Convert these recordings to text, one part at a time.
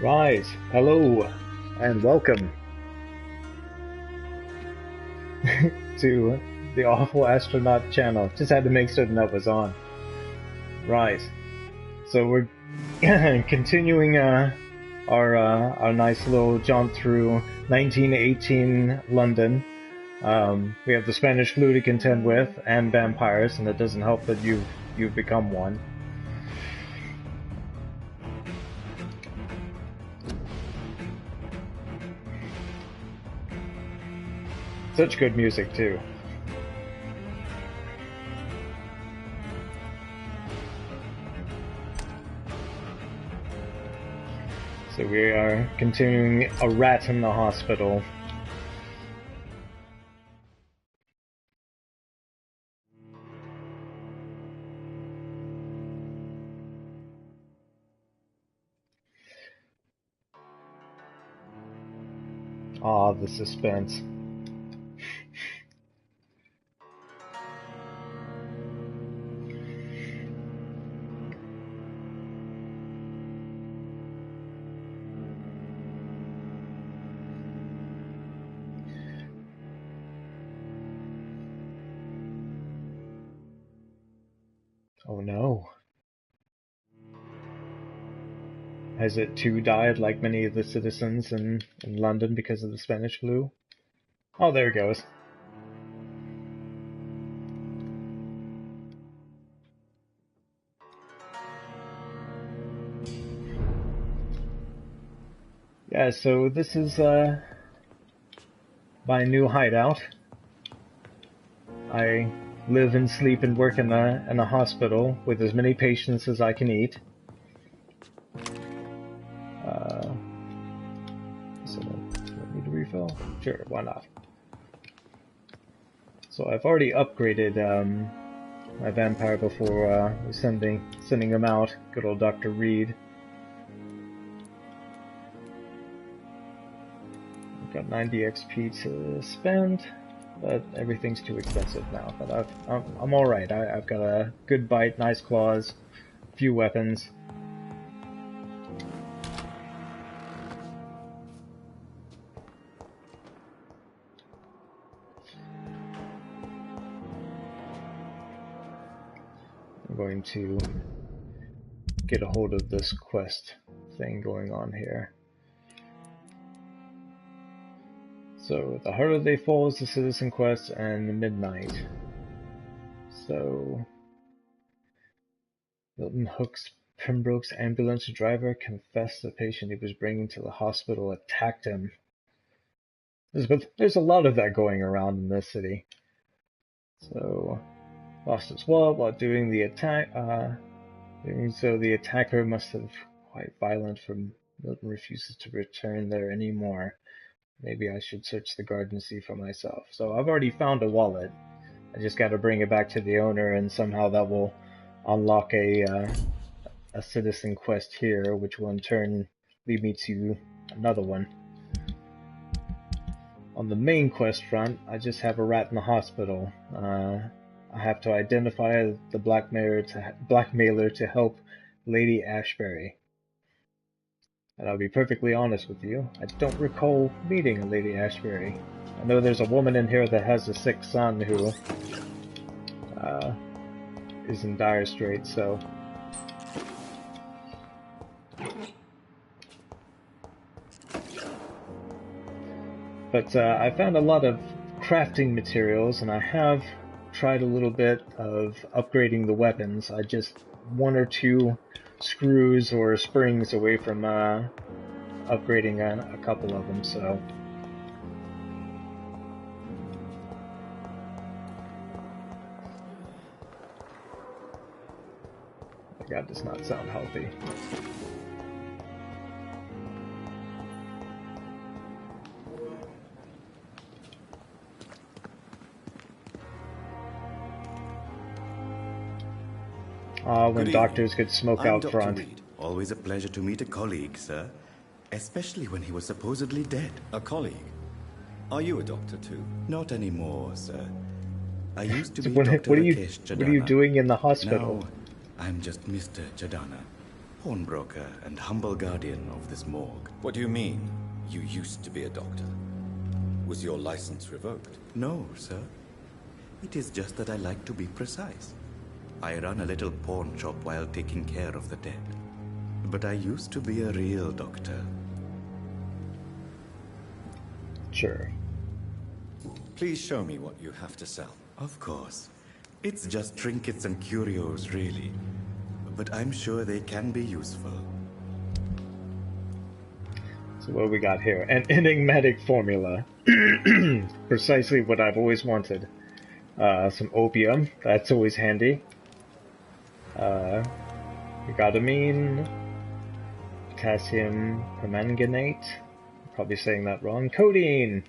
Rise, hello, and welcome to the Awful Astronaut channel. Just had to make certain that was on. Right. So we're continuing our nice little jaunt through 1918 London. We have the Spanish flu to contend with, and vampires, and it doesn't help that you've become one. Such good music too. So we are continuing A Rat in the Hospital. Ah, the suspense. Oh no. Has it too died like many of the citizens in London because of the Spanish flu? Oh, there it goes. Yeah, so this is my new hideout. I live and sleep and work in a hospital with as many patients as I can eat. So, do I need to refill? Sure, why not? So I've already upgraded my vampire before sending him out. Good old Dr. Reed. I've got 90 XP to spend, but everything's too expensive now. But I'm all right. I've got a good bite, nice claws, few weapons. I'm going to get a hold of this quest thing going on here. So the harder they fall is the citizen quest and the midnight. So Milton Hook's Pembroke's ambulance driver confessed the patient he was bringing to the hospital attacked him. There's a lot of that going around in this city. So lost his wallet while doing the attack. So the attacker must have quite violent, for Milton refuses to return there anymore. Maybe I should search the guard and see for myself. So I've already found a wallet. I just got to bring it back to the owner, and somehow that will unlock a citizen quest here, which will in turn lead me to another one. On the main quest front, I just have a rat in the hospital. I have to identify the blackmailer to help Lady Ashbury. And I'll be perfectly honest with you, I don't recall meeting a Lady Ashbury. I know there's a woman in here that has a sick son who is in dire straits, so... But I found a lot of crafting materials, and I have tried a little bit of upgrading the weapons. I just one or two screws or springs away from upgrading a couple of them, so... That does not sound healthy. When doctors could smoke I'm out Dr. front. Reed. Always a pleasure to meet a colleague, sir. Especially when he was supposedly dead. A colleague? Are you a doctor too? Not anymore, sir. I used to be What Dr. are Rakesh Chadana. you doing in the hospital? Now, I'm just Mr. Chadana. pawnbroker and humble guardian of this morgue. What do you mean? You used to be a doctor. Was your license revoked? No, sir. It is just that I like to be precise. I run a little pawn shop while taking care of the dead. But I used to be a real doctor. Sure. Please show me what you have to sell. Of course. It's just trinkets and curios, really. But I'm sure they can be useful. So what do we got here? An enigmatic formula. Precisely what I've always wanted. Some opium. That's always handy. We got amine. Potassium permanganate. Probably saying that wrong. Codeine!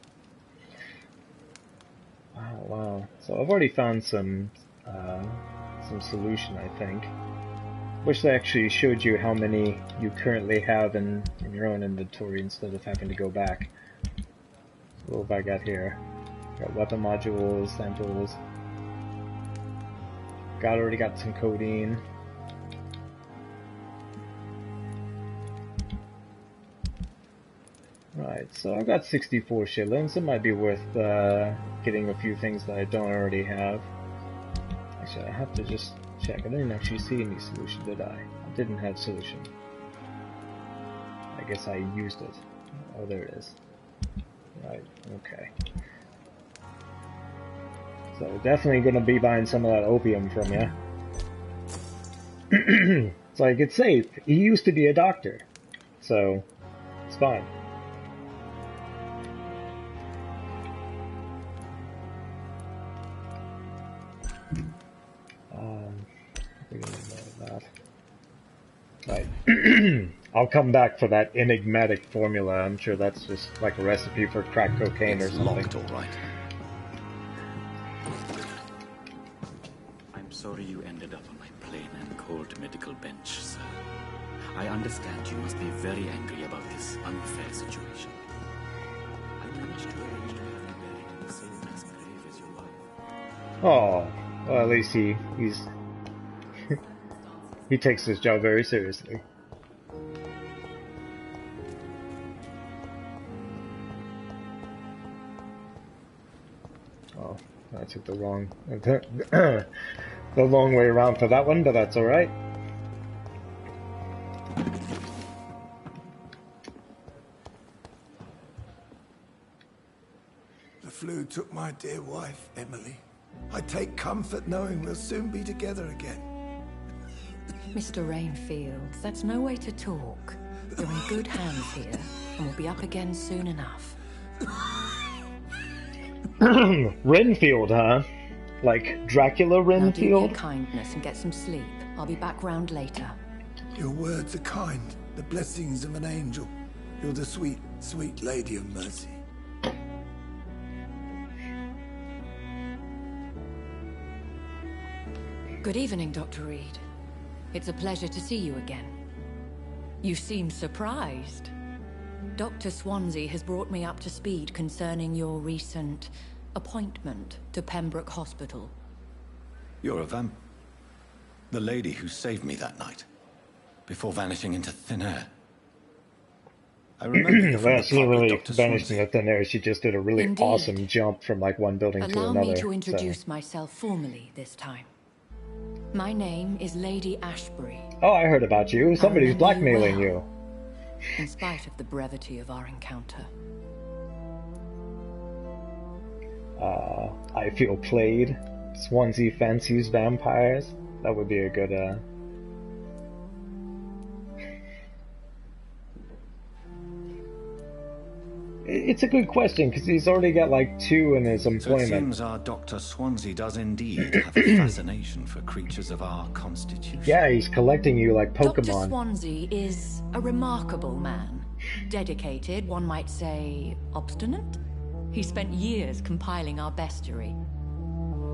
Wow. So I've already found some solution, I think. Wish they actually showed you how many you currently have in your own inventory instead of having to go back. What have I got here? Got weapon modules, samples. Already got some codeine. Right, so I've got 64 shillings. It might be worth getting a few things that I don't already have. Actually, I have to just check. I didn't actually see any solution, did I? I didn't have solution. I guess I used it. Oh, there it is. Right, okay. So definitely going to be buying some of that opium from you. It's like, it's safe. He used to be a doctor. So, it's fine. We don't know that. Right. I'll come back for that enigmatic formula. I'm sure that's just like a recipe for crack cocaine or something. It's locked, all right. I'm sorry you ended up on my plain and cold medical bench, sir. I understand you must be very angry about this unfair situation. I managed to arrange to have you buried in the same mass grave as your wife. Oh, well, at least he's he takes his job very seriously. Oh, I took the wrong the long way around for that one, but that's all right. The flu took my dear wife, Emily. I take comfort knowing we'll soon be together again. Mr. Rainfield, that's no way to talk. You're in good hands here, and we'll be up again soon enough. Renfield, huh? Like Dracula Now do me a Renfield? kindness and get some sleep. I'll be back round later. Your words are kind, the blessings of an angel. You're the sweet, sweet lady of mercy. Good evening, Dr. Reed. It's a pleasure to see you again. You seem surprised. Dr. Swansea has brought me up to speed concerning your recent appointment to Pembroke Hospital. You're a the lady who saved me that night, before vanishing into thin air. I remember you from Well, the she didn't pub with really Dr. vanish Swansea. into thin air. She just did a really Indeed. awesome jump from like one building to Allow another. me to introduce myself formally this time. My name is Lady Ashbury. Oh, I heard about you. Somebody's remember you blackmailing well. you. In spite of the brevity of our encounter. I feel played. Swansea fancies vampires. That would be a good, It's a good question, because he's already got like 2 in his So it employment. seems our Dr. Swansea does indeed have a fascination for creatures of our constitution. Yeah, he's collecting you like Dr. Pokemon. Swansea is a remarkable man. Dedicated, one might say, obstinate. He spent years compiling our bestiary.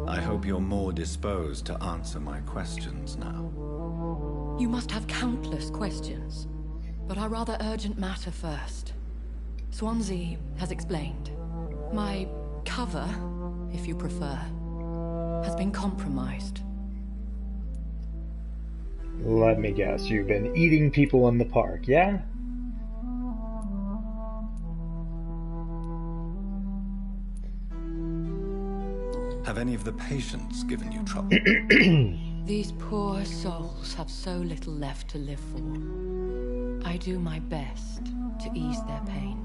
I hope you're more disposed to answer my questions now. You must have countless questions, but our rather urgent matter first. Swansea has explained. My cover, if you prefer, has been compromised. let me guess, you've been eating people in the park, yeah? Have any of the patients given you trouble? These poor souls have so little left to live for. I do my best to ease their pain.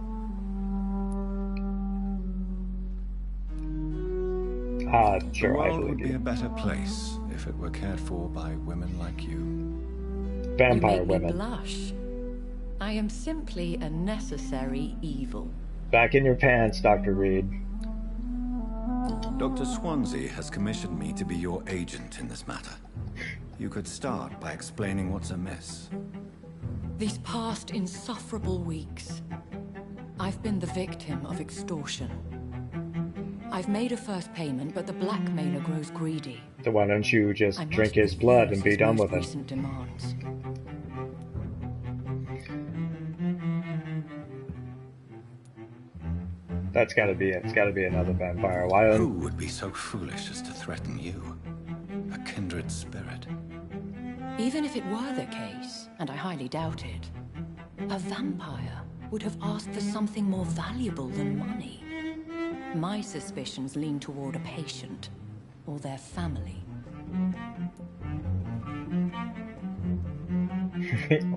The Sure, I world believe would be you. a better place if it were cared for by women like you. Vampire You make me women. blush. I am simply a necessary evil. Back in your pants, Dr. Reed. Dr. Swansea has commissioned me to be your agent in this matter. You could start by explaining what's amiss. These past insufferable weeks, I've been the victim of extortion. I've made a first payment, but the blackmailer grows greedy. So why don't you just I drink must his blood and refuse be his done most with it? recent demands. That's gotta be it. It's gotta be another vampire. Why Who would be so foolish as to threaten you? A kindred spirit. Even if it were the case, and I highly doubt it, a vampire would have asked for something more valuable than money. My suspicions lean toward a patient or their family.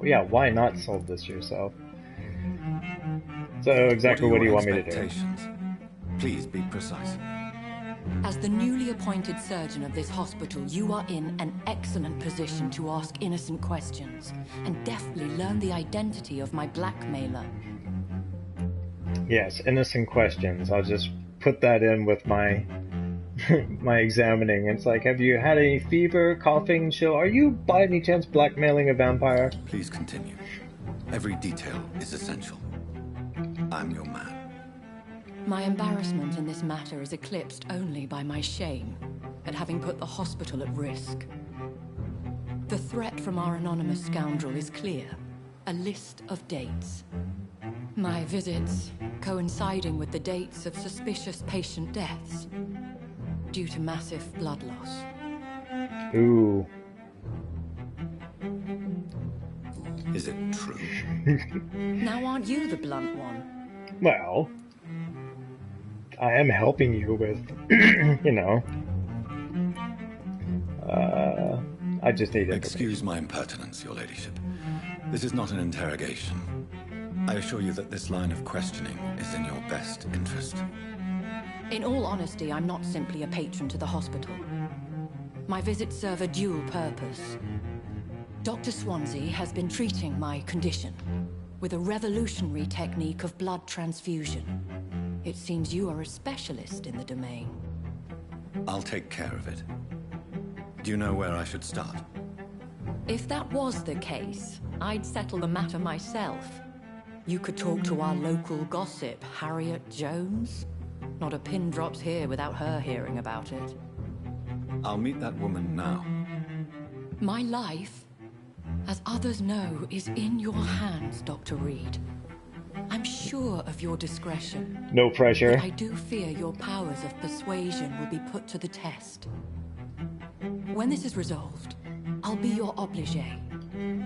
Yeah, why not solve this yourself? So exactly what do you want me to do? Expectations? Please be precise. As the newly appointed surgeon of this hospital, you are in an excellent position to ask innocent questions and deftly learn the identity of my blackmailer. Yes, innocent questions. I'll just put that in with my my examining. It's like, have you had any fever, coughing, chill? Are you by any chance blackmailing a vampire? Please continue. Every detail is essential. I'm your man. My embarrassment in this matter is eclipsed only by my shame at having put the hospital at risk. The threat from our anonymous scoundrel is clear. A list of dates. My visits coinciding with the dates of suspicious patient deaths due to massive blood loss. Ooh. Is it true? Now aren't you the blunt one? Well, I am helping you with, you know. I just need information. Excuse my impertinence, your ladyship. This is not an interrogation. I assure you that this line of questioning is in your best interest. In all honesty, I'm not simply a patron to the hospital. My visits serve a dual purpose. Dr. Swansea has been treating my condition with a revolutionary technique of blood transfusion. It seems you are a specialist in the domain. I'll take care of it. Do you know where I should start? If that was the case, I'd settle the matter myself. You could talk to our local gossip, Harriet Jones. Not a pin drops here without her hearing about it. I'll meet that woman now. My life, as others know, is in your hands, Dr. Reed. I'm sure of your discretion. No pressure. But I do fear your powers of persuasion will be put to the test. When this is resolved, I'll be your obligé.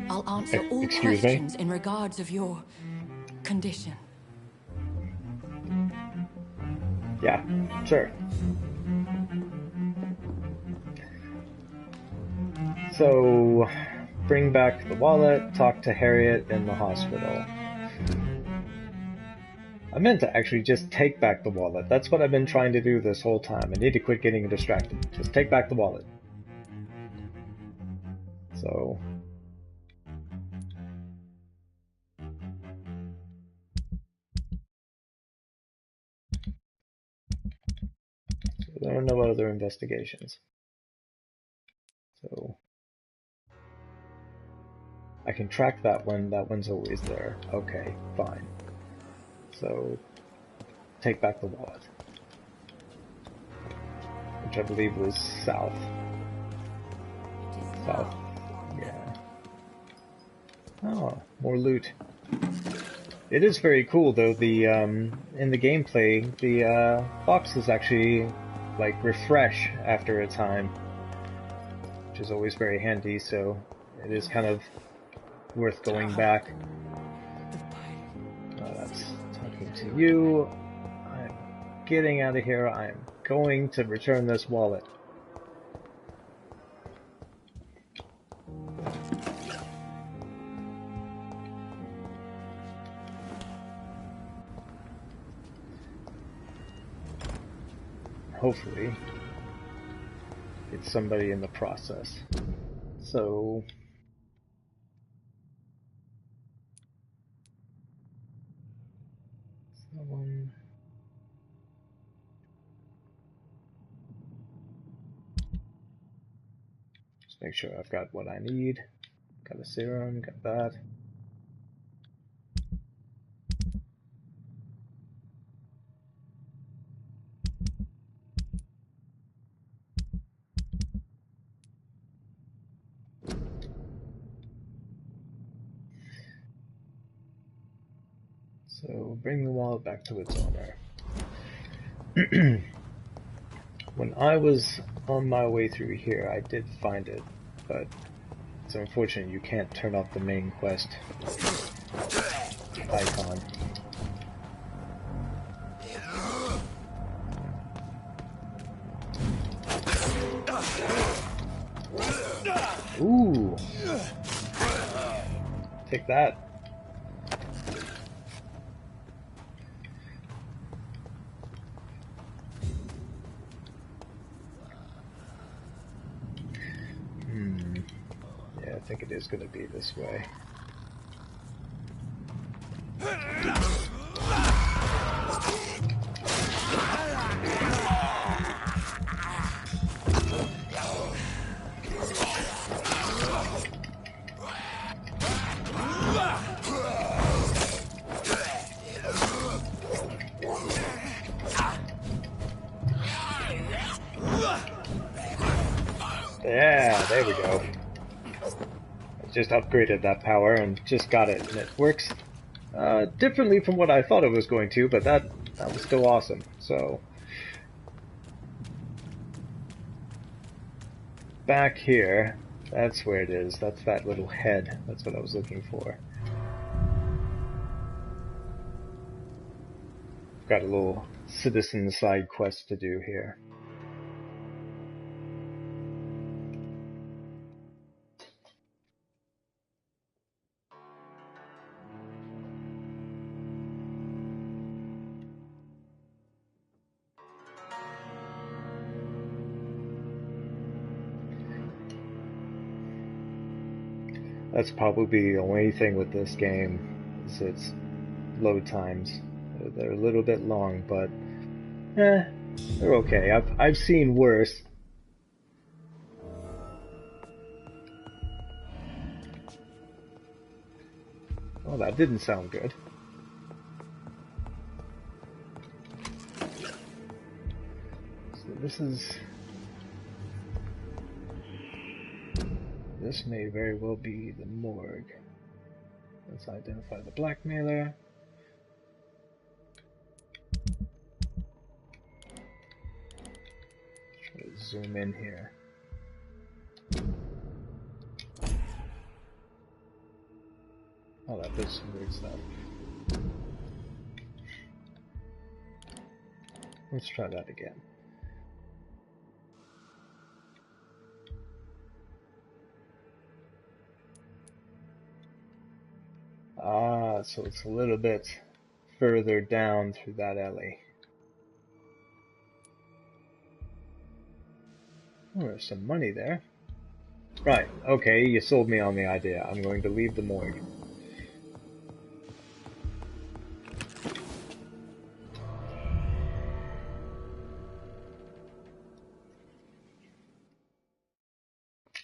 I'll answer all Excuse me? questions in regards of your condition. Yeah, sure. So, bring back the wallet, talk to Harriet in the hospital. I meant to actually just take back the wallet. That's what I've been trying to do this whole time. I need to quit getting distracted. Just take back the wallet. So... there are no other investigations. So... I can track that one. That one's always there. Okay, fine. So... take back the wallet. Which I believe was south. South. Yeah. Oh, more loot. It is very cool though, the in the gameplay, the boxes actually like refresh after a time, which is always very handy, so it is kind of worth going back. That's talking to you. I'm getting out of here. I'm going to return this wallet. Hopefully, it's somebody in the process. So, someone. Just make sure I've got what I need. Got a serum, got that. So bring the wallet back to its owner. When I was on my way through here, I did find it, but it's unfortunate you can't turn off the main quest icon. Ooh! Take that. Yeah, I think it is going to be this way. Yeah, there we go. I just upgraded that power and just got it, and it works differently from what I thought it was going to, but that was still awesome. So back here, that's where it is. That's that little head. That's what I was looking for. Got a little citizen side quest to do here. That's probably the only thing with this game, is its load times. They're a little bit long, but they're okay. I've seen worse. Oh, that didn't sound good. So this may very well be the morgue. Let's identify the blackmailer. Try to zoom in here. Oh, that does some weird stuff. Let's try that again. Ah, so it's a little bit further down through that alley. Oh, there's some money there. Right, okay, you sold me on the idea. I'm going to leave the morgue.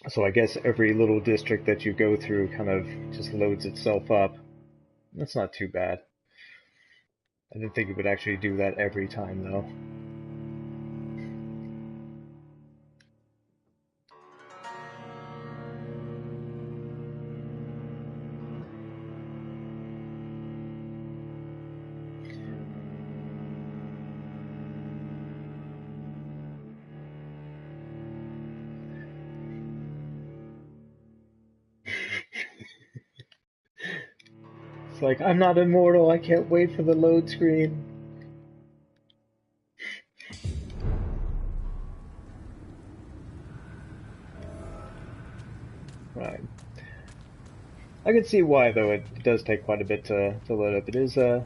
So I guess every little district that you go through kind of just loads itself up. That's not too bad. I didn't think it would actually do that every time, though. like, I'm not immortal, I can't wait for the load screen. Right. I can see why, though. It does take quite a bit to load up. It is a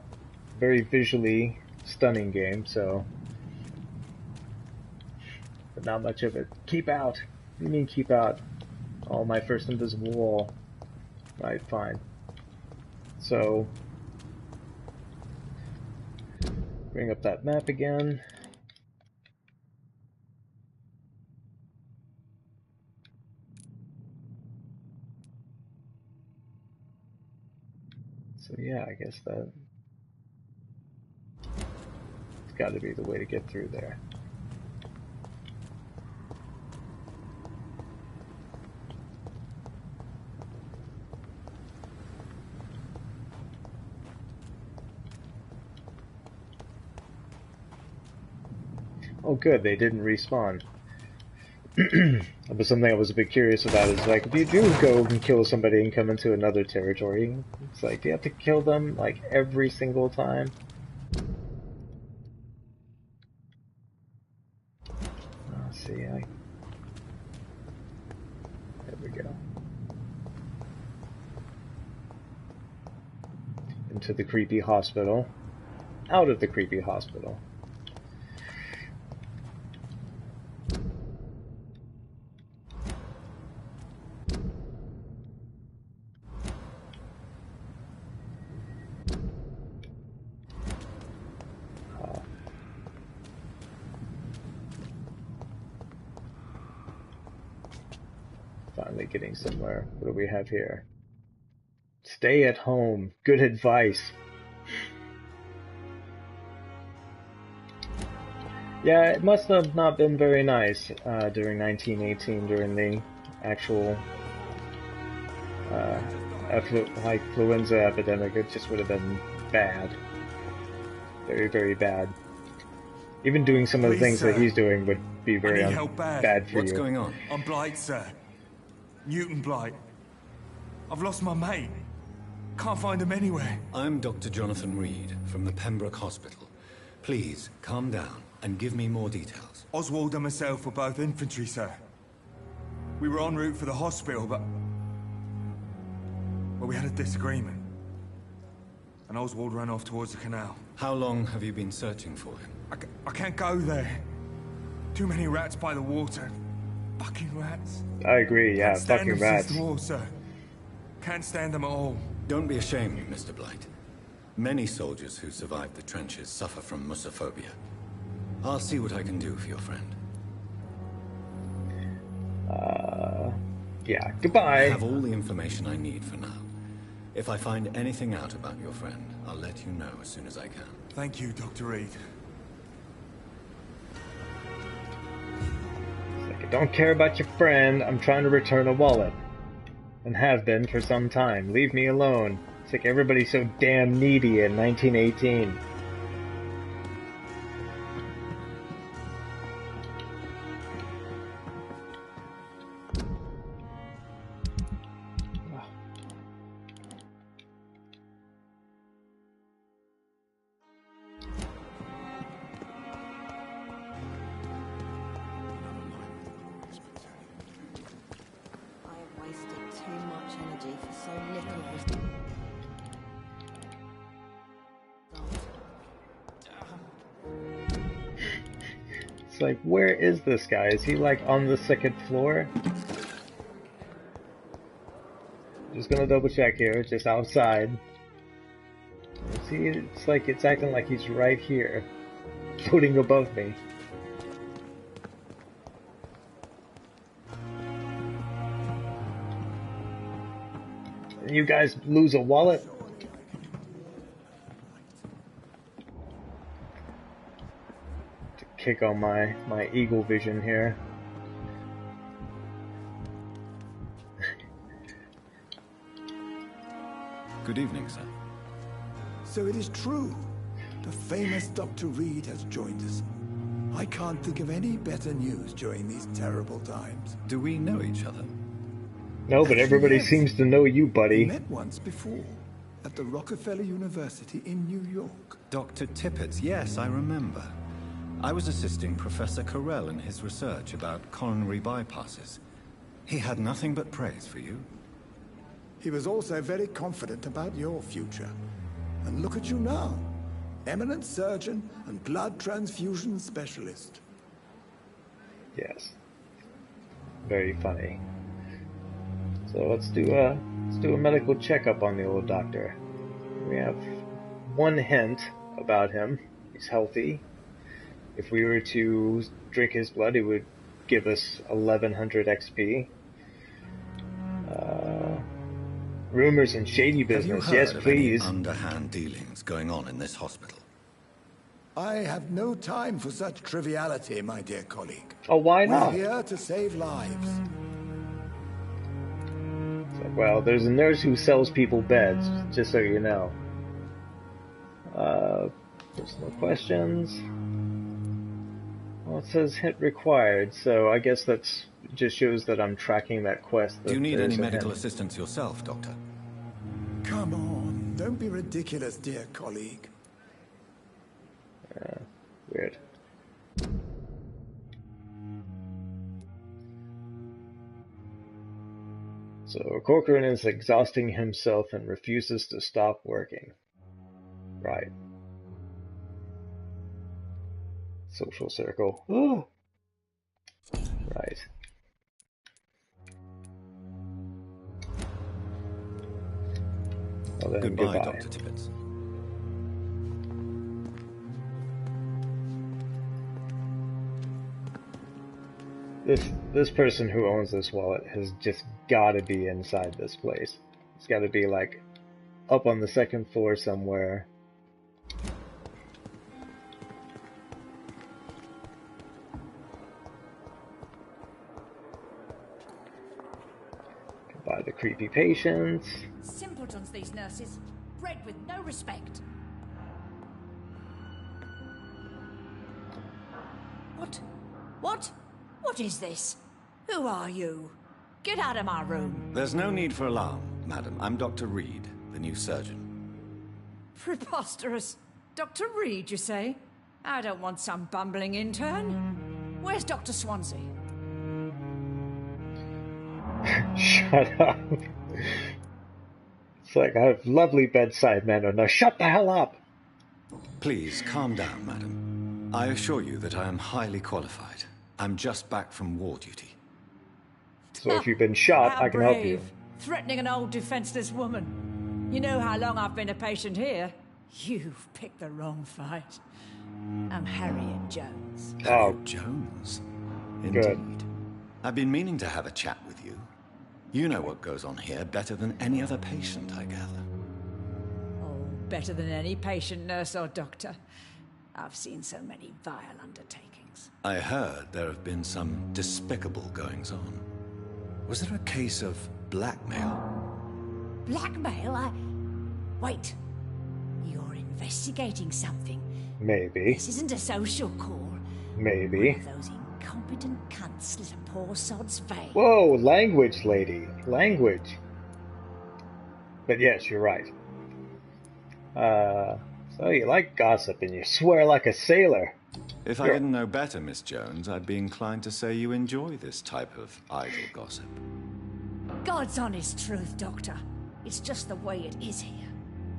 very visually stunning game, so... But not much of it. Keep out! What do you mean keep out? Oh, my first invisible wall. Right, fine. So... Bring up that map again. So yeah, I guess that's got to be the way to get through there. Oh good, they didn't respawn. That was something I was a bit curious about, is like, if you do go and kill somebody and come into another territory, it's like, do you have to kill them, like, every single time? Oh, see, there we go. Into the creepy hospital. Out of the creepy hospital. Finally getting somewhere. What do we have here? Stay at home. Good advice. Yeah, it must have not been very nice during 1918, during the actual influenza epidemic. It just would have been bad. Very, very bad. Even doing some of the things that he's doing would be very bad for you. What's going on? I'm Blight, sir. Newton Blight. I've lost my mate. Can't find him anywhere. I'm Dr. Jonathan Reed from the Pembroke Hospital. Please, calm down and give me more details. Oswald and myself were both infantry, sir. We were en route for the hospital, but... well, we had a disagreement. And Oswald ran off towards the canal. How long have you been searching for him? I can't go there. Too many rats by the water. Fucking rats. I agree, yeah, fucking rats. The war, sir. Can't stand them at all. Don't be ashamed, Mr. Blight. Many soldiers who survived the trenches suffer from musophobia. I'll see what I can do for your friend. Yeah, goodbye. I have all the information I need for now. If I find anything out about your friend, I'll let you know as soon as I can. Thank you, Dr. Reed. I don't care about your friend. I'm trying to return a wallet. And have been for some time. Leave me alone. It's like everybody's so damn needy in 1918. It's like, where is this guy? Is he like on the second floor? Just gonna double check here, just outside. See, it's like, it's acting like he's right here, floating above me. And you guys lose a wallet? Kick on my eagle vision here. Good evening, sir. So it is true. The famous Dr. Reed has joined us. I can't think of any better news during these terrible times. Do we know each other? No, but everybody yes. seems to know you, We buddy. met once before. at the Rockefeller University in New York. Dr. Tippett's, yes, I remember. I was assisting Professor Carell in his research about coronary bypasses. He had nothing but praise for you. He was also very confident about your future. And look at you now. Eminent surgeon and blood transfusion specialist. Yes. Very funny. So let's do a medical checkup on the old doctor. We have one hint about him. He's healthy. If we were to drink his blood, it would give us 1100 XP. Rumors and shady business. Have you heard Yes, of please. any underhand dealings going on in this hospital? I have no time for such triviality, my dear colleague. Oh, why not? We're here to save lives. It's like, well, there's a nurse who sells people beds, just so you know. Personal questions. Well, it says hint required, so I guess that's just shows that I'm tracking that quest. Do you need any medical hint. assistance yourself, Doctor? Come on, don't be ridiculous, dear colleague. Weird. So Corcoran is exhausting himself and refuses to stop working. Right. Social circle. Oh. Right. Well then, Goodbye, goodbye. Dr. Tippett. This person who owns this wallet has just got to be inside this place. It's got to be like up on the second floor somewhere. By the creepy patients. Simpletons, these nurses. Bred with no respect. What? What? What is this? Who are you? Get out of my room. There's no need for alarm, madam. I'm Dr. Reed, the new surgeon. Preposterous. Dr. Reed, you say? I don't want some bumbling intern. Where's Dr. Swansea? Shut up. It's like I have lovely bedside manner. Now shut the hell up. Please, calm down, madam. I assure you that I am highly qualified. I'm just back from war duty. So if you've been shot, How I can help you. brave. Threatening an old defenseless woman. You know how long I've been a patient here? You've picked the wrong fight. I'm Harriet Jones. Oh, Jones. Good. Indeed. I've been meaning to have a chat with you. You know what goes on here better than any other patient, I gather. Oh, better than any patient, nurse, or doctor. I've seen so many vile undertakings. I heard there have been some despicable goings-on. Was there a case of blackmail? Blackmail? Wait. You're investigating something. maybe. This isn't a social call. Maybe. One of those incompetent cunts slit a poor sod's vein. Whoa, language, lady. Language. But yes, you're right. So you like gossip and you swear like a sailor. If I didn't know better, Miss Jones, I'd be inclined to say you enjoy this type of idle gossip. God's honest truth, Doctor. It's just the way it is here.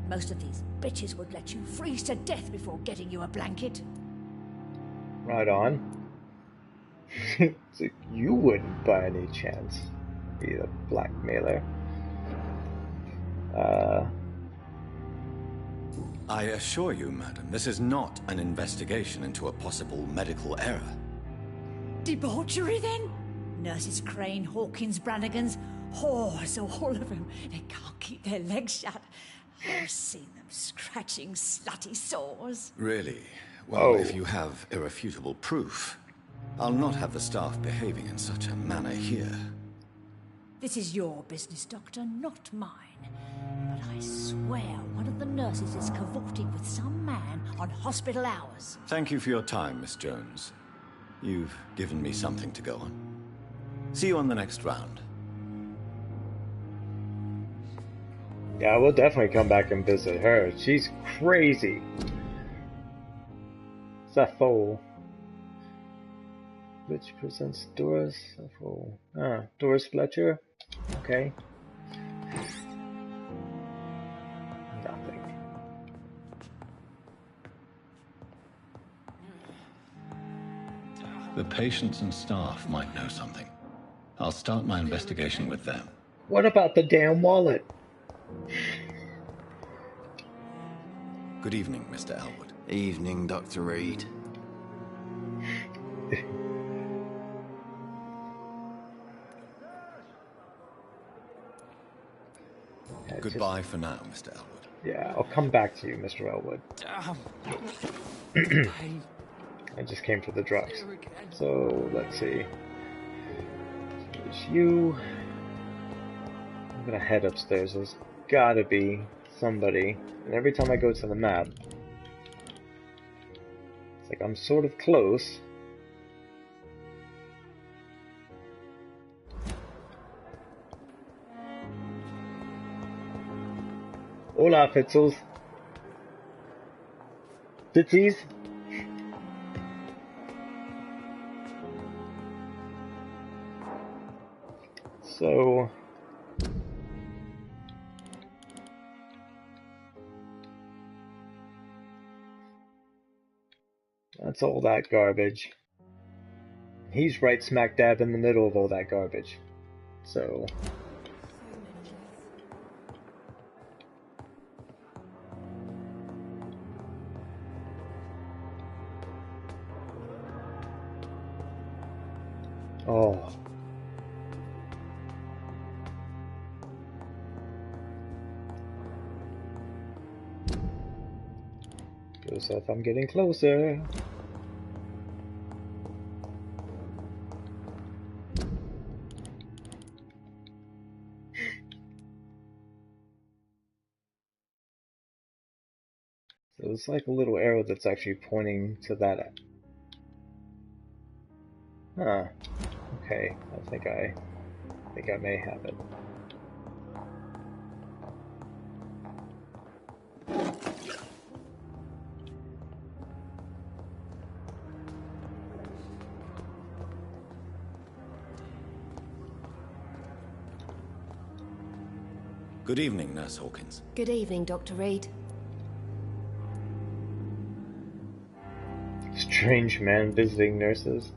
Most of these bitches would let you freeze to death before getting you a blanket. Right on. So you wouldn't by any chance be the blackmailer. I assure you, madam, this is not an investigation into a possible medical error. Debauchery, then? Nurses Crane, Hawkins, Brannigans, whores, all of them. They can't keep their legs shut. I've seen them scratching slutty sores. Really? Well, Oh. if you have irrefutable proof, I'll not have the staff behaving in such a manner here. This is your business, Doctor, not mine. But I swear one of the nurses is cavorting with some man on hospital hours. Thank you for your time, Miss Jones. You've given me something to go on. See you on the next round. Yeah, we'll definitely come back and visit her. She's crazy. Sappho. Which presents Doris Sappho. Ah, Doris Fletcher. Okay. Nothing. The patients and staff might know something. I'll start my investigation with them. What about the damn wallet? Good evening, Mr. Elwood. Evening, Dr. Reed. Yeah, Goodbye for now, Mr. Elwood. Yeah, I'll come back to you, Mr. Elwood. I just came for the drugs. So, let's see. There's you. I'm gonna head upstairs. There's gotta be somebody. And every time I go to the map, it's like I'm sort of close. Hola, Fitzels. Fitzies. So... that's all that garbage. He's right smack dab in the middle of all that garbage. So... oh. Feels like I'm getting closer. So it's like a little arrow that's actually pointing to that. Huh. Okay. I think I may have it. Good evening, Nurse Hawkins. Good evening, Dr. Reed. Strange man visiting nurses.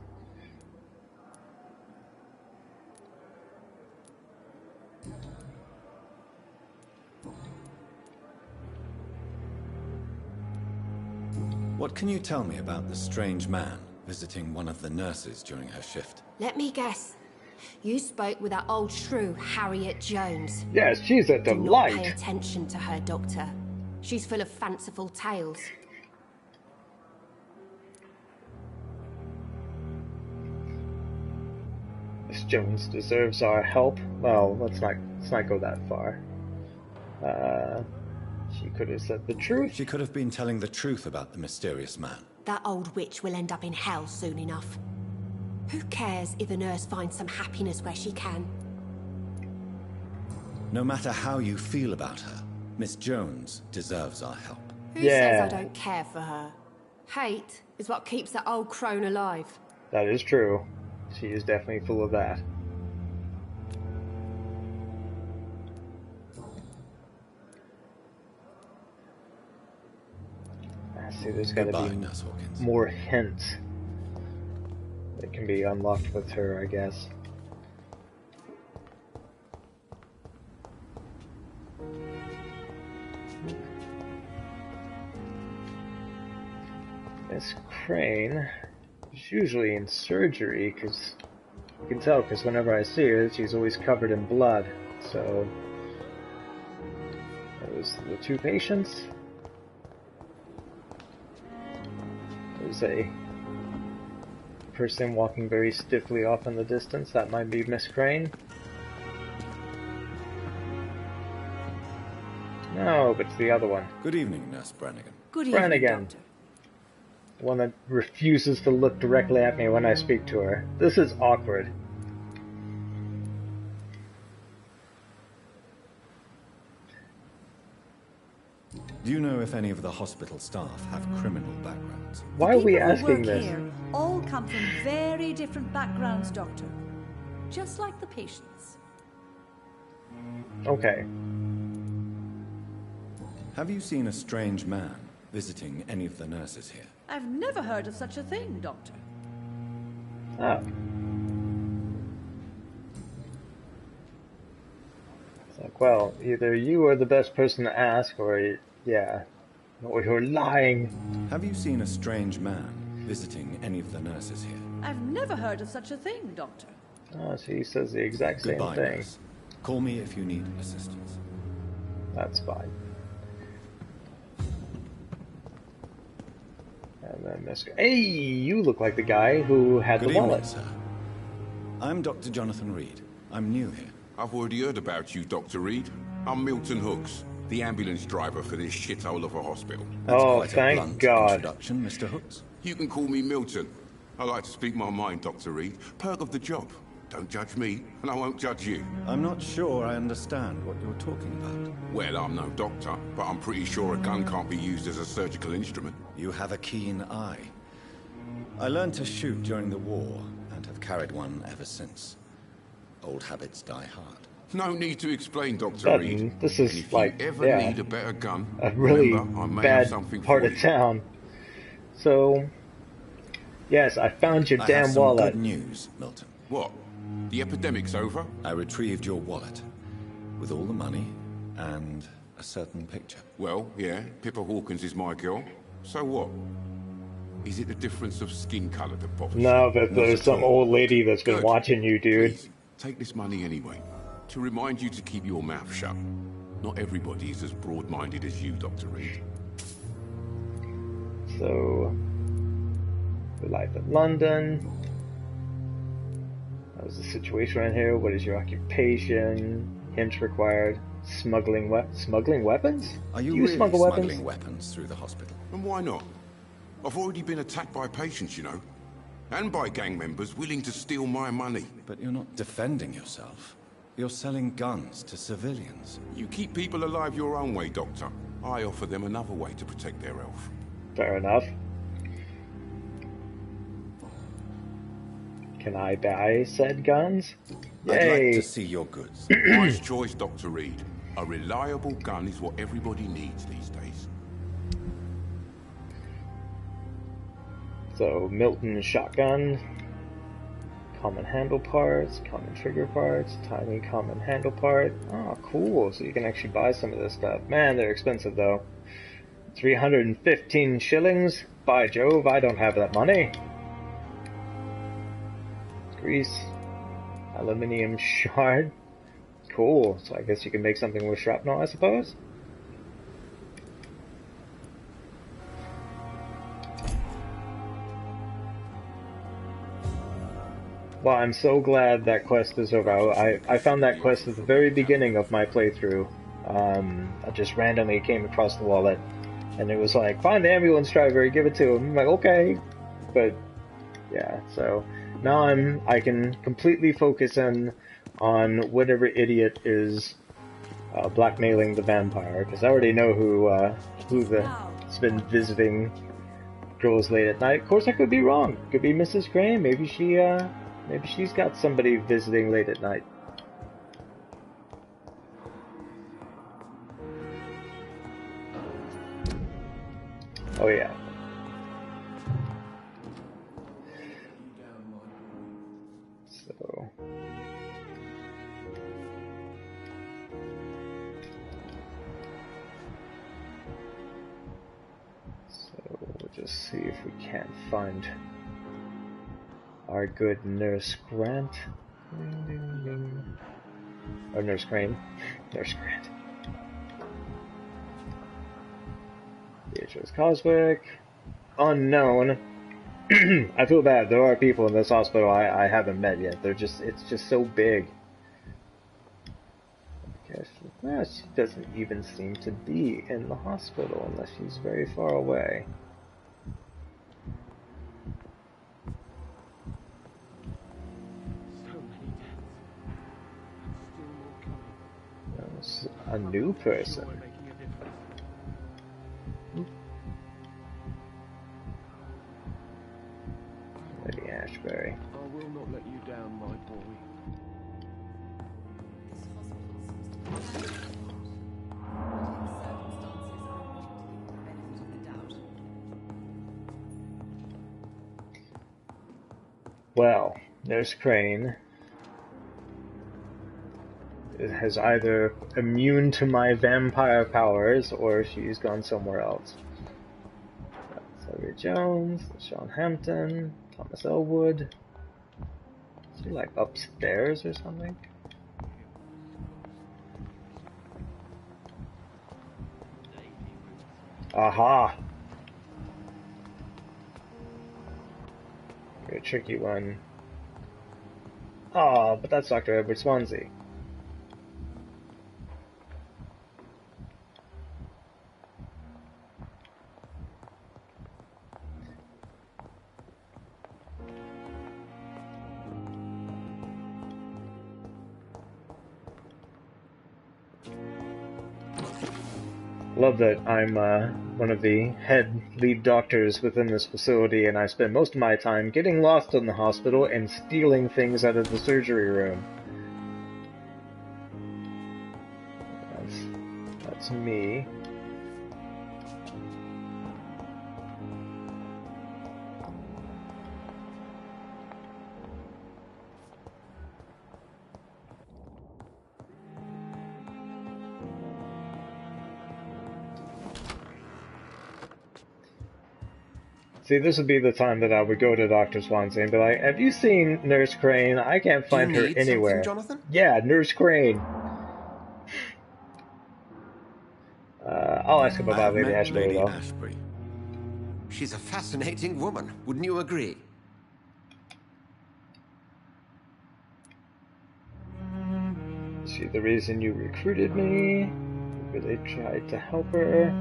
What can you tell me about the strange man visiting one of the nurses during her shift? Let me guess. You spoke with that old shrew, Harriet Jones. Yes, she's a Do not pay delight. attention to her, Doctor. She's full of fanciful tales. Miss Jones deserves our help. Well, let's not go that far. She could have said the truth. She could have been telling the truth about the mysterious man. That old witch will end up in hell soon enough. Who cares if a nurse finds some happiness where she can? No matter how you feel about her, Miss Jones deserves our help. Who Yeah. says I don't care for her? Hate is what keeps that old crone alive. That is true. She is definitely full of that. I see there's gotta Goodbye, be Nurse Hawkins. more hints that can be unlocked with her, I guess. Miss Crane is usually in surgery, because you can tell, because whenever I see her, she's always covered in blood. So, those the two patients. There's a person walking very stiffly off in the distance. That might be Miss Crane. No, but it's the other one. Good evening, Nurse Brannigan. Good evening, Brannigan. Doctor. The one that refuses to look directly at me when I speak to her. This is awkward. Do you know if any of the hospital staff have criminal backgrounds? Why are we People who asking work this? here all come from very different backgrounds, Doctor. Just like the patients. Okay. Have you seen a strange man visiting any of the nurses here? I've never heard of such a thing, Doctor. Oh. It's like, well, either you are the best person to ask, or yeah, or you're lying. Have you seen a strange man visiting any of the nurses here? I've never heard of such a thing, Doctor. Oh, so he says the exact same Goodbye, thing. nurse. Call me if you need assistance. That's fine. And then Mr. Hey, you look like the guy who had Good the evening, wallet. sir. I'm Dr. Jonathan Reed. I'm new here. I've already heard about you, Dr. Reed. I'm Milton Hooks, the ambulance driver for this shithole of a hospital. That's Oh, quite a thank blunt God. introduction, Mr. Hooks. You can call me Milton. I like to speak my mind, Dr. Reed. Perk of the job. Don't judge me, and I won't judge you. I'm not sure I understand what you're talking about. Well, I'm no doctor, but I'm pretty sure a gun can't be used as a surgical instrument. You have a keen eye. I learned to shoot during the war, and have carried one ever since. Old habits die hard. No need to explain, Dr. But Reed. this And is if like, you ever yeah, need a better gun, a really remember, I may have bad something part for of you. town. So, yes, I found your I damn have some wallet. good news, Milton. What? The epidemic's over? I retrieved your wallet, with all the money, and a certain picture. Well, yeah, Pippa Hawkins is my girl. So what? Is it the difference of skin colour that bothers you? No, but Not there's at some all. old lady that's been Good. watching you, dude. Please, take this money anyway, to remind you to keep your mouth shut. Not everybody is as broad-minded as you, Dr. Reed. So, we life in London. How's the situation right here? What is your occupation? Hints required. Smuggling weapons? Are you Do you really smuggle smuggling weapons? weapons through the hospital? And why not? I've already been attacked by patients, you know. And by gang members willing to steal my money. But you're not defending yourself. You're selling guns to civilians. You keep people alive your own way, Doctor. I offer them another way to protect their health. Fair enough. Can I buy said guns? I'd Yay! like to see your goods. Wise choice, Dr. Reed. A reliable gun is what everybody needs these days. So, Milton shotgun, common handle parts, common trigger parts, tiny common handle part. Oh, cool. So you can actually buy some of this stuff. Man, they're expensive though. 315 shillings? By Jove, I don't have that money. Grease, aluminium shard. Cool. So I guess you can make something with shrapnel, I suppose? Well, I'm so glad that quest is over. I found that quest at the very beginning of my playthrough. I just randomly came across the wallet, and it was like, find the ambulance driver, give it to him. I'm like, okay. But, yeah, so now I can completely focus in on whatever idiot is blackmailing the vampire, because I already know who's been visiting girls late at night. Of course, I could be wrong. Could be Mrs. Crane. Maybe she's got somebody visiting late at night. Oh yeah. So we'll just see if we can't find our good Nurse Grant. Ding, ding, ding. Or Nurse Crane. Nurse Grant. Beatrice Coswick. Unknown. I feel bad. There are people in this hospital I haven't met yet. It's just so big. Well, she doesn't even seem to be in the hospital unless she's very far away. A new person. Ashbury. I will not let you down, my boy. Well, there's Crane. It has either immune to my vampire powers, or she's gone somewhere else. Sylvia Jones, Sean Hampton, Thomas Elwood. Is she like upstairs or something? Aha! Very tricky one. Ah, but that's Dr. Edward Swansea. Love that I'm one of the head lead doctors within this facility, and I spend most of my time getting lost in the hospital and stealing things out of the surgery room. That's me. See, this would be the time that I would go to Dr. Swansea and be like, have you seen Nurse Crane? I can't find her anywhere. Jonathan? Yeah, Nurse Crane. I'll ask him about Lady Ashbury, though. Ashbury. She's a fascinating woman, wouldn't you agree? Is she the reason you recruited me? You really tried to help her?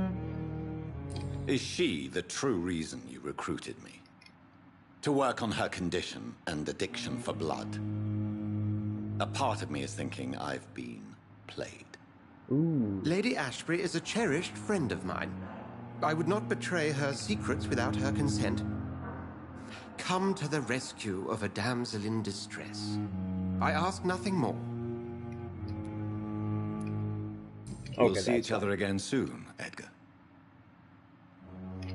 Is she the true reason you recruited me? To work on her condition and addiction for blood? A part of me is thinking I've been played. Ooh. Lady Ashbury is a cherished friend of mine. I would not betray her secrets without her consent. Come to the rescue of a damsel in distress. I ask nothing more. We'll see each other again soon, Edgar.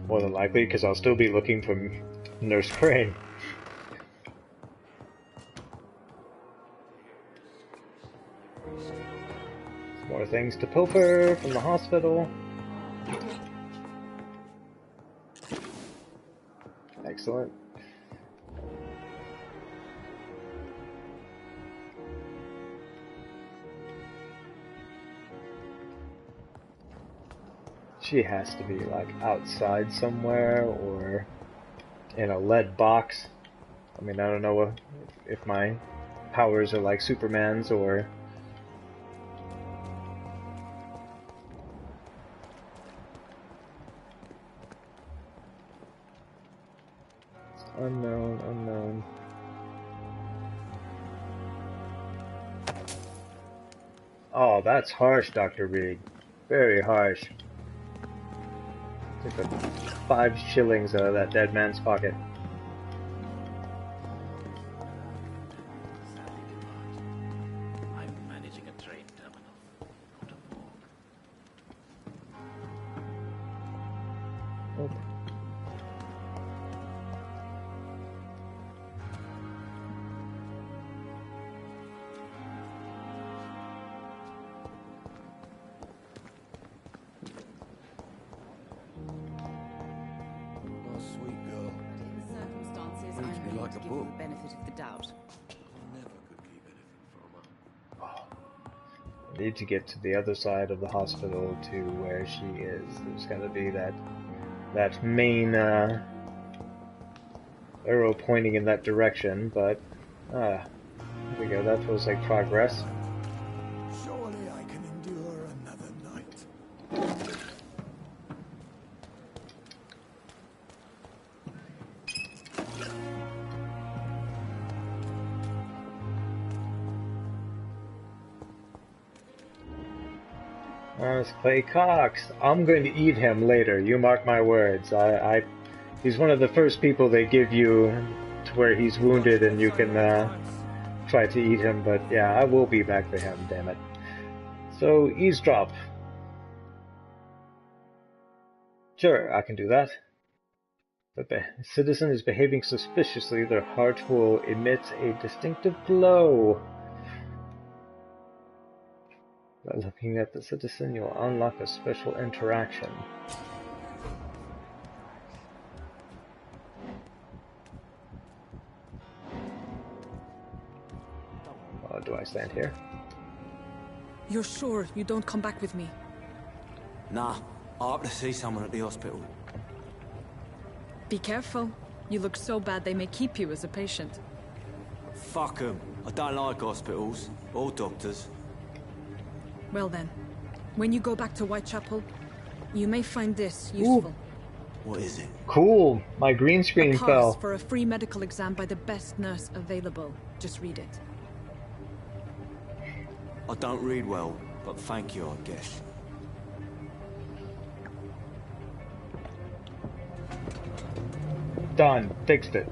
More than likely, because I'll still be looking for Nurse Crane. More things to pilfer from the hospital. Excellent. She has to be like outside somewhere or in a lead box. I mean, I don't know if my powers are like Superman's or... Unknown, unknown. Oh, that's harsh, Dr. Reed. Very harsh. Took the 5 shillings out of that dead man's pocket. I'm managing a train terminal, not a morgue. Oh. Sweet girl. In the circumstances, Reads I'm me willing like to a give you book. the benefit of the doubt. Never could keep anything from her. I need to get to the other side of the hospital to where she is. There's got to be that main arrow pointing in that direction, but here we go. That feels like progress. Surely I can endure another night. It's Clay Cox. I'm going to eat him later. You mark my words. He's one of the first people they give you where he's wounded and you can try to eat him, but yeah, I will be back for him, damn it. So, eavesdrop. Sure, I can do that. If a citizen is behaving suspiciously, their heart will emit a distinctive glow. By looking at the citizen, you'll unlock a special interaction. Do I stand here? You're sure you don't come back with me? Nah, I have to see someone at the hospital. Be careful. You look so bad they may keep you as a patient. Fuck 'em. I don't like hospitals, or doctors. Well then, when you go back to Whitechapel, you may find this useful. Ooh. What is it? Cool! My green screen a pass fell. For a free medical exam by the best nurse available. Just read it. I don't read well, but thank you, I guess. Done. Fixed it.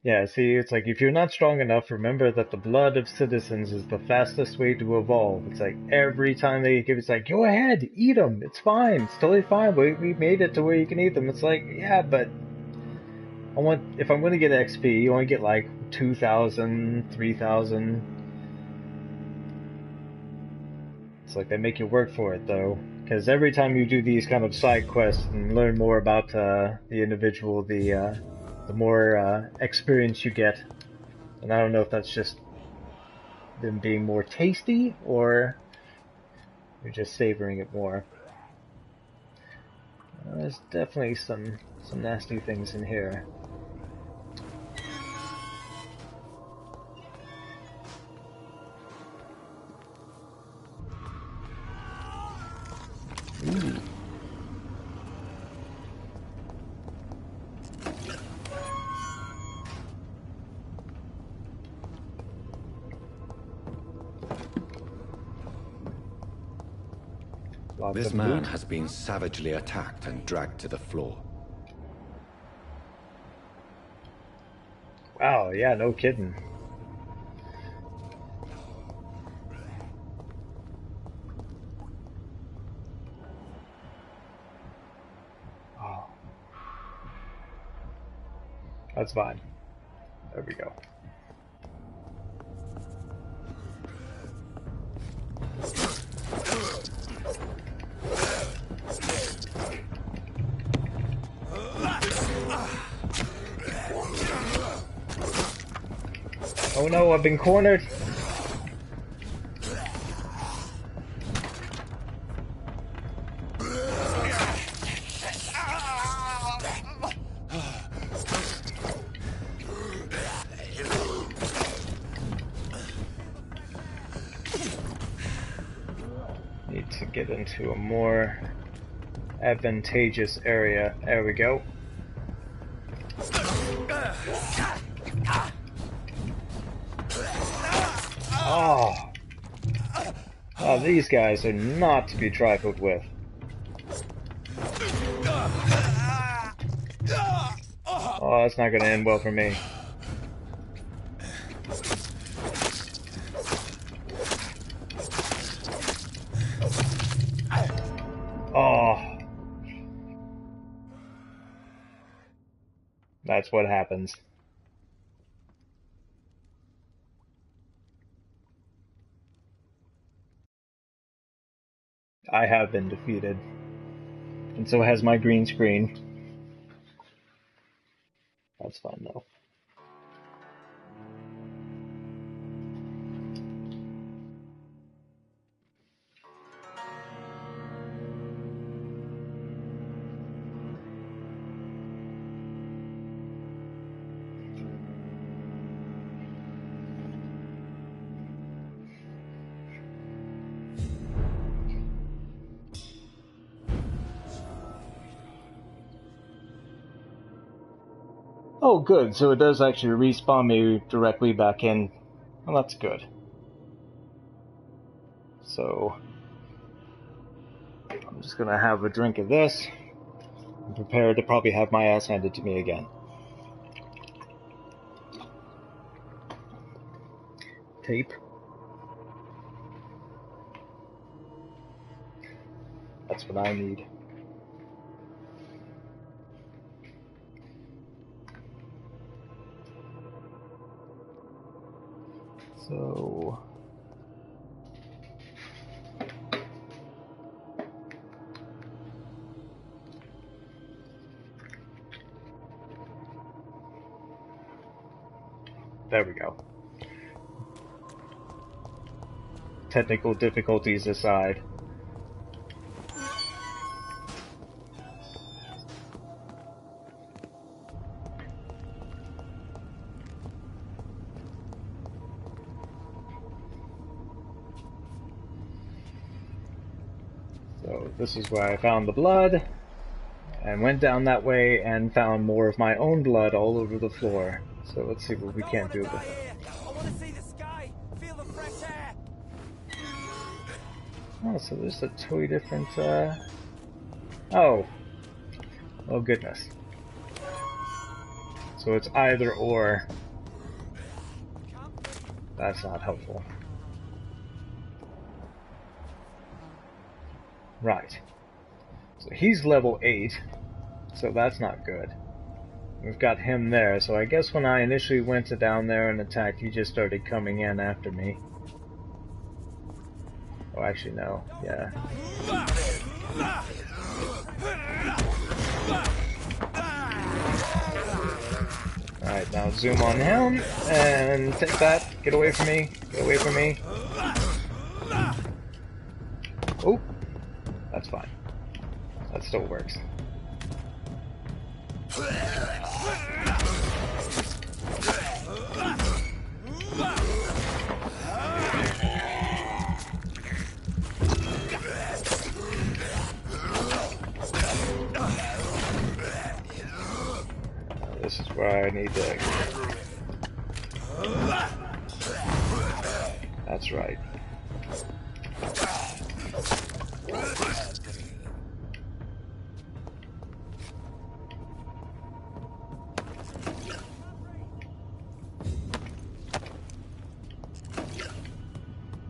Yeah, see, it's like, if you're not strong enough, remember that the blood of citizens is the fastest way to evolve. It's like, every time they give, it's like, go ahead, eat them, it's fine, it's totally fine, we made it to where you can eat them. It's like, yeah, but if I'm going to get XP, you only get like 2,000, 3,000. It's like, they make you work for it, though. Because every time you do these kind of side quests and learn more about the individual, the more experience you get. And I don't know if that's just them being more tasty, or you're just savoring it more. There's definitely some nasty things in here. Ooh. This man has been savagely attacked and dragged to the floor. Wow, yeah, no kidding. Oh. That's fine. There we go. Oh no, I've been cornered. Need to get into a more advantageous area. There we go. Oh. Oh, these guys are not to be trifled with. Oh, that's not going to end well for me. Oh. That's what happens. I have been defeated. And so has my green screen. That's fine though. Oh, good. So it does actually respawn me directly back in. Well, that's good. So I'm just gonna have a drink of this. I'm prepared to probably have my ass handed to me again. Tape. That's what I need. So there we go. Technical difficulties aside. So this is where I found the blood, and went down that way and found more of my own blood all over the floor. So let's see what we can't do with it. I want to see the sky, feel the fresh air. Oh, so there's a totally different, oh. Oh goodness. So it's either or. That's not helpful. Right. So he's level 8, so that's not good. We've got him there, so I guess when I initially went down there and attacked, he just started coming in after me. Oh, actually, no. Yeah. Alright, now zoom on him, and take that. Get away from me. Get away from me. Oh, that's fine. That still works. This is where I need to... That's right.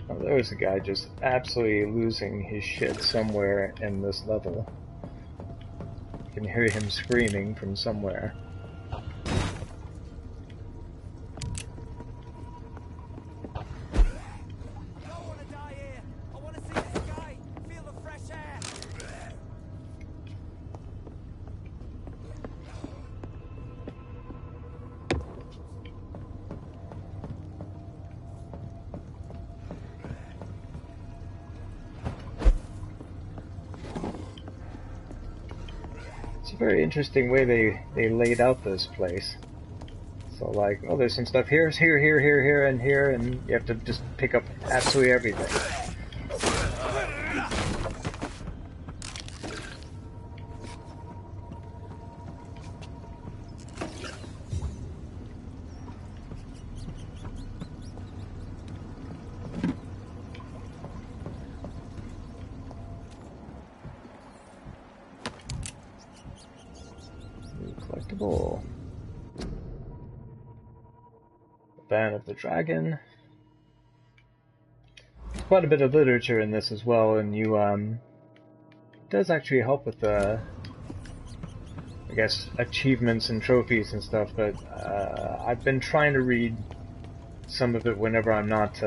Oh, there's a guy just absolutely losing his shit somewhere in this level. You can hear him screaming from somewhere. It's a very interesting way they laid out this place. So like, oh, there's some stuff here, here, and here, and you have to just pick up absolutely everything. Collectible. Ban of the Dragon. There's quite a bit of literature in this as well, and you, it does actually help with the, I guess, achievements and trophies and stuff, but I've been trying to read some of it whenever I'm not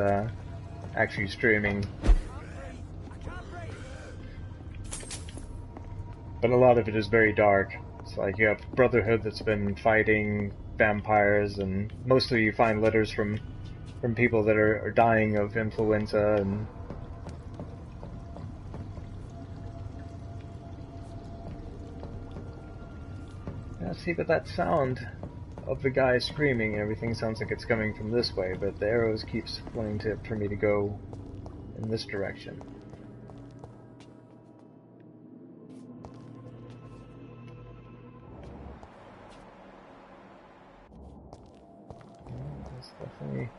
actually streaming. But a lot of it is very dark. It's like you have Brotherhood that's been fighting vampires, and mostly you find letters from people that are dying of influenza and yeah, see, but that sound of the guy screaming and everything sounds like it's coming from this way, but the arrows keeps wanting for me to go in this direction. There's definitely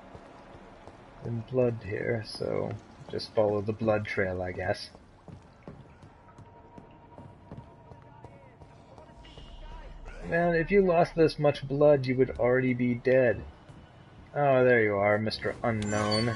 been blood here, so just follow the blood trail, I guess. Man, if you lost this much blood, you would already be dead. Oh, there you are, Mr. Unknown.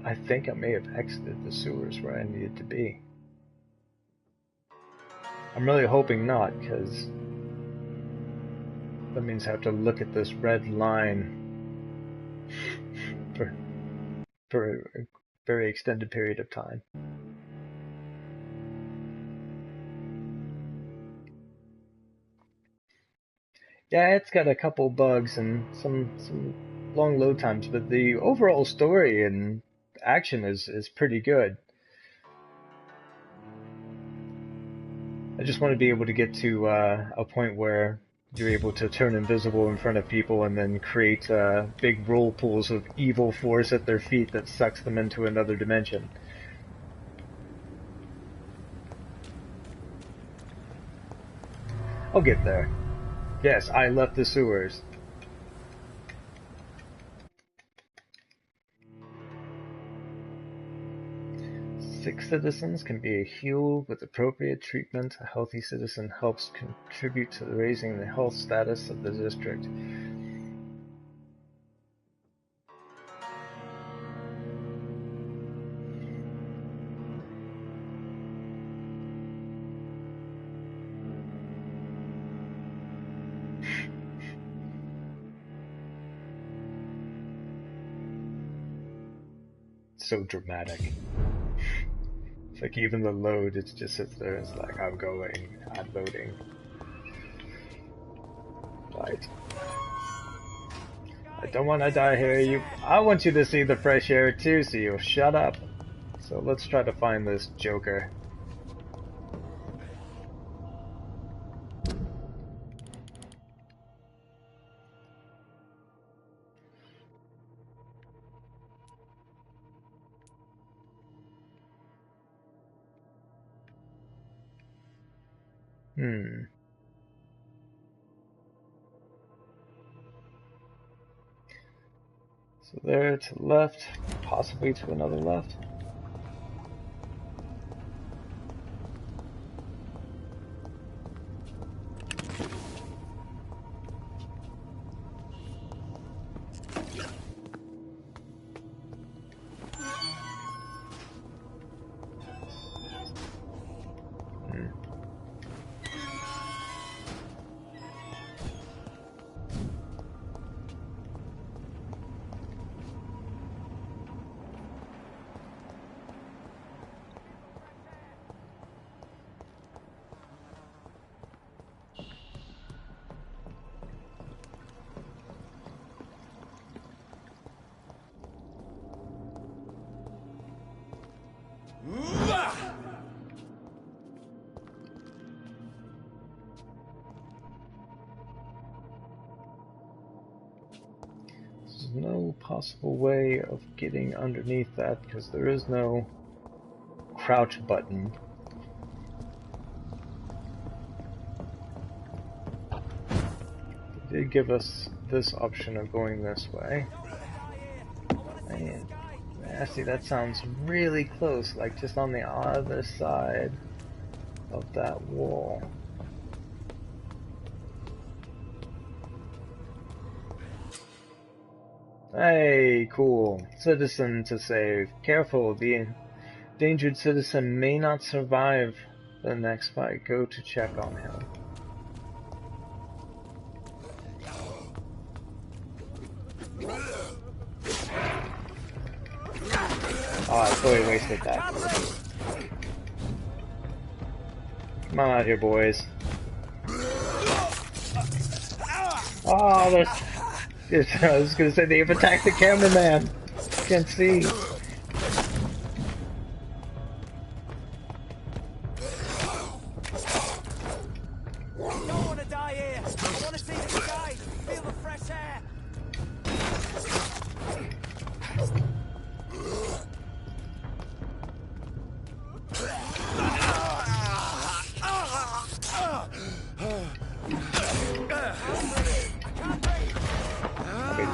I think I may have exited the sewers where I needed to be. I'm really hoping not, because that means I have to look at this red line for a very extended period of time. Yeah, it's got a couple bugs and some long load times, but the overall story and action is pretty good. I just want to be able to get to a point where you're able to turn invisible in front of people and then create big whirlpools of evil force at their feet that sucks them into another dimension. I'll get there. Yes, I left the sewers. Sick citizens can be healed with appropriate treatment. A healthy citizen helps contribute to raising the health status of the district. So dramatic. It's like even the load, it just sits there. It's like, I'm going, I'm loading. Right. I don't want to die here. I want you to see the fresh air too, so you'll shut up. So let's try to find this Joker. So there to the left, possibly to another left. There's no possible way of getting underneath that because there is no crouch button. They did give us this option of going this way. Man, see, that sounds really close, like just on the other side of that wall. Hey, cool. Citizen to save. Careful, the endangered citizen may not survive the next fight. Go to check on him. Oh, I totally wasted that. Come on out here, boys. Oh, there's... I was gonna say they've attacked the cameraman. Can't see.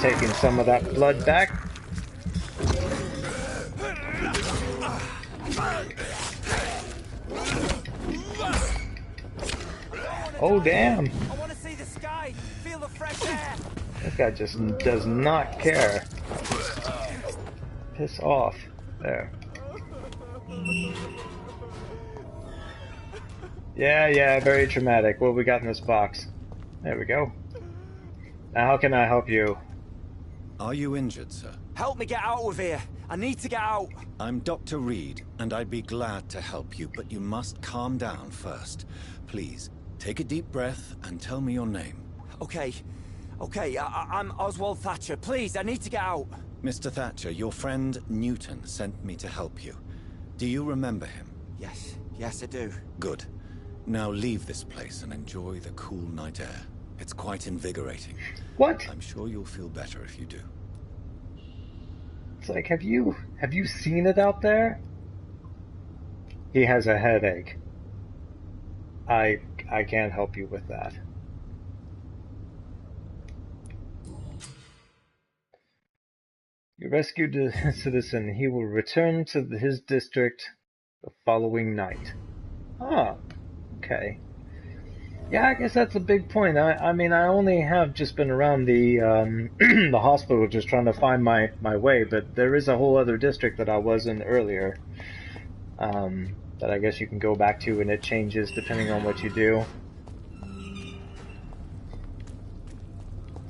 taking some of that blood back. Oh damn! I want to see the sky, feel the fresh air. This guy just does not care. Piss off. There. Yeah, very traumatic. What we got in this box? There we go. Now how can I help you? Are you injured, sir? Help me get out of here. I need to get out. I'm Dr. Reed, and I'd be glad to help you, but you must calm down first. Please, take a deep breath and tell me your name. Okay, I'm Oswald Thatcher. Please, I need to get out. Mr. Thatcher, your friend Newton sent me to help you. Do you remember him? Yes, I do. Good. Now leave this place and enjoy the cool night air. It's quite invigorating. What? I'm sure you'll feel better if you do. It's like, have you seen it out there? He has a headache. I can't help you with that. You rescued a citizen. He will return to his district the following night. Ah, okay. Yeah, I guess that's a big point. I mean, I only have just been around the the hospital just trying to find my way, but there is a whole other district that I was in earlier that I guess you can go back to, and it changes depending on what you do.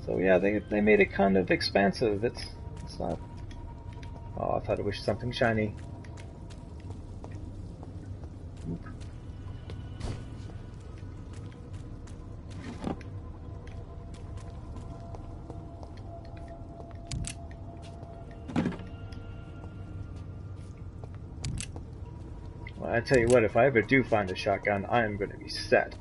So yeah, they made it kind of expansive. It's not... Oh, I thought it was something shiny. Oop. Well, I tell you what, if I ever do find a shotgun, I am going to be set.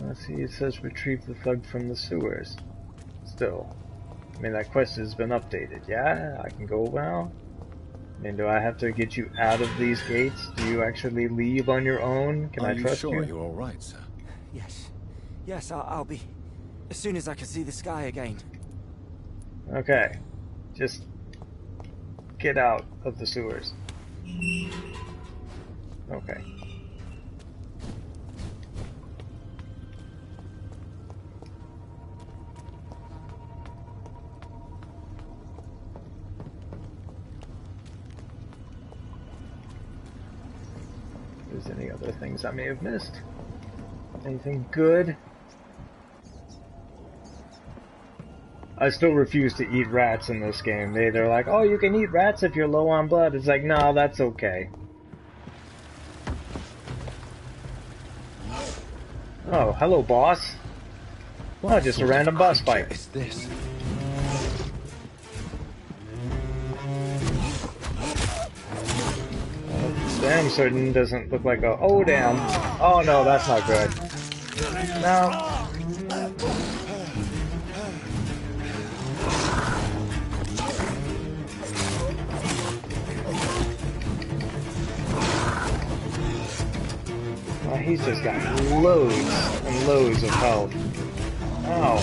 Let's see, it says retrieve the thug from the sewers. Still, I mean, that quest has been updated. Yeah, I can go now. I mean, do I have to get you out of these gates? Do you actually leave on your own? Can I trust you? Are you sure you're all right, sir? Yes, I'll be. As soon as I can see the sky again. Okay, just get out of the sewers. Okay. If there's any other things I may have missed. Anything good? I still refuse to eat rats in this game. They're like, oh, you can eat rats if you're low on blood. It's like, no, that's okay. Oh, hello, boss. Well, just a random boss fight. Is this? Damn certain doesn't look like a... Oh, damn. Oh, no, that's not good. No. Well, he's just got loads and loads of health. Ow.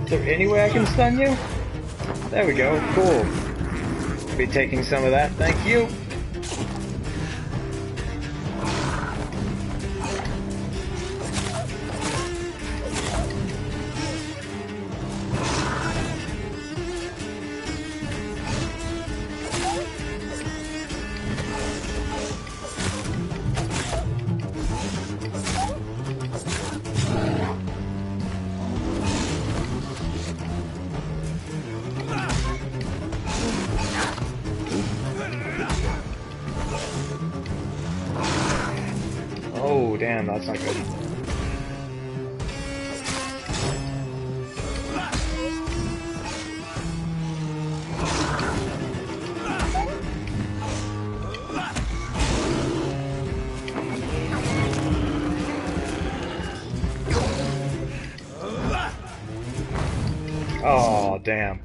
Is there any way I can stun you? There we go, cool. Be taking some of that, thank you. Oh, damn, that's not good. damn.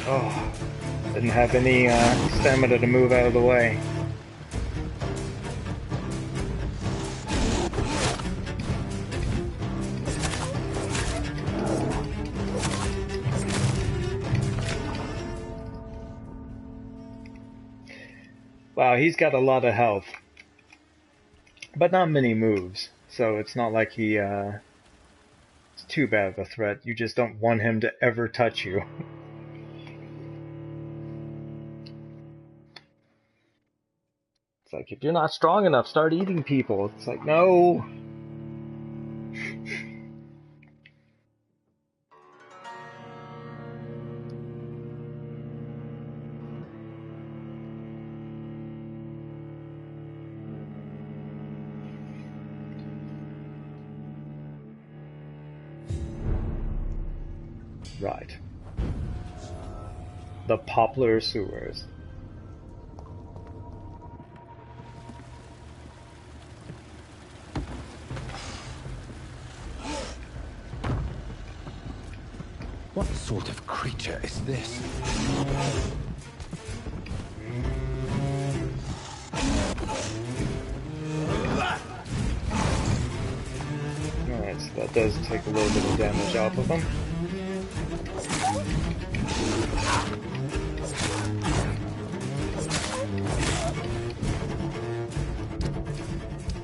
Oh, didn't have any stamina to move out of the way. Wow, he's got a lot of health, but not many moves, so it's not like he it's too bad of a threat. You just don't want him to ever touch you. It's like, if you're not strong enough, start eating people. It's like, no. Right. The Poplar Sewers. What sort of creature is this? Alright, so that does take a little bit of damage off of him.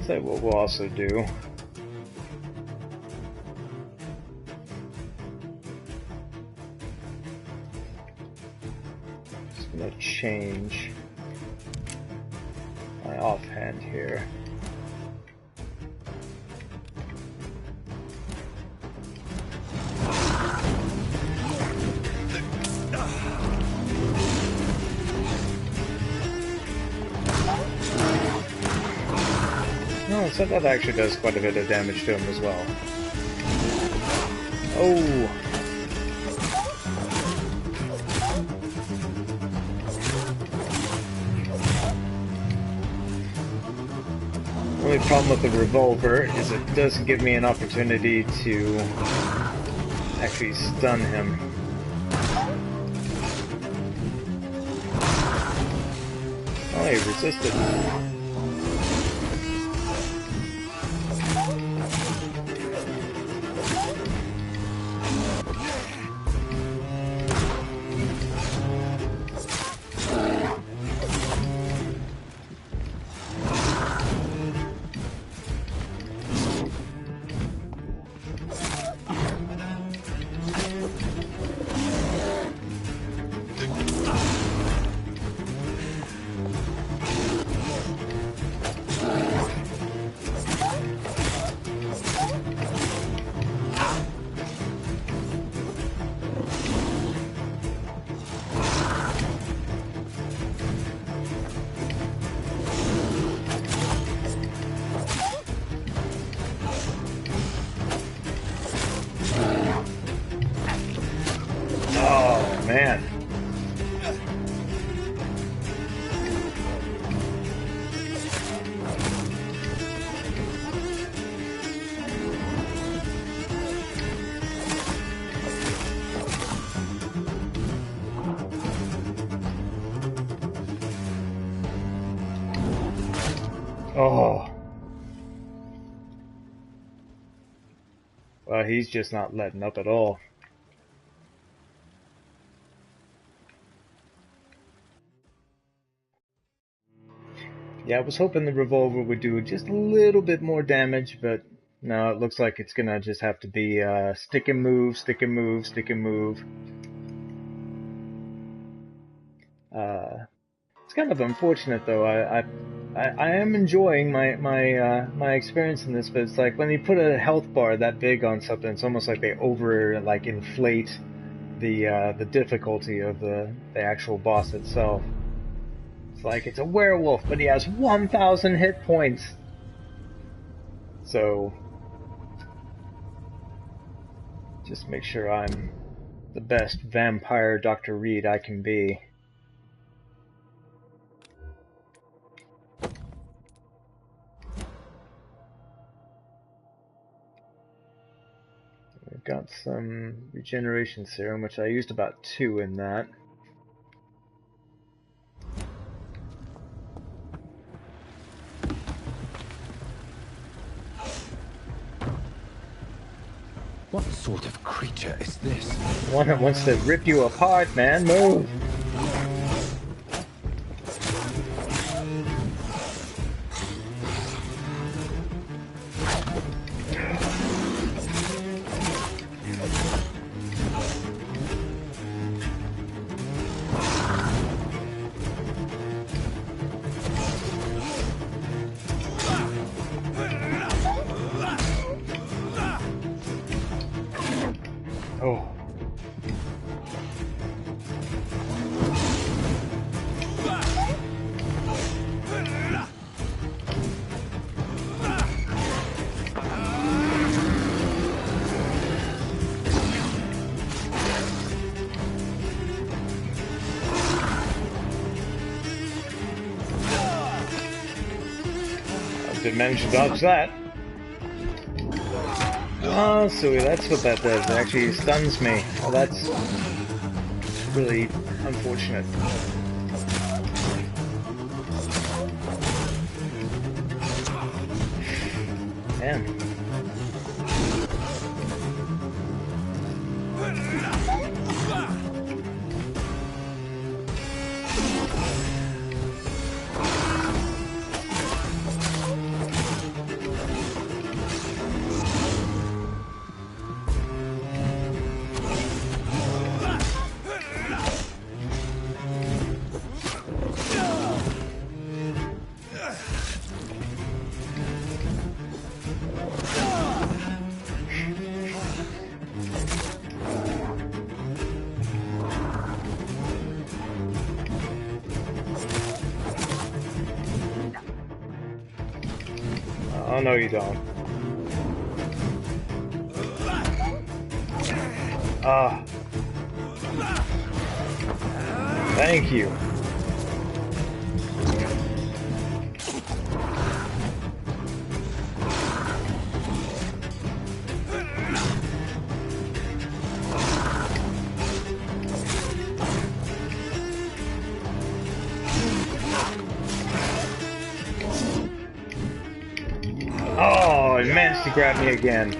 So what we'll also do, just gonna change my offhand here. Oh, so that actually does quite a bit of damage to him as well. Oh! Only problem with the revolver is it doesn't give me an opportunity to actually stun him. Oh, he resisted. Oh, man. Oh. Well, he's just not letting up at all. Yeah, I was hoping the revolver would do just a little bit more damage, but no, it looks like it's gonna just have to be stick and move, stick and move, stick and move. It's kind of unfortunate though. I am enjoying my experience in this, but it's like when you put a health bar that big on something, it's almost like they inflate the difficulty of the actual boss itself. It's like it's a werewolf, but he has 1,000 hit points. So just make sure I'm the best vampire Dr. Reed I can be. I've got some regeneration serum, which I used about 2 in that. What sort of creature is this? One that wants to rip you apart, man. Move! Oh. I didn't manage to dodge that. Oh, so that's what that does. It actually stuns me. Oh, that's really unfortunate. Man. Oh, no, you don't. Ah. Thank you. Oh, it managed to grab me again.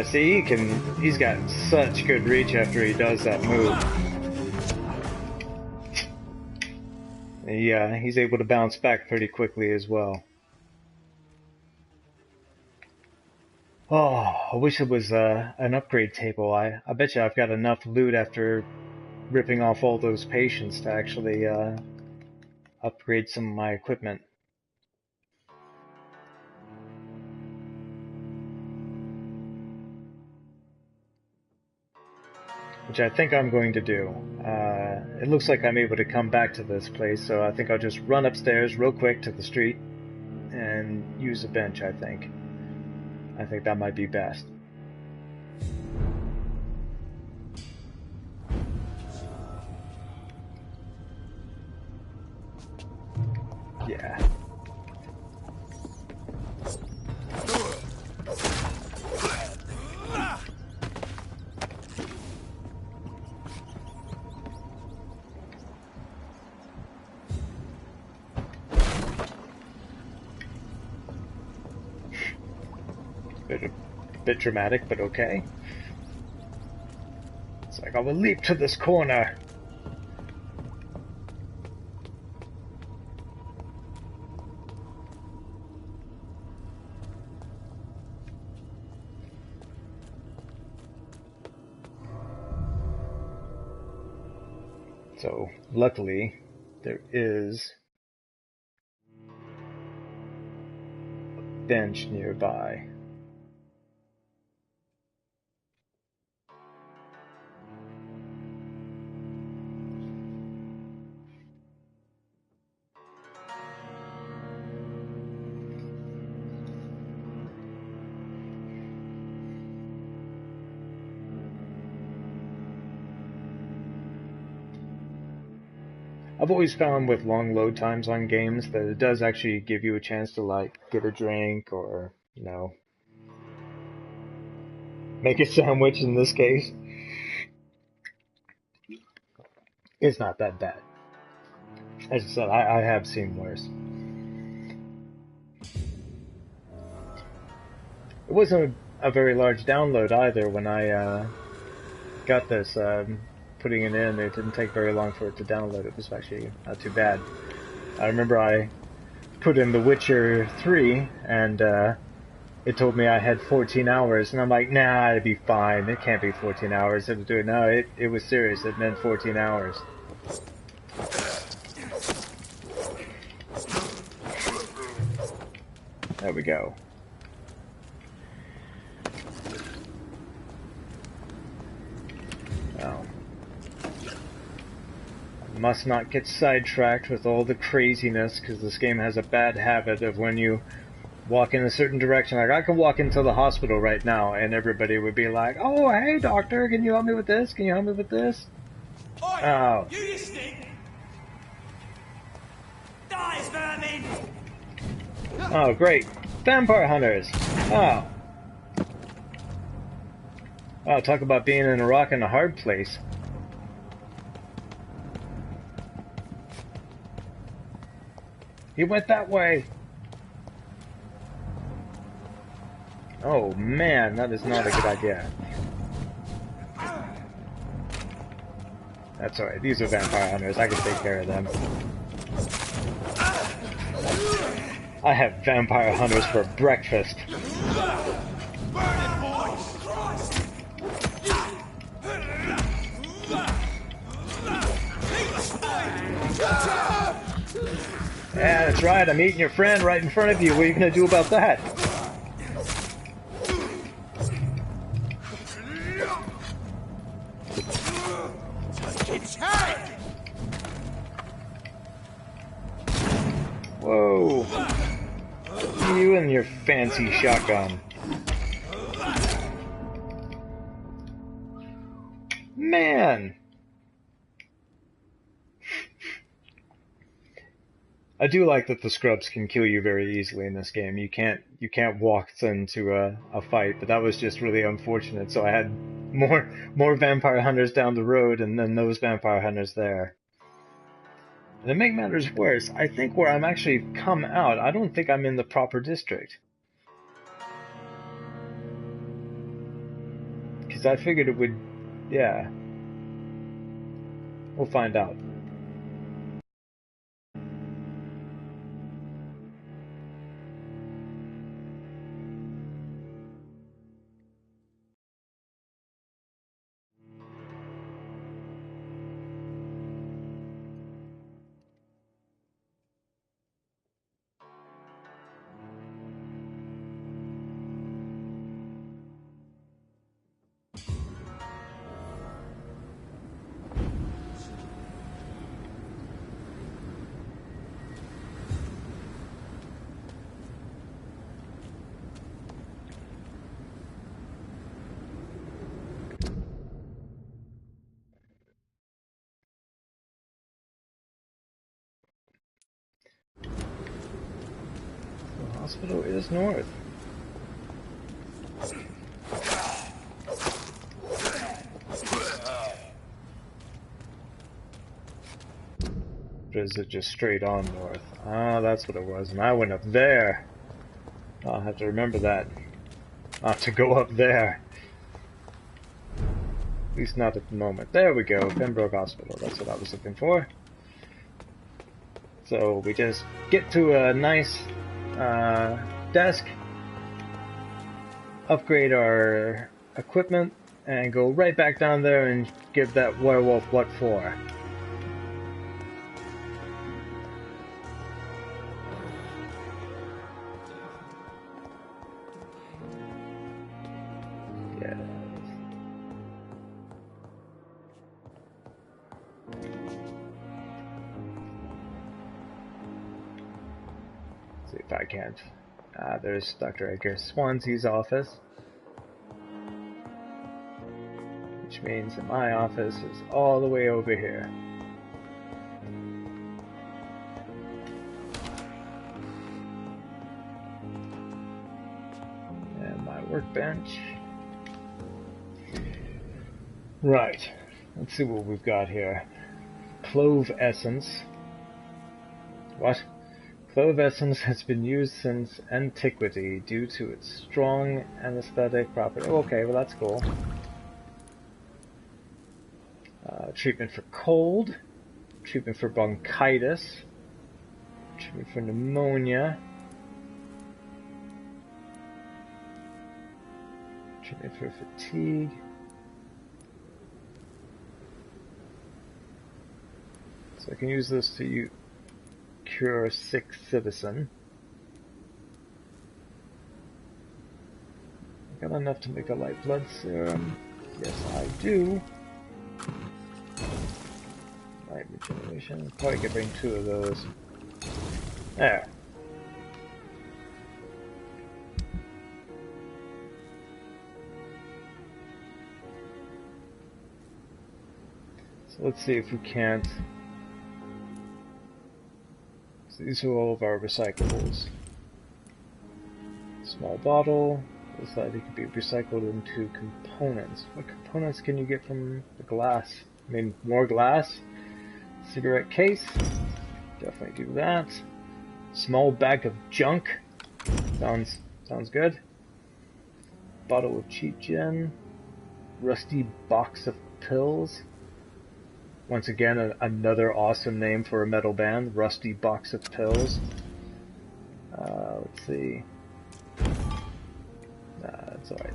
See, he's got such good reach after he does that move. He's able to bounce back pretty quickly as well. Oh, I wish it was an upgrade table. I bet you I've got enough loot after ripping off all those patients to actually upgrade some of my equipment. Which I think I'm going to do. It looks like I'm able to come back to this place, so I think I'll just run upstairs real quick to the street and use a bench, I think. I think that might be best. Yeah. Bit dramatic, but okay. It's like I will leap to this corner. So, luckily, there is bench nearby. I've always found with long load times on games that it does actually give you a chance to like get a drink or, you know, make a sandwich in this case. It's not that bad. As I said, I have seen worse. It wasn't a very large download either when I got this. Putting it in, it didn't take very long for it to download. It was actually not too bad. I remember I put in The Witcher 3 and it told me I had 14 hours, and I'm like, nah, it'd be fine. It can't be 14 hours. It'll do it. No, it was serious. It meant 14 hours. There we go. Now, I must not get sidetracked with all the craziness, because this game has a bad habit of when you walk in a certain direction. Like, I could walk into the hospital right now, and everybody would be like, oh, hey, doctor, can you help me with this? Can you help me with this? Oi, oh. You listening? Die, vermin! Oh, great. Vampire hunters. Oh. Oh, talk about being in a rock and a hard place. He went that way. Oh man, that is not a good idea. That's alright, these are vampire hunters, I can take care of them. I have vampire hunters for breakfast. Yeah, that's right, I'm eating your friend right in front of you. What are you gonna do about that? Whoa. You and your fancy shotgun. Man. I do like that the scrubs can kill you very easily in this game. You can't walk into a fight, but that was just really unfortunate. So I had more vampire hunters down the road, and then those vampire hunters there. And to make matters worse, I think where I'm actually come out, I don't think I'm in the proper district. Because I figured it would, yeah. We'll find out. The hospital is north. Or is it just straight on north? Ah, that's what it was. And I went up there. I'll have to remember that. Not to go up there. At least not at the moment. There we go. Pembroke Hospital. That's what I was looking for. So we just get to a nice desk, upgrade our equipment, and go right back down there and give that werewolf what for. If I can't. There's Dr. Edgar Swansea's office. Which means that my office is all the way over here. And my workbench. Right. Let's see what we've got here. Clove essence. What? Clove essence has been used since antiquity due to its strong anesthetic property. Okay, well that's cool. Treatment for cold, treatment for bronchitis, treatment for pneumonia, treatment for fatigue. So I can use this to cure a sick citizen. Got enough to make a light blood serum. Yes, I do. Light regeneration. Probably could bring 2 of those. There. So let's see if we can't. So these are all of our recyclables. Small bottle. This side it can be recycled into components. What components can you get from the glass? I mean, more glass? Cigarette case. Definitely do that. Small bag of junk. Sounds good. Bottle of cheap gin. Rusty box of pills. Once again, another awesome name for a metal band. Rusty box of pills. Let's see. That's alright.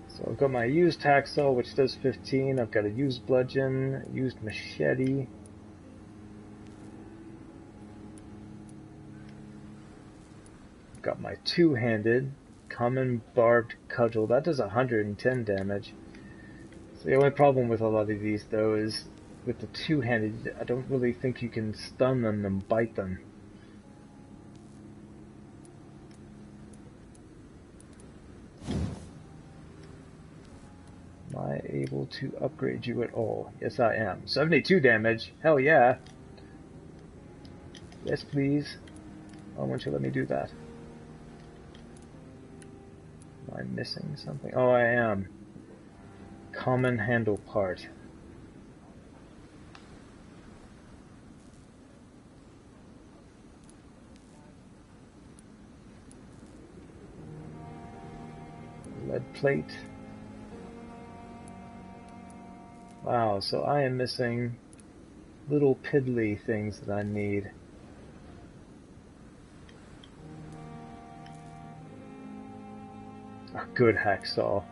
So I've got my used hacksaw, which does 15. I've got a used bludgeon, used machete. I've got my two-handed common barbed cudgel. That does 110 damage. So the only problem with a lot of these, though, is with the two-handed, I don't really think you can stun them and bite them. Am I able to upgrade you at all? Yes, I am. 72 damage. Hell yeah. Yes, please. Why won't you let me do that? Am I missing something? Oh, I am. Common handle part. Lead plate. Wow, so I am missing little piddly things that I need. A good hacksaw.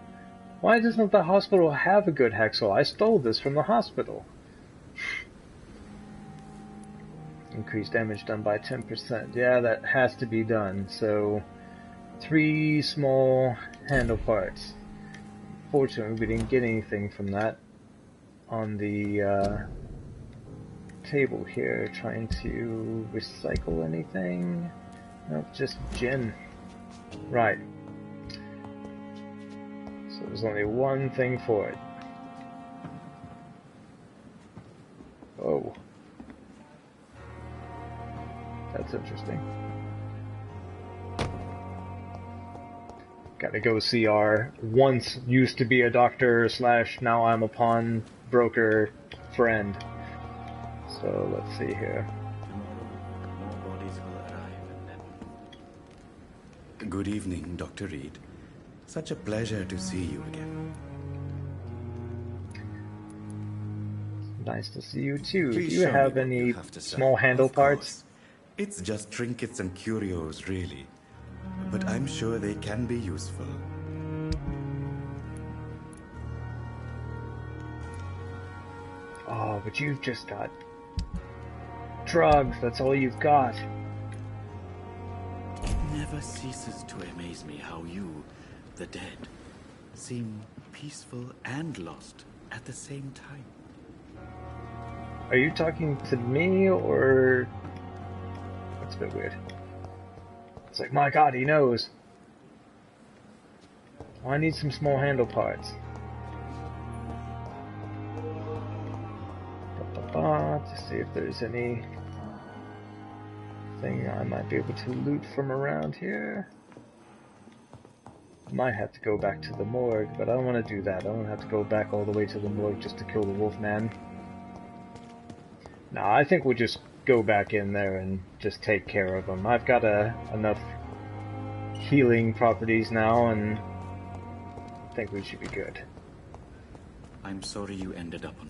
Why doesn't the hospital have a good hacksaw? I stole this from the hospital. Increased damage done by 10%. Yeah, that has to be done. So, 3 small handle parts. Fortunately, we didn't get anything from that on the table here. Trying to recycle anything? Nope, just gin. Right. So there's only one thing for it. Oh. That's interesting. Gotta go see our once used to be a doctor / now I'm a pawnbroker friend. So let's see here. More bodies will arrive and then... Good evening, Dr. Reed. Such a pleasure to see you again. Nice to see you too. Please Do you show have me what any you have to small say. handle Of parts? course. It's just trinkets and curios, really. But I'm sure they can be useful. Oh, but you've just got drugs. That's all you've got. It never ceases to amaze me how you, the dead, seem peaceful and lost at the same time. Are you talking to me, or... That's a bit weird. It's like, my god, he knows. Oh, I need some small handle parts. To see if there's any thing I might be able to loot from around here. Might have to go back to the morgue, but I don't want to do that. I don't have to go back all the way to the morgue just to kill the Wolfman. Nah, I think we'll just go back in there and just take care of him. I've got enough healing properties now, and I think we should be good. I'm sorry you ended up on...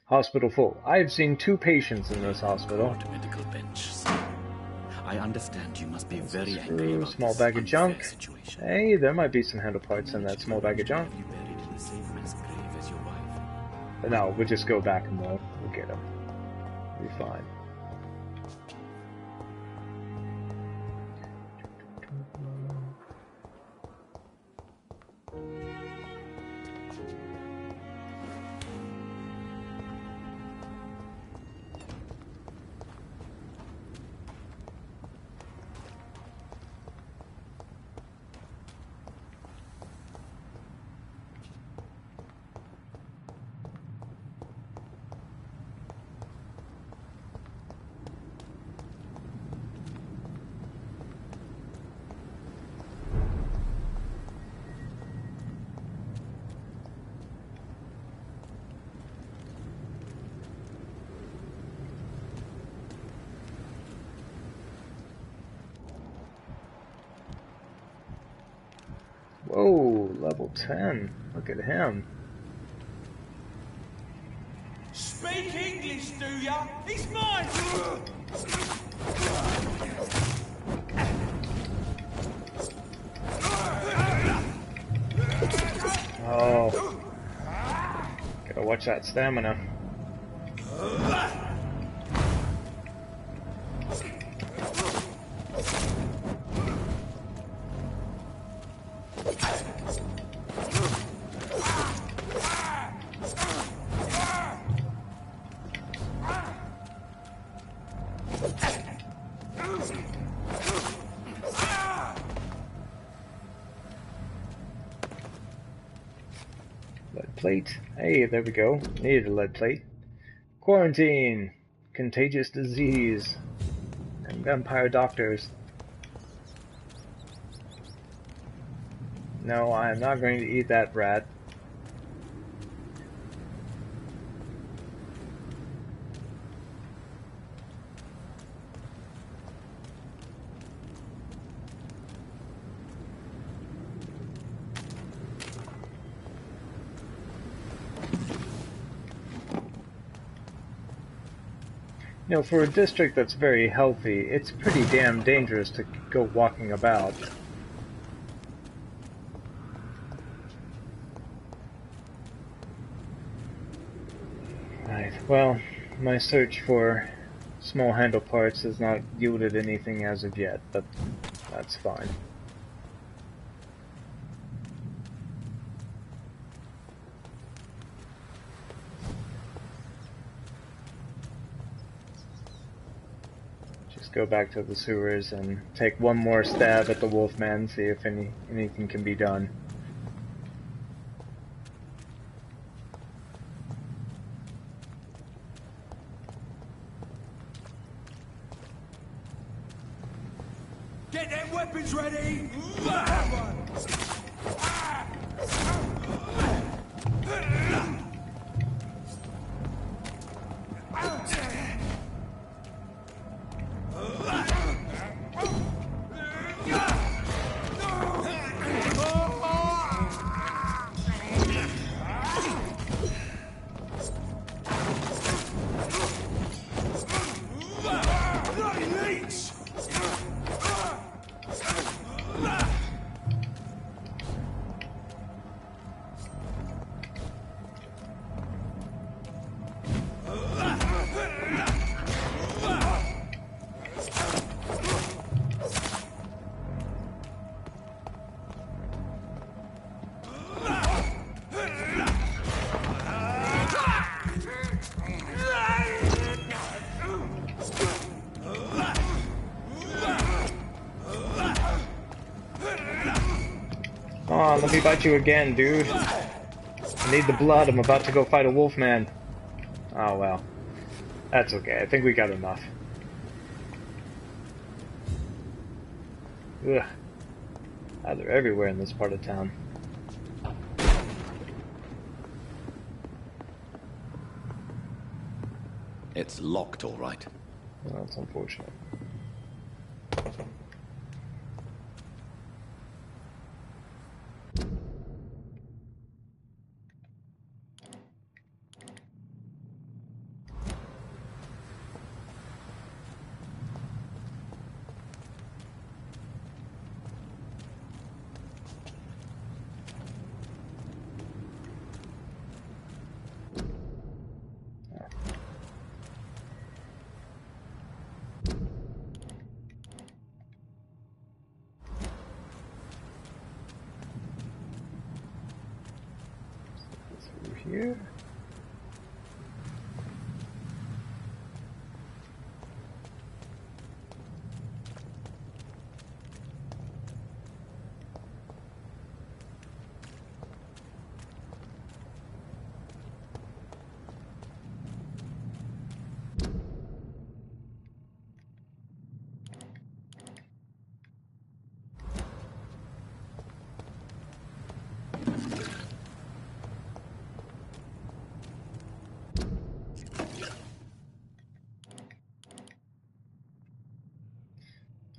Hospital full. I have seen 2 patients in this hospital. Medical bench. I understand you must be very angry about small bag of junk. Situation. Hey, there might be some handle parts in that small bag of junk. You buried in the same mass grave as your wife. But no, we'll just go back and we'll get him. We'll be fine. Whoa, level 10. Look at him. Speak English, do ya? He's mine! Oh. Gotta watch that stamina. Lead plate. Hey, there we go. Needed a lead plate. Quarantine. Contagious disease. And vampire doctors. No, I am not going to eat that rat. You know, for a district that's very healthy, it's pretty damn dangerous to go walking about. Right, well, my search for small handle parts has not yielded anything as of yet, but that's fine. Go back to the sewers and take one more stab at the Wolfman, see if anything can be done. Get them weapons ready! on, let me bite you again, dude. I need the blood. I'm about to go fight a wolf man. Oh well. That's okay. I think we got enough. Ugh. Ah, they're everywhere in this part of town. It's locked, all right. Well, that's unfortunate. Through here.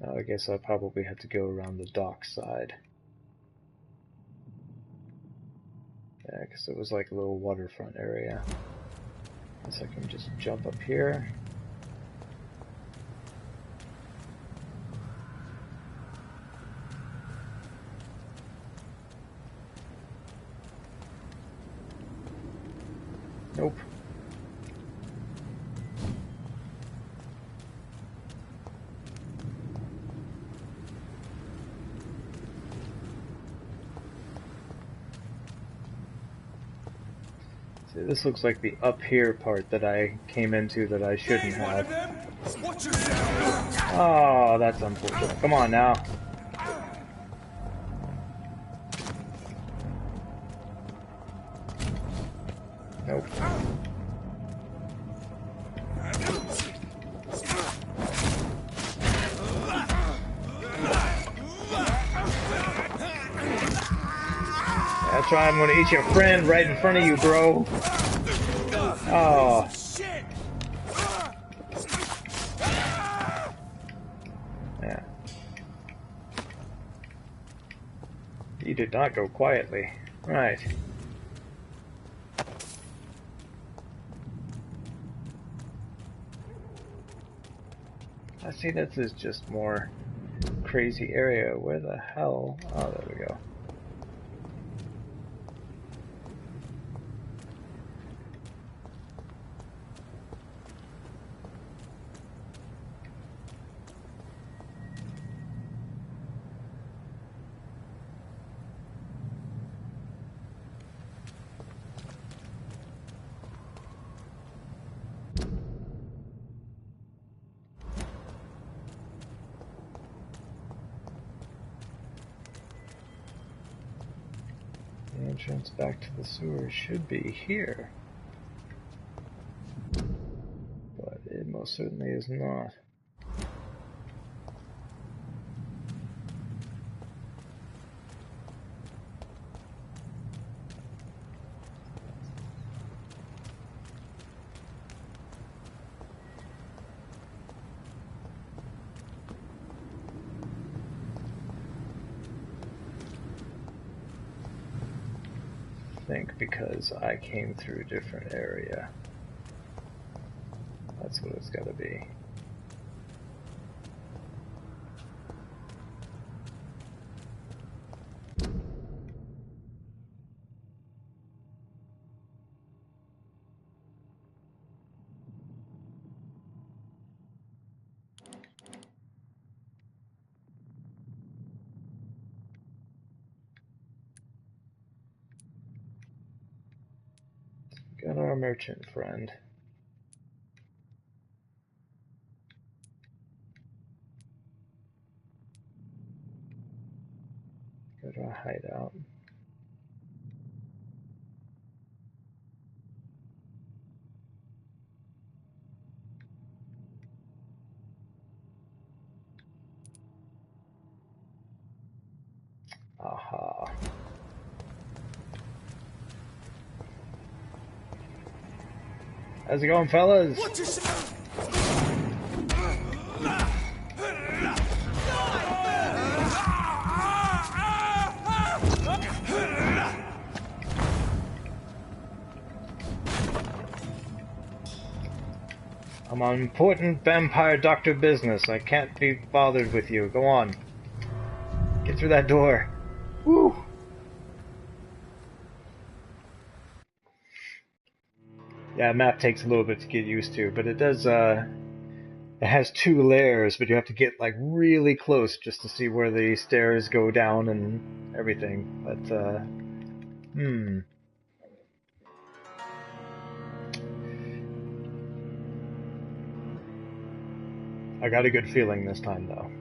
I guess I probably have to go around the dock side. Yeah, because it was like a little waterfront area. Guess I can just jump up here. Nope. See, this looks like the up here part that I came into that I shouldn't have. Oh, that's unfortunate. Come on now. Nope. That's right, I'm gonna eat your friend right in front of you, bro. Oh. Yeah. You did not go quietly. Right. I see this is just more crazy area. Where the hell? Oh, there we go. The entrance back to the sewer should be here. But it most certainly is not. Think because I came through a different area. That's what it's gotta be. Got our merchant friend. Got our hideout. Aha. How's it going, fellas? I'm on important vampire doctor business. I can't be bothered with you. Go on. Get through that door. Woo! Yeah, map takes a little bit to get used to, but it does, it has 2 layers, but you have to get, like, really close just to see where the stairs go down and everything. But, I got a good feeling this time, though.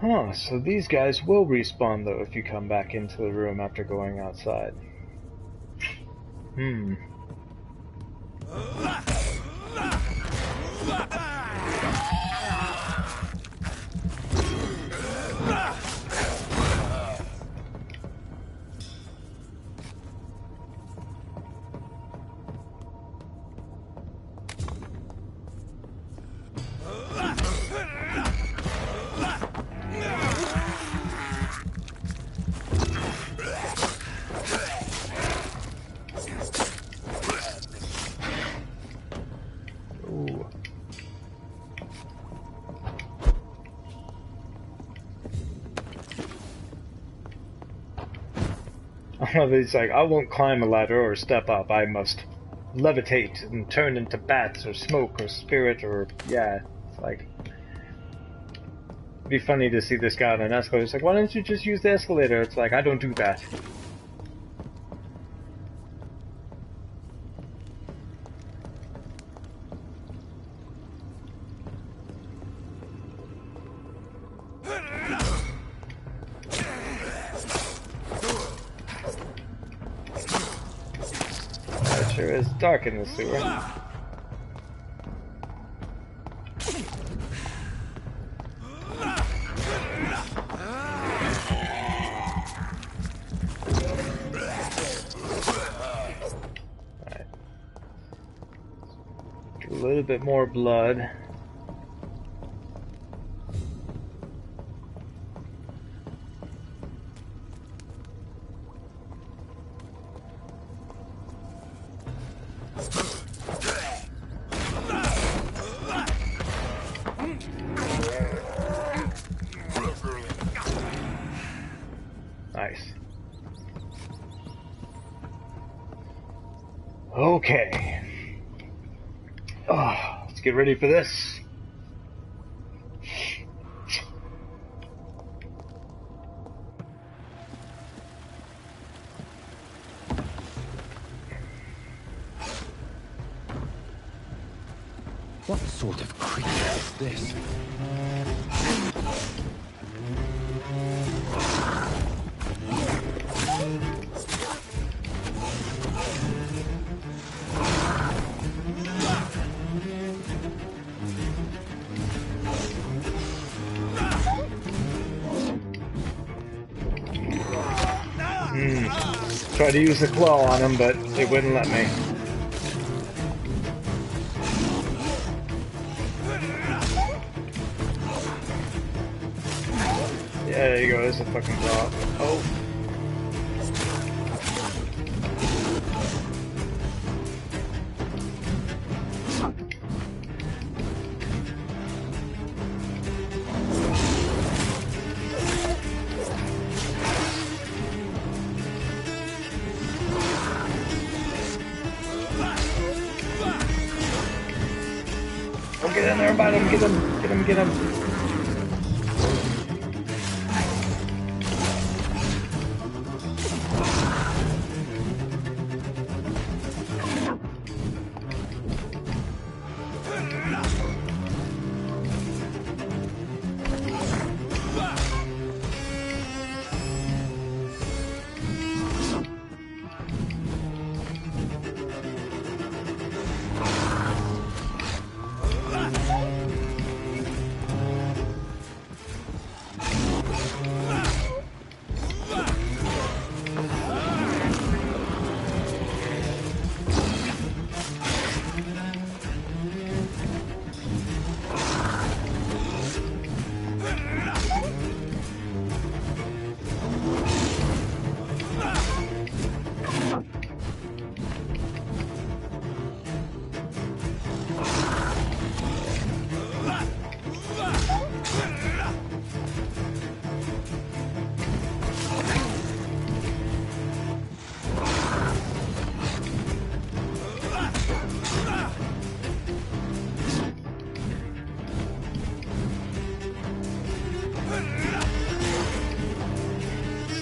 Huh, so these guys will respawn, though, if you come back into the room after going outside. He's like, I won't climb a ladder or step up. I must levitate and turn into bats or smoke or spirit or, yeah. It's like, it'd be funny to see this guy on an escalator. It's like, why don't you just use the escalator? It's like, I don't do that. Sure is dark in the sewer. Alright. A little bit more blood. Nice. Okay. Oh, let's get ready for this. What sort of creature is this? Tried to use the claw on him, but it wouldn't let me. Yeah, there you go, there's a fucking claw. Oh. Oh, get in there, bite him, get him, get him, get him.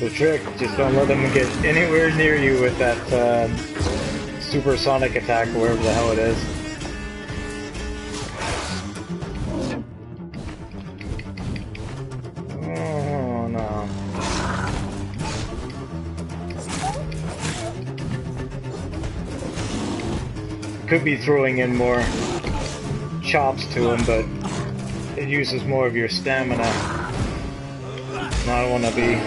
the trick. Just don't let them get anywhere near you with that supersonic attack, or wherever the hell it is. Oh no. Could be throwing in more chops to him, but it uses more of your stamina. And I don't want to be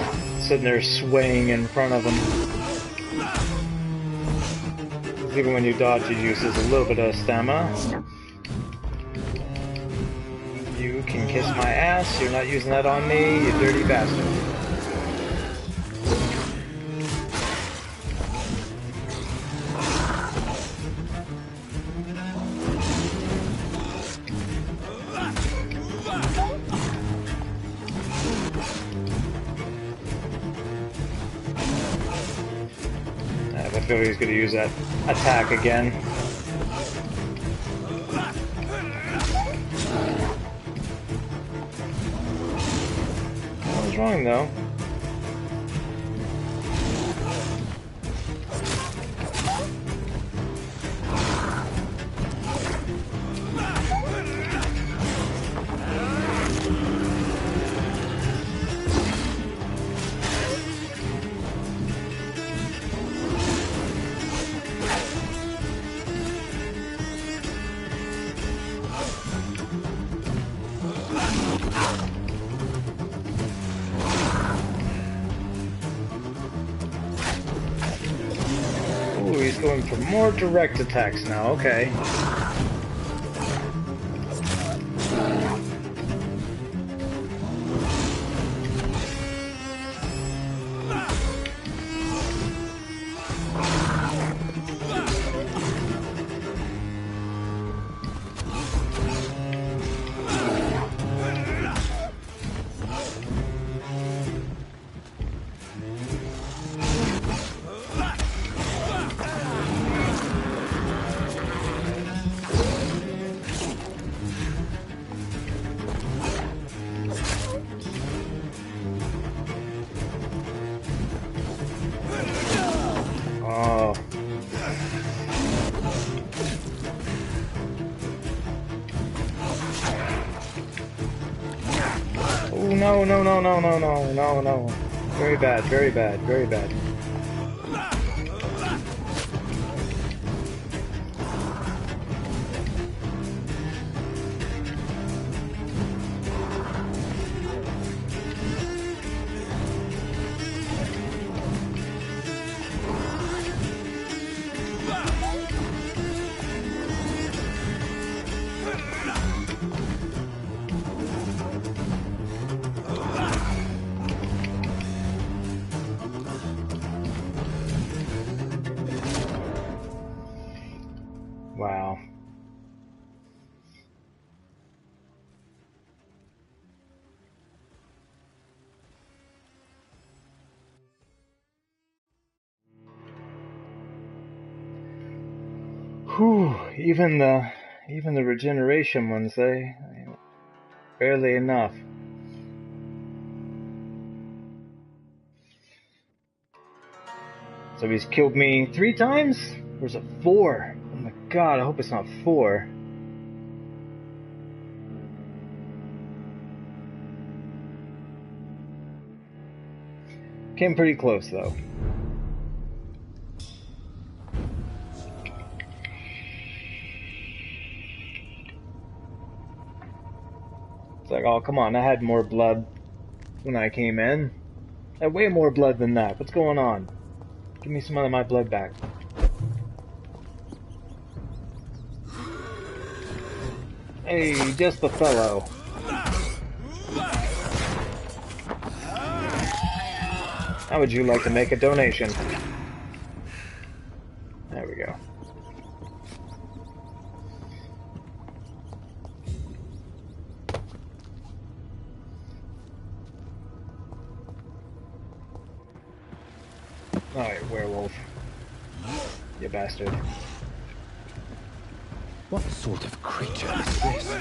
sitting there swaying in front of him. Even when you dodge, it uses a little bit of stamina. You can kiss my ass. You're not using that on me, you dirty bastard. I feel he's going to use that attack again. What was wrong though? He's going for more direct attacks now, okay. No, no, no, no, no, no, no, no. Very bad, very bad, very bad. Wow. Whew, even the regeneration ones, they barely enough. So he's killed me 3 times? Or is it 4? Oh my god, I hope it's not 4. Came pretty close though. It's like, oh come on, I had more blood when I came in. I had way more blood than that. What's going on? Give me some of my blood back. Hey, just the fellow. How would you like to make a donation? There we go. Alright, werewolf. You bastard. What sort of creature is this?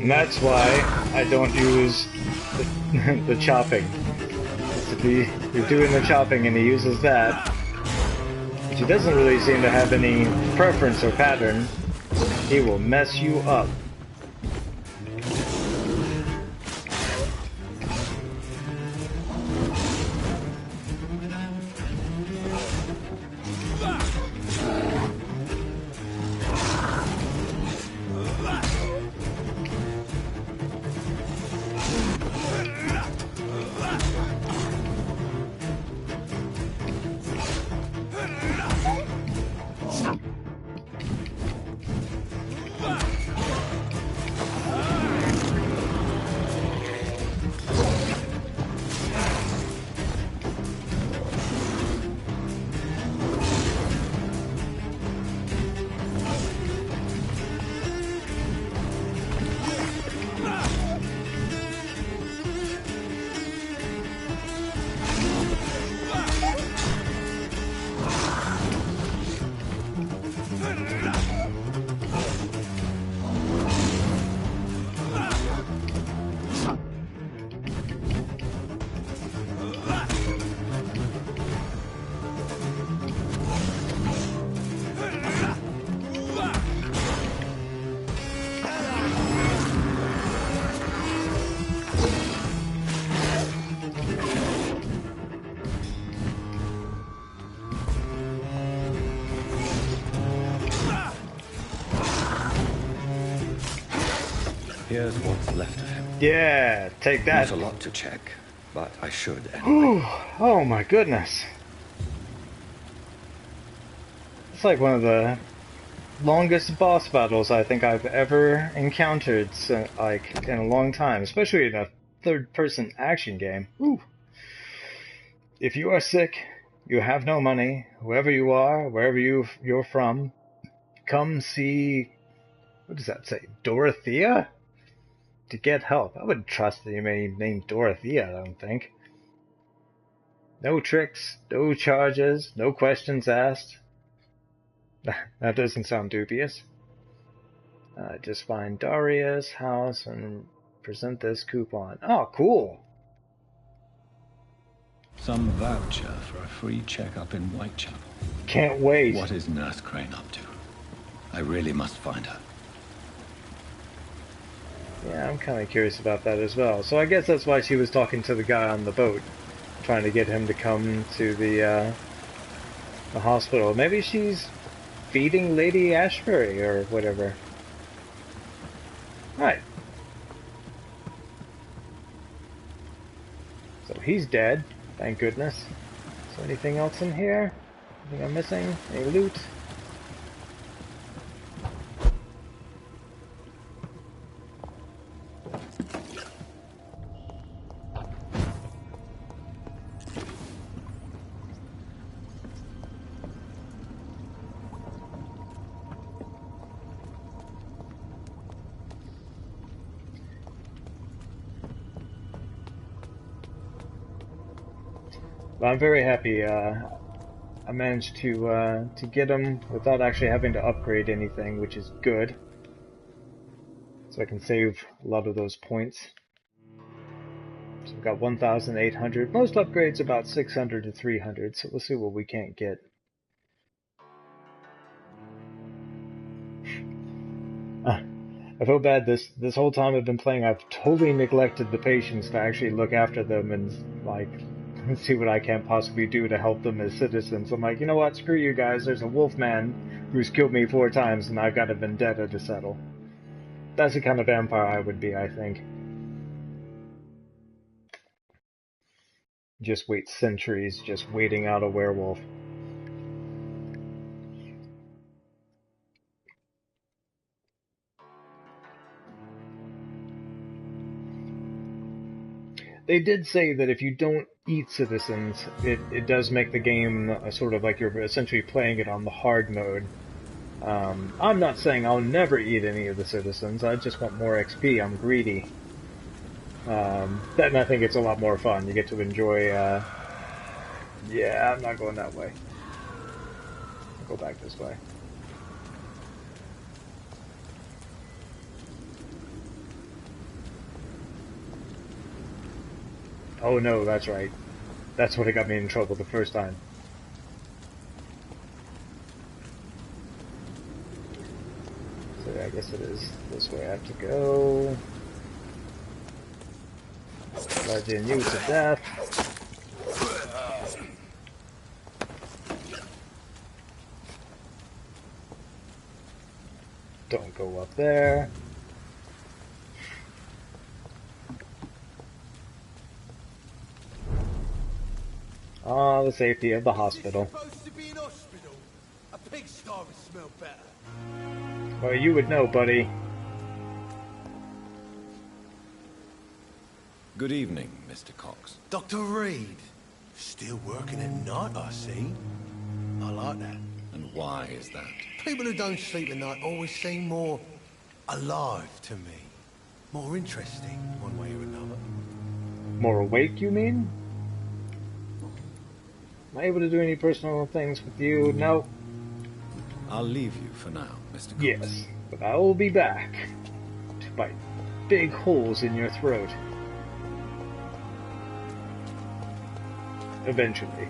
And that's why I don't use the chopping. If you're doing the chopping and he uses that, which he doesn't really seem to have any preference or pattern, he will mess you up. Here's what's left of him. Yeah, take that. Not a lot to check, but I should anyway. Whew. Oh my goodness. It's like one of the longest boss battles I think I've ever encountered, like, in a long time, especially in a third-person action game. Whew. If you are sick, you have no money, whoever you are, wherever you're from, come see, what does that say, Dorothea? To get help. I wouldn't trust anybody named Dorothea, I don't think. No tricks, no charges, no questions asked. That doesn't sound dubious. Just find Daria's house and present this coupon. Oh, cool. Some voucher for a free checkup in Whitechapel. Can't wait. What is Nurse Crane up to? I really must find her. Yeah, I'm kind of curious about that as well. So I guess that's why she was talking to the guy on the boat, trying to get him to come to the hospital. Maybe she's feeding Lady Ashbury or whatever. Right. So he's dead, thank goodness. Is there anything else in here? Anything I'm missing? Any loot? But I'm very happy I managed to get them without actually having to upgrade anything, which is good. So I can save a lot of those points. So we've got 1,800. Most upgrades about 600 to 300, so we'll see what we can't get. I feel bad this whole time I've been playing, I've totally neglected the patients to actually look after them and, like, see what I can possibly do to help them as citizens. I'm like, you know what, screw you guys, there's a wolf man who's killed me 4 times and I've got a vendetta to settle. That's the kind of vampire I would be, I think. Just wait centuries, just waiting out a werewolf. They did say that if you don't eat citizens, it does make the game sort of like you're essentially playing it on the hard mode. I'm not saying I'll never eat any of the citizens, I just want more XP, I'm greedy. And I think it's a lot more fun, you get to enjoy, yeah, I'm not going that way. I'll go back this way. Oh no, that's right. That's what got me in trouble the first time. So yeah, I guess it is this way I have to go. Bludgeon you to death. Don't go up there. Ah, the safety of the hospital. Supposed to be an hospital. A pigsty would smell better. Well, you would know, buddy. Good evening, Mr. Cox. Dr. Reed. Still working at night, I see. I like that. And why is that? People who don't sleep at night always seem more alive to me. More interesting, one way or another. More awake, you mean? Am I able to do any personal things with you? No. I'll leave you for now, Mr. Cox. Yes, but I will be back to bite big holes in your throat. Eventually.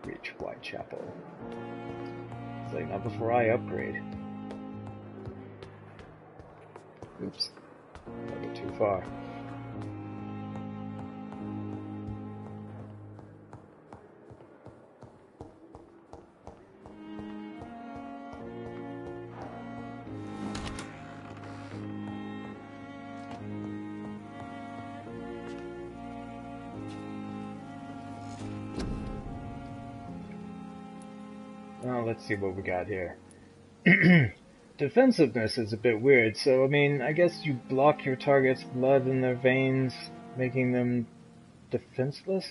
Reach Whitechapel. It's like not before I upgrade. Oops. I went too far. Now let's see what we got here. Defensiveness is a bit weird, so I mean, I guess you block your target's blood in their veins, making them defenseless?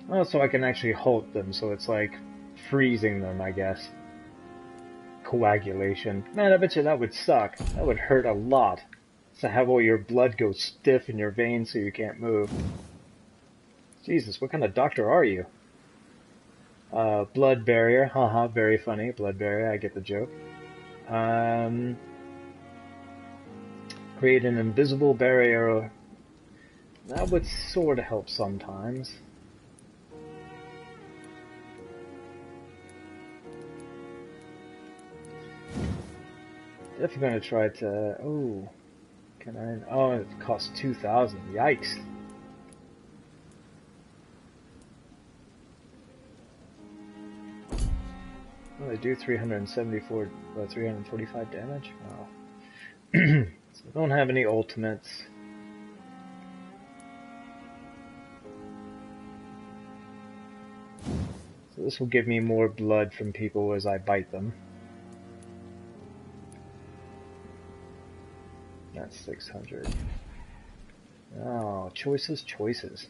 Oh, so I can actually halt them, so it's like freezing them, I guess. Coagulation. Man, I bet you that would suck. That would hurt a lot. To have all your blood go stiff in your veins so you can't move. Jesus, what kind of doctor are you? Blood barrier. Haha, very funny. Blood barrier, I get the joke. Create an invisible barrier. That would sort of help sometimes. Definitely gonna try to. Oh, can I? Oh, it costs 2,000. Yikes! Well, they do 374, 345 damage. Wow. So I don't have any ultimates. So this will give me more blood from people as I bite them. That's 600. Oh, choices, choices.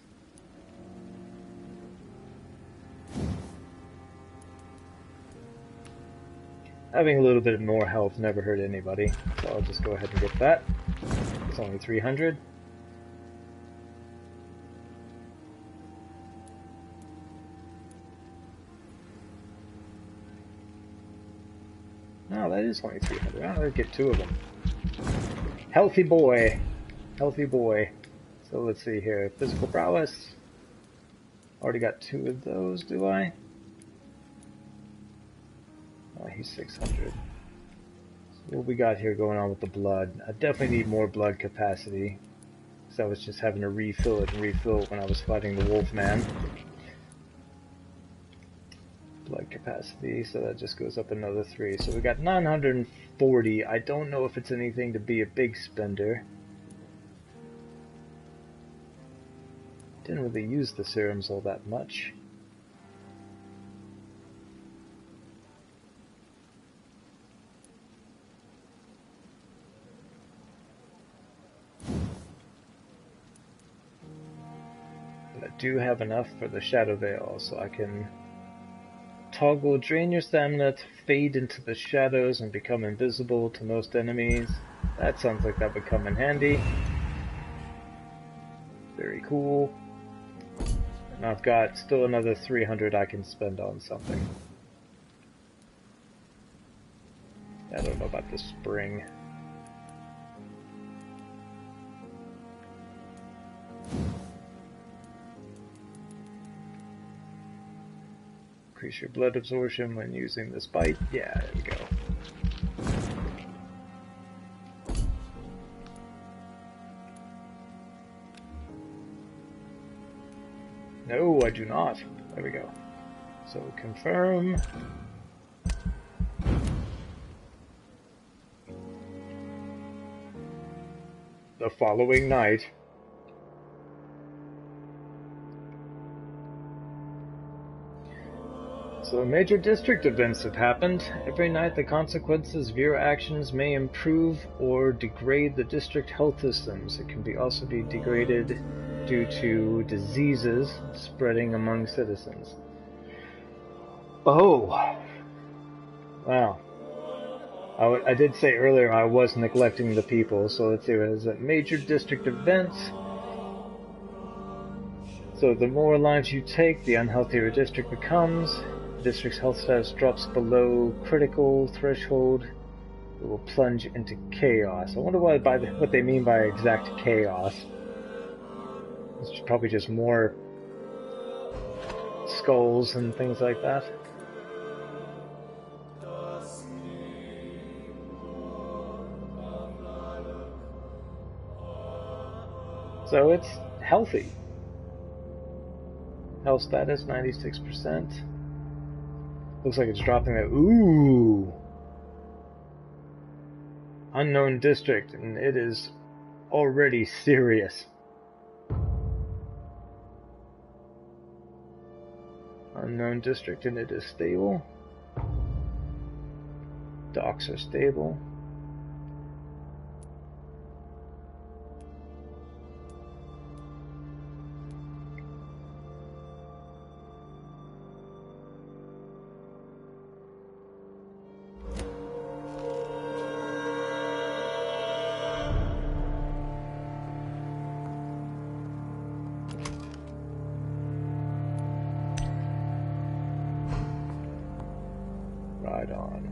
Having a little bit more health never hurt anybody, so I'll just go ahead and get that. It's only 300. No, that is only 300. I'll get 2 of them. Healthy boy. Healthy boy. So let's see here. Physical prowess. Already got 2 of those, do I? Oh, he's 600. So what we got here going on with the blood? I definitely need more blood capacity. Because I was just having to refill it and refill it when I was fighting the Wolfman. Blood capacity, so that just goes up another 3. So we got 940. I don't know if it's anything to be a big spender. Didn't really use the serums all that much. But I do have enough for the Shadow Veil, so I can toggle drain your stamina to fade into the shadows and become invisible to most enemies. That sounds like that would come in handy. Very cool. And I've got still another 300 I can spend on something. I don't know about the spring. Increase your blood absorption when using this bite. Yeah, there we go. No, I do not. There we go. So confirm. The following night. So major district events have happened. Every night the consequences of your actions may improve or degrade the district health systems. It can also be degraded due to diseases spreading among citizens. Oh! Wow. I did say earlier I was neglecting the people, so let's see what is it. Major district events. So the more lives you take, the unhealthier your district becomes. The district's health status drops below critical threshold. It will plunge into chaos. I wonder what they mean by exact chaos. It's probably just more skulls and things like that. So it's healthy. Health status 96%. Looks like it's dropping that. Ooh! Unknown district, and it is already serious. Unknown district, and it is stable. Docks are stable. Right on.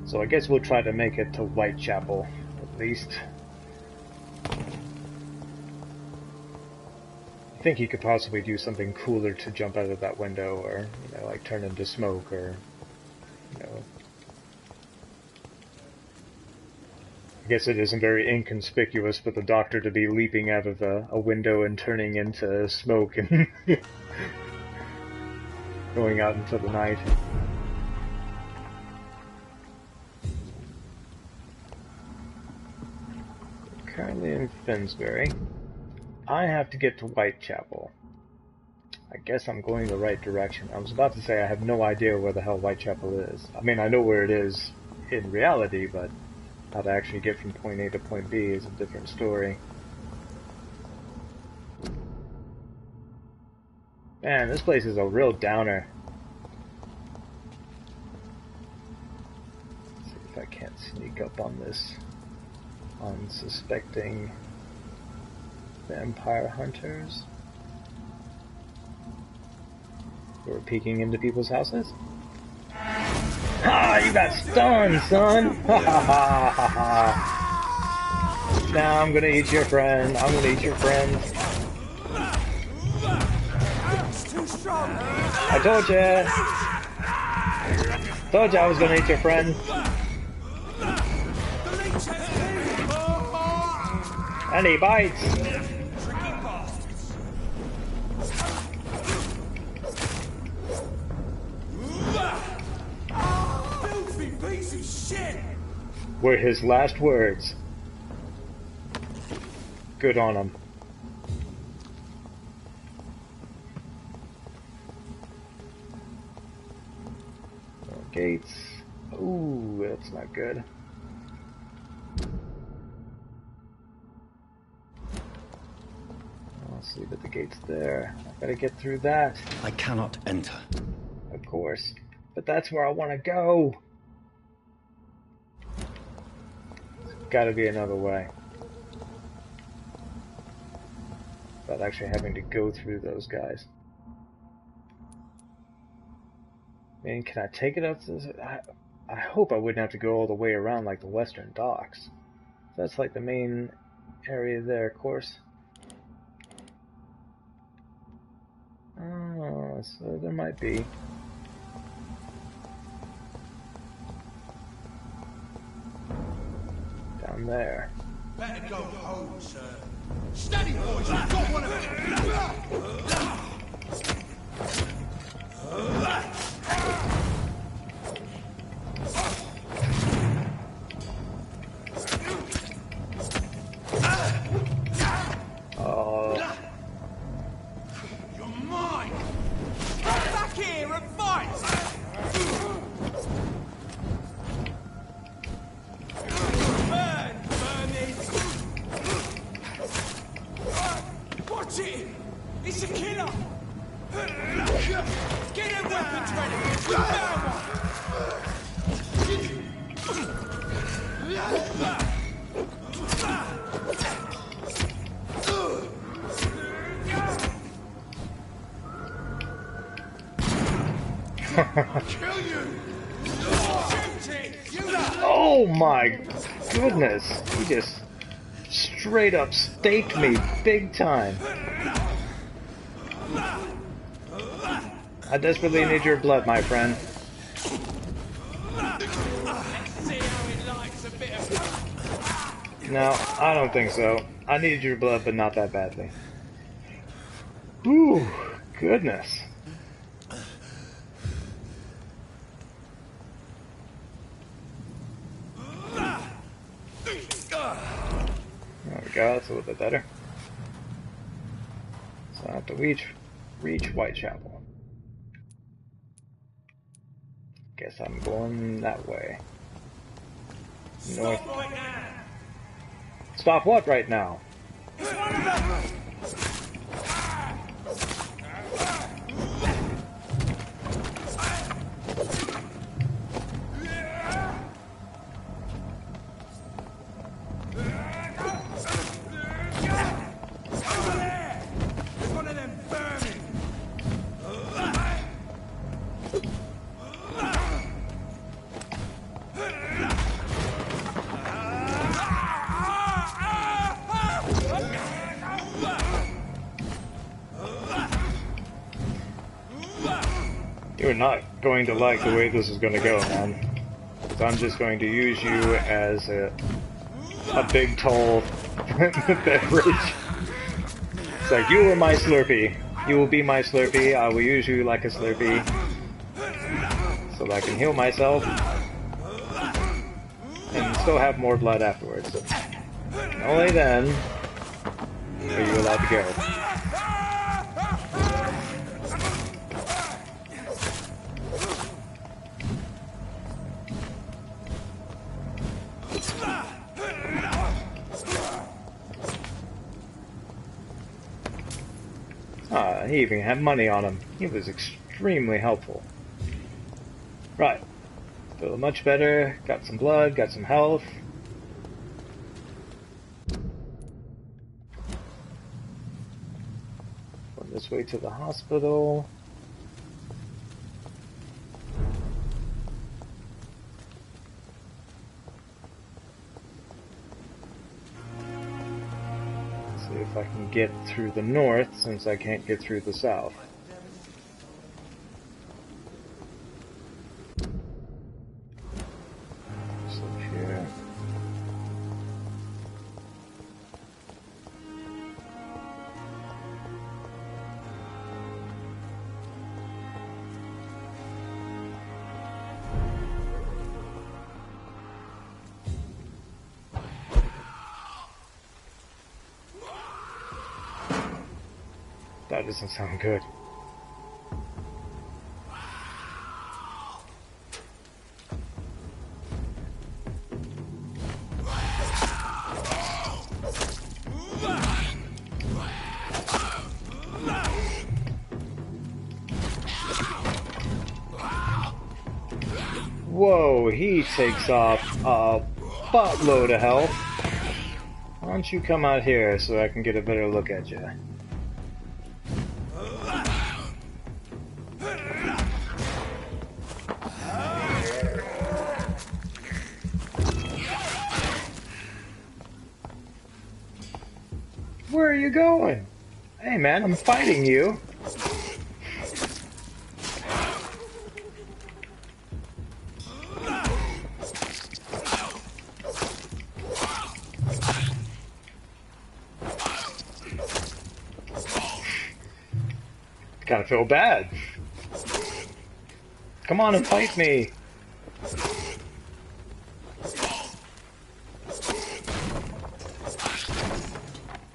So I guess we'll try to make it to Whitechapel, at least. I think he could possibly do something cooler to jump out of that window, or, you know, like turn into smoke, or, you know. I guess it isn't very inconspicuous for the Doctor to be leaping out of a window and turning into smoke and going out into the night. Currently in Finsbury. I have to get to Whitechapel. I guess I'm going the right direction. I was about to say I have no idea where the hell Whitechapel is. I mean, I know where it is in reality, but how to actually get from point A to point B is a different story. Man, this place is a real downer. Let's see if I can't sneak up on this unsuspecting vampire hunters who are peeking into people's houses. Ha! You got stunned, son! Ha ha ha ha ha! Now I'm gonna eat your friend. I'm gonna eat your friend. I told ya! Told ya I was gonna eat your friend. And he bites! Were his last words. Good on him. No gates. Ooh, that's not good. I'll see that the gate's there. I gotta get through that. I cannot enter. Of course. But that's where I want to go. Gotta be another way. Without actually having to go through those guys. I mean, can I take it up to this? I hope I wouldn't have to go all the way around like the Western Docks. That's like the main area there, of course. Oh, so there might be. Down there. Better go home, sir. Steady, boys! You've got one of them! Oh. You're mine! Come back here and fight! Watch it! It's a killer! Get their weapons ready! Now! I'll kill you! Shoot Oh my goodness! He just straight up staked me big time. I desperately need your blood, my friend. No, I don't think so. I need your blood, but not that badly. Whew, goodness. There we go, that's a little bit better. So I have to reach Whitechapel. Guess I'm going that way. North. Stop right now! Stop what right now? It's one of them! You're not going to like the way this is going to go, man. So I'm just going to use you as a big, tall beverage. It's like, you are my Slurpee. You will be my Slurpee. I will use you like a Slurpee. So that I can heal myself. And still have more blood afterwards. And only then are you allowed to go. He even had money on him. He was extremely helpful. Right. Feel much better. Got some blood, got some health. On this way to the hospital. See if I can get through the north, since I can't get through the south. So here. That doesn't sound good. Whoa, he takes off a buttload of health. Why don't you come out here so I can get a better look at you? Where are you going? Hey man, I'm fighting you. Kinda feel bad. Come on and fight me.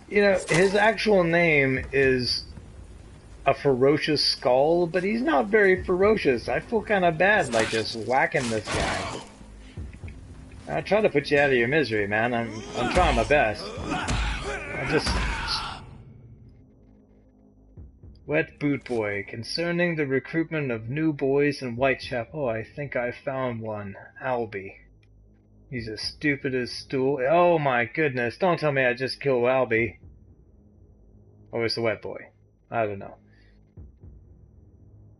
You know, his actual name is a ferocious skull, but he's not very ferocious. I feel kind of bad, like, just whacking this guy. I try to put you out of your misery, man. I'm trying my best. I just... Wet Boot Boy. Concerning the recruitment of new boys in Whitechapel, I think I found one. Albie. He's as stupid as stool. Oh my goodness, don't tell me I just killed Albie. Or it's the Wet Boy. I don't know.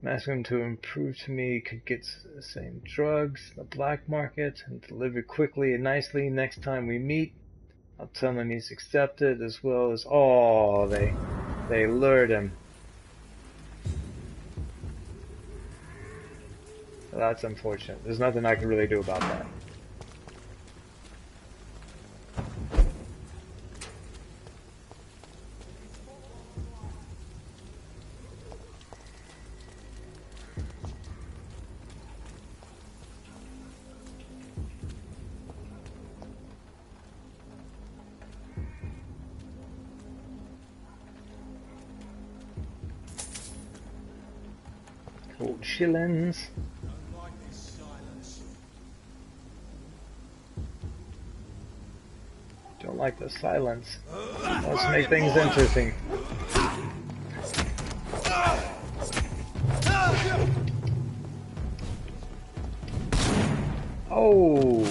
I'm asking him to improve to me, could get the same drugs, the black market, and deliver quickly and nicely next time we meet. I'll tell him he's accepted as well as they lured him. So that's unfortunate. There's nothing I can really do about that. Old shillings. Don't like the silence. Let's make things interesting. Oh!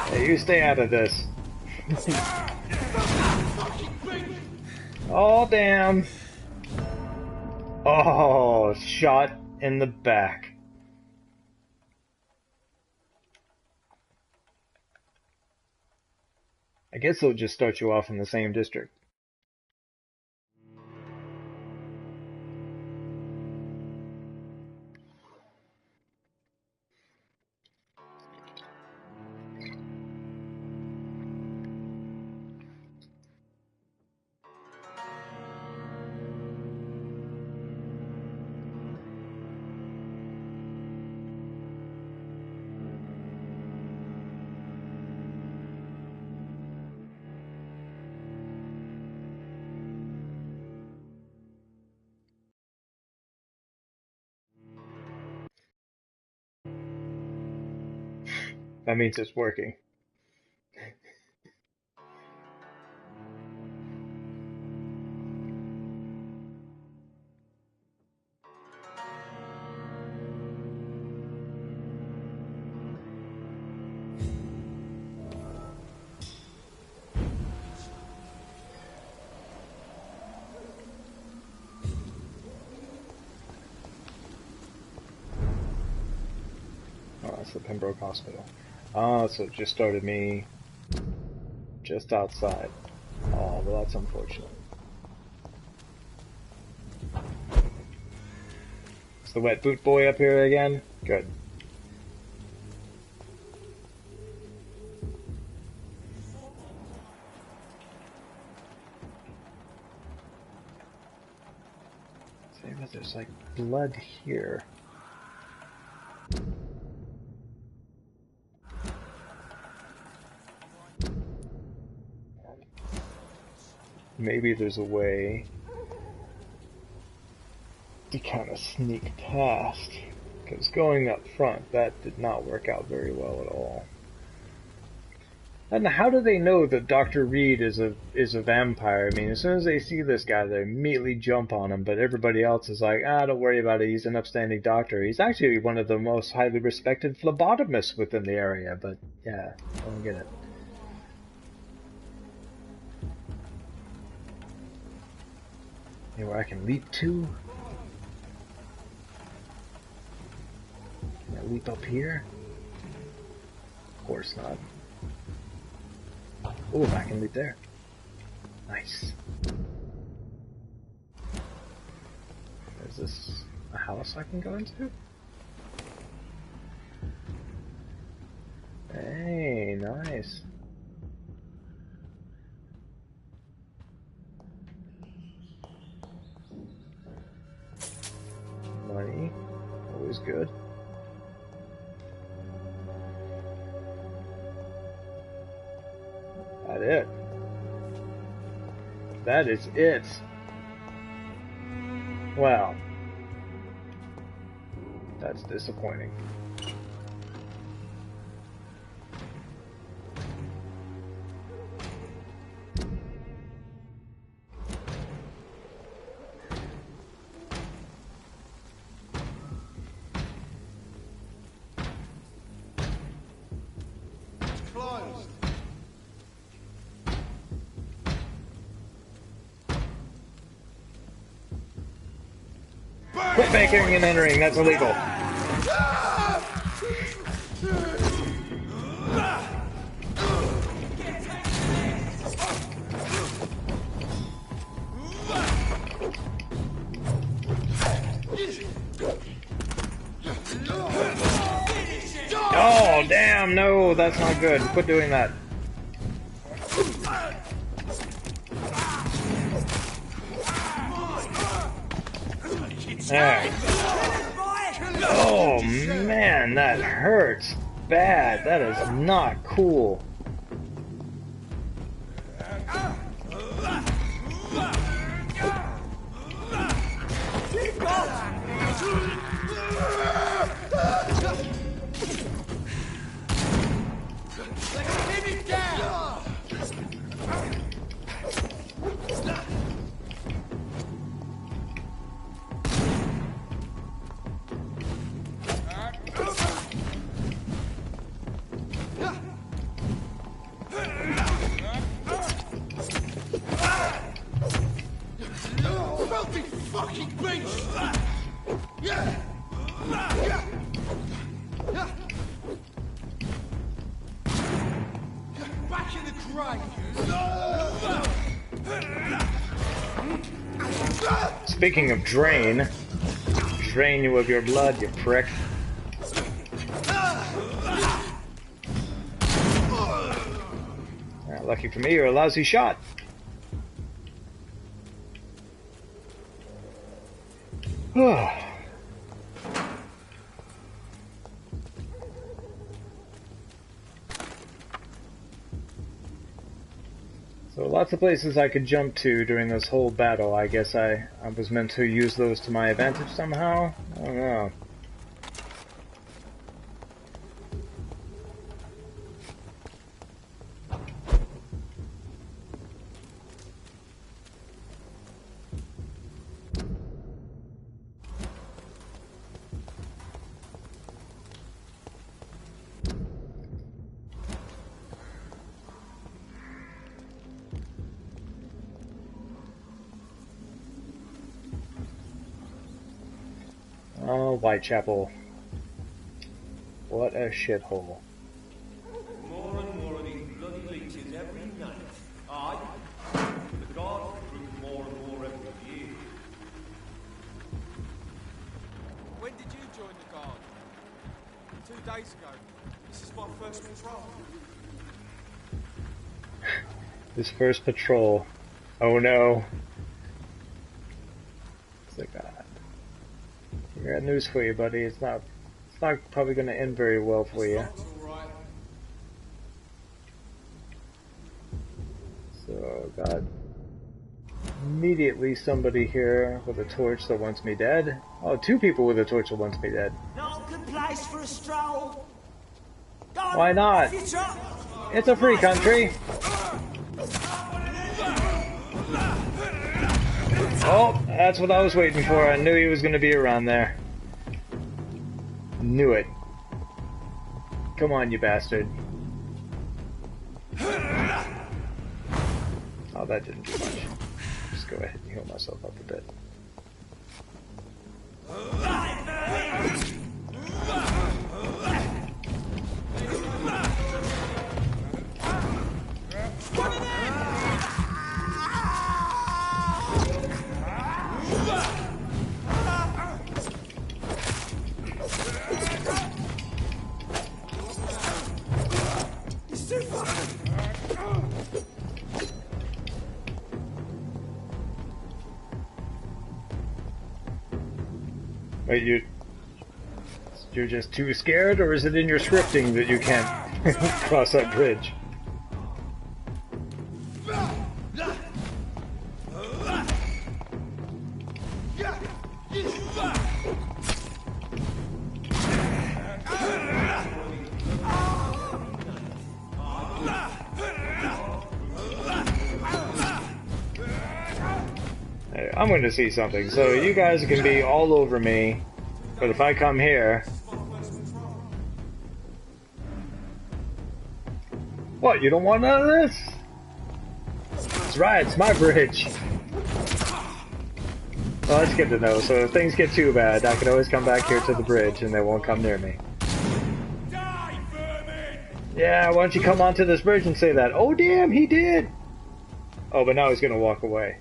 Hey, you stay out of this. Oh, damn. Oh, shot in the back. I guess they'll just start you off in the same district. That means it's working. Oh, that's the Pembroke Hospital. Oh, so it just started me just outside. Oh, well, that's unfortunate. Is the wet boot boy up here again? Good. See, but there's like blood here. Maybe there's a way to kind of sneak past, because going up front, that did not work out very well at all. And how do they know that Dr. Reed is a vampire? I mean, as soon as they see this guy, they immediately jump on him, but everybody else is like, don't worry about it, he's an upstanding doctor. He's actually one of the most highly respected phlebotomists within the area, but yeah, I don't get it. Anywhere I can leap to? Can I leap up here? Of course not. Oh, I can leap there. Nice. Is this a house I can go into? Hey, nice. Money, always good. That it. That is it. Wow. That's disappointing. Quit making and entering, that's illegal. Oh, damn, no, that's not good. Quit doing that. There. Oh, man, that hurts bad. That is not cool. Speaking of drain you of your blood, you prick. Lucky for me, you're a lousy shot. So lots of places I could jump to during this whole battle. I guess I was meant to use those to my advantage somehow? I don't know. Oh, Whitechapel. What a shithole. More and more of these bloody leeches every night. Aye. The guards recruit more and more every year. When did you join the guard? 2 days ago. This is my first patrol. His first patrol. Oh no. It's like, I got news for you, buddy. It's not probably going to end very well for you. So, got immediately somebody here with a torch that wants me dead. Oh, 2 people with a torch that wants me dead. Not a good place for a stroll. Why not? It's a free country. Oh, that's what I was waiting for. I knew he was going to be around there. Knew it. Come on, you bastard. Oh, that didn't do much. Just go ahead and heal myself up a bit. Wait, you're just too scared, or is it in your scripting that you can't cross that bridge? I'm going to see something. So you guys can be all over me, but if I come here... What, you don't want none of this? That's right, it's my bridge. Well, that's good to know. So if things get too bad, I can always come back here to the bridge and they won't come near me. Yeah, why don't you come onto this bridge and say that? Oh, damn, he did! Oh, but now he's gonna walk away.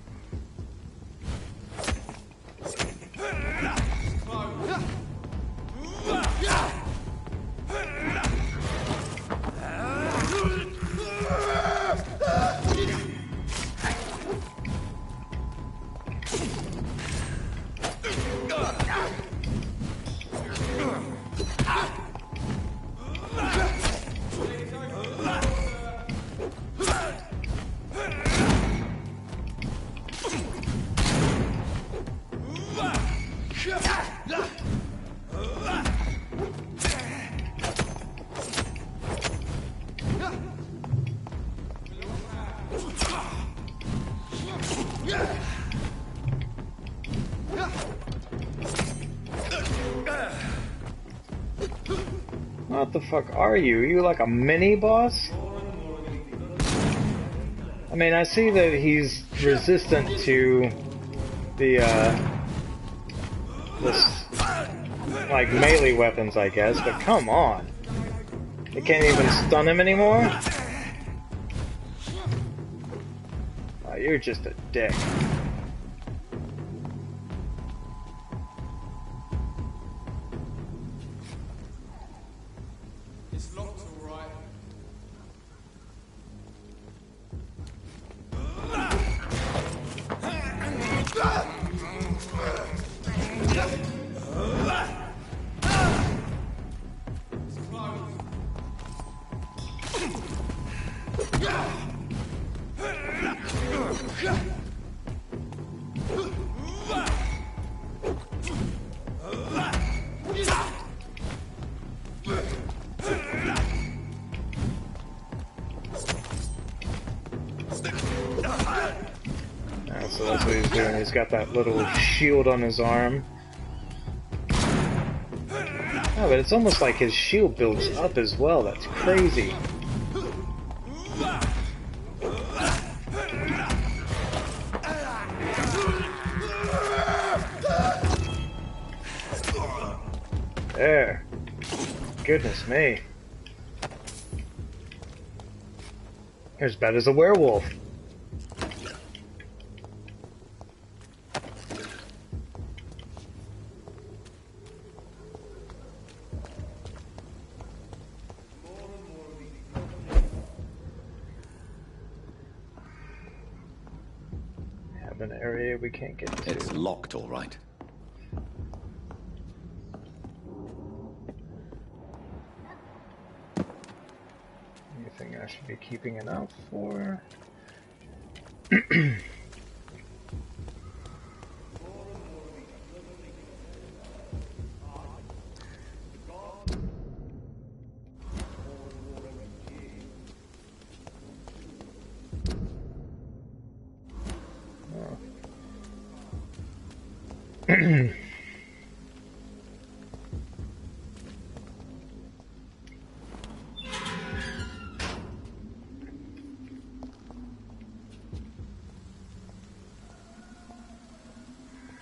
What the fuck are you? Are you like a mini boss? I mean, I see that he's resistant to the, like, melee weapons, I guess, but come on. They can't even stun him anymore? Oh, you're just a dick. It's locked, all right. So that's what he's doing. He's got that little shield on his arm. Oh, but it's almost like his shield builds up as well. That's crazy. There. Goodness me. You're as bad as a werewolf. Have an area we can't get to. It's locked, all right. Anything I should be keeping an eye for?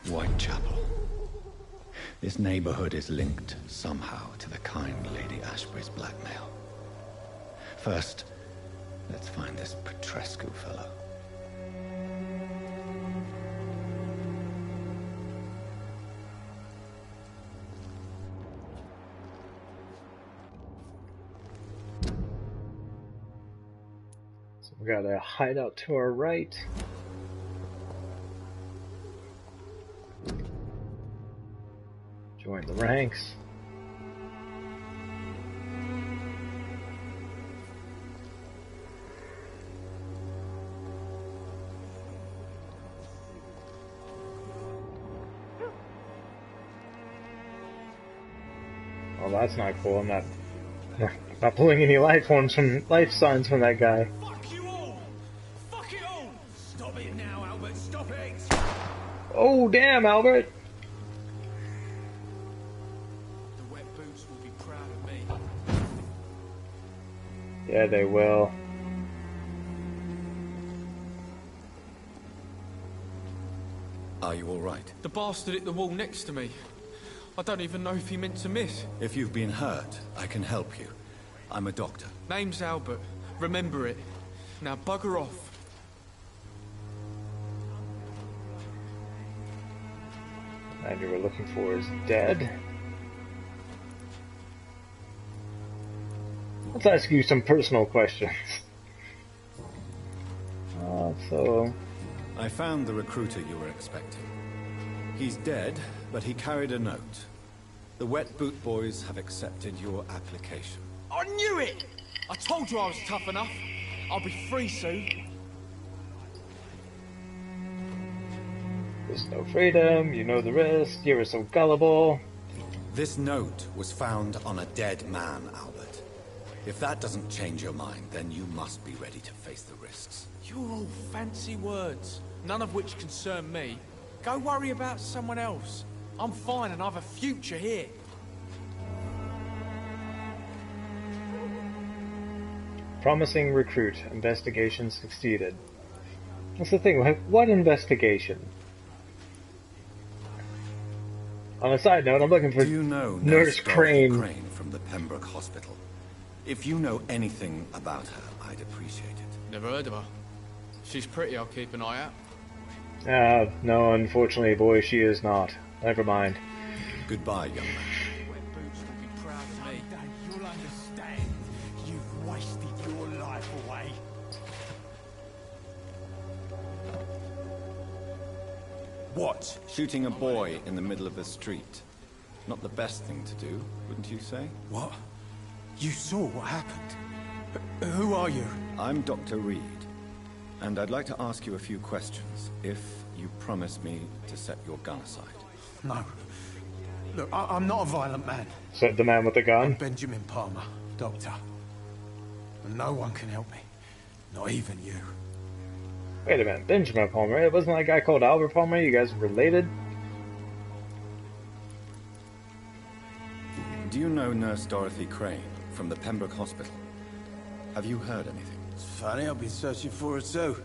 Whitechapel. This neighborhood is linked somehow to the kind Lady Ashbury's blackmail. First, let's find this Petrescu fellow. So we got a hideout to our right. Join the ranks. Well, that's not cool. I'm not pulling any life signs from that guy. Fuck you all! Fuck it all! Stop it now, Albert. Stop it! Oh, damn, Albert! The wet boots will be proud of me. Yeah, they will. Are you all right? The bastard hit the wall next to me. I don't even know if he meant to miss. If you've been hurt, I can help you. I'm a doctor. Name's Albert. Remember it. Now bugger off. And you were looking for is dead. Let's ask you some personal questions. I found the recruiter you were expecting. He's dead, but he carried a note. The Wet Boot Boys have accepted your application. I knew it! I told you I was tough enough. I'll be free soon. There's no freedom, you know the risk, you were so gullible. This note was found on a dead man, Albert. If that doesn't change your mind, then you must be ready to face the risks. You're all fancy words, none of which concern me. Go worry about someone else. I'm fine and I've a future here. Promising recruit. Investigation succeeded. That's the thing, like, what investigation? On a side note, I'm looking for Do you know Nurse Crane. Crane from the Pembroke Hospital? If you know anything about her, I'd appreciate it. Never heard of her. She's pretty, I'll keep an eye out. No, unfortunately, boy, she is not. Never mind. Goodbye, young man. Wet Boots will be proud of me. Someday you'll understand. You've wasted your life away. What? Shooting a boy in the middle of the street. Not the best thing to do, wouldn't you say? What? You saw what happened? Who are you? I'm Dr. Reed, and I'd like to ask you a few questions, if you promise me to set your gun aside. No. Look, I'm not a violent man. Said the man with the gun. I'm Benjamin Palmer, doctor. And no one can help me. Not even you. Wait a minute, Benjamin Palmer, it wasn't that guy called Albert Palmer? You guys related? Do you know Nurse Dorothy Crane from the Pembroke Hospital? Have you heard anything? It's funny, I've been searching for her too.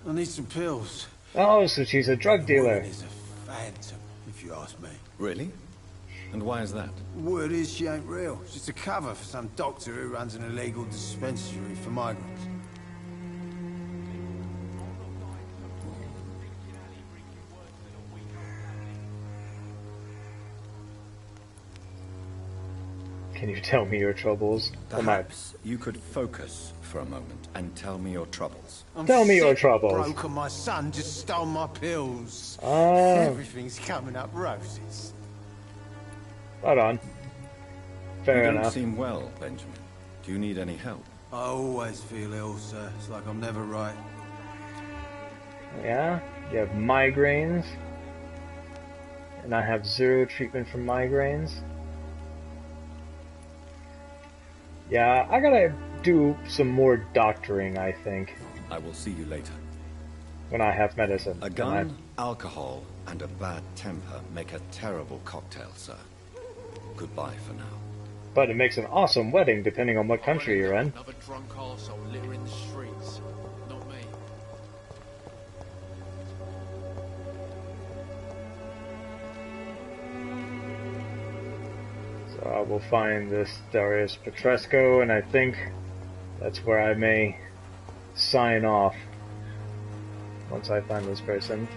I need some pills. Oh, so she's a drug dealer. Woman is a phantom, if you ask me. Really? And why is that? Word is she ain't real. She's a cover for some doctor who runs an illegal dispensary for migrants. Can you tell me your troubles? Perhaps you could focus for a moment and tell me your troubles. Tell me your sick, troubles. Broke and my son just stole my pills. Oh. Everything's coming up roses. Right on. Fair you enough. don't seem well, Benjamin. Do you need any help? I always feel ill, sir. It's like I'm never right. Yeah? You have migraines. And I have zero treatment for migraines. Yeah, I gotta do some more doctoring, I think. I will see you later. When I have medicine. A gun, alcohol, and a bad temper make a terrible cocktail, sir. Goodbye for now. But it makes an awesome wedding, depending on what country you're in. Another drunk arsehole littering the streets. Not me. So I will find this Darius Petresco, and I think that's where I may sign off once I find this person.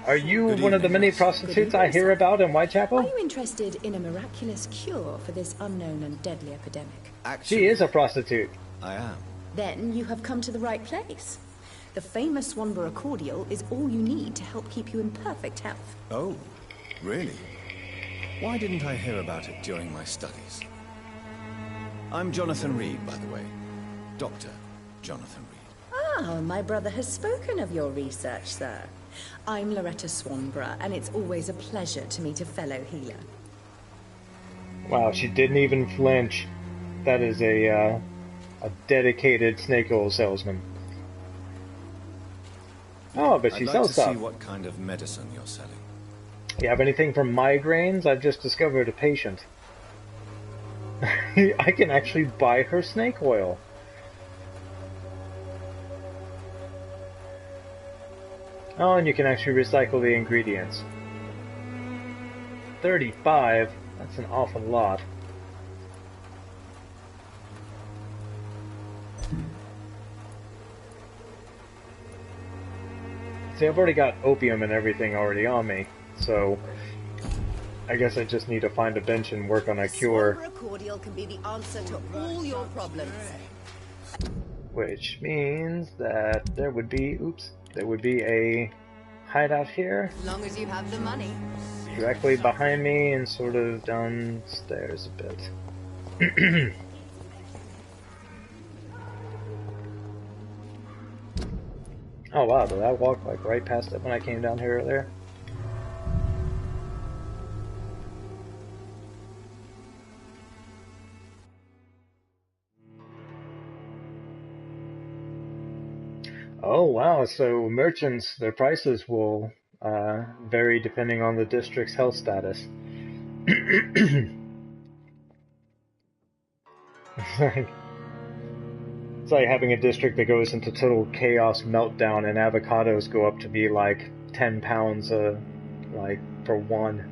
Are you one of the many prostitutes I hear about in Whitechapel? Are you interested in a miraculous cure for this unknown and deadly epidemic? Actually, she is a prostitute. I am. Then you have come to the right place. The famous Swanborough cordial is all you need to help keep you in perfect health. Oh, really? Why didn't I hear about it during my studies? I'm Jonathan Reed, by the way. Dr. Jonathan Reed. Ah, my brother has spoken of your research, sir. I'm Loretta Swanborough, and it's always a pleasure to meet a fellow healer. Wow, she didn't even flinch. That is a dedicated snake oil salesman. Oh, but she I'd like sells to stuff. see what kind of medicine you're selling. You have anything for migraines? I've just discovered a patient. I can actually buy her snake oil. Oh, and you can actually recycle the ingredients. 35? That's an awful lot. See, I've already got opium and everything already on me, so I guess I just need to find a bench and work on a cure. Swanborough cordial can be the answer to all your problems. Which means that there would be, there would be a hideout here. As long as you have the money. Directly behind me and sort of downstairs a bit. Oh wow, did I walk like right past it when I came down here earlier? Oh wow, so merchants, their prices will vary depending on the district's health status. It's like having a district that goes into total chaos meltdown and avocados go up to be like 10 pounds like for one.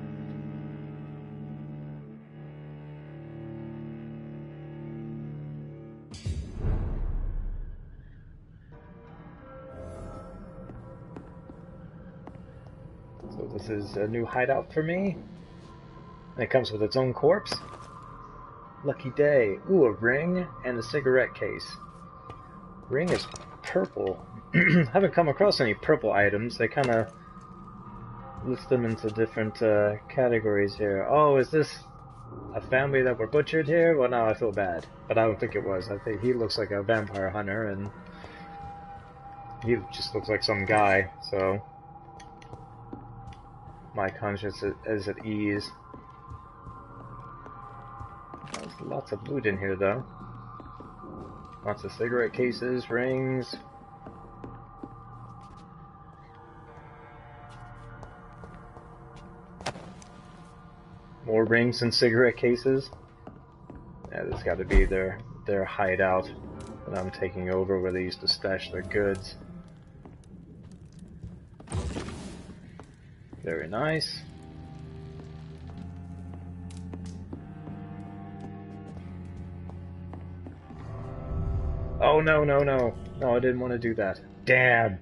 So this is a new hideout for me. And it comes with its own corpse. Lucky day. Ooh, a ring and a cigarette case. Ring is purple. Haven't come across any purple items. They kind of list them into different categories here. Oh, is this a family that were butchered here? Well, now I feel bad. But I don't think it was. I think he looks like a vampire hunter, and he just looks like some guy, so my conscience is at ease. There's lots of loot in here, though. Lots of cigarette cases, rings. More rings and cigarette cases. Yeah, that's got to be their hideout that I'm taking over, where they used to stash their goods. Very nice. Oh no, no, no. No, I didn't want to do that. Damn.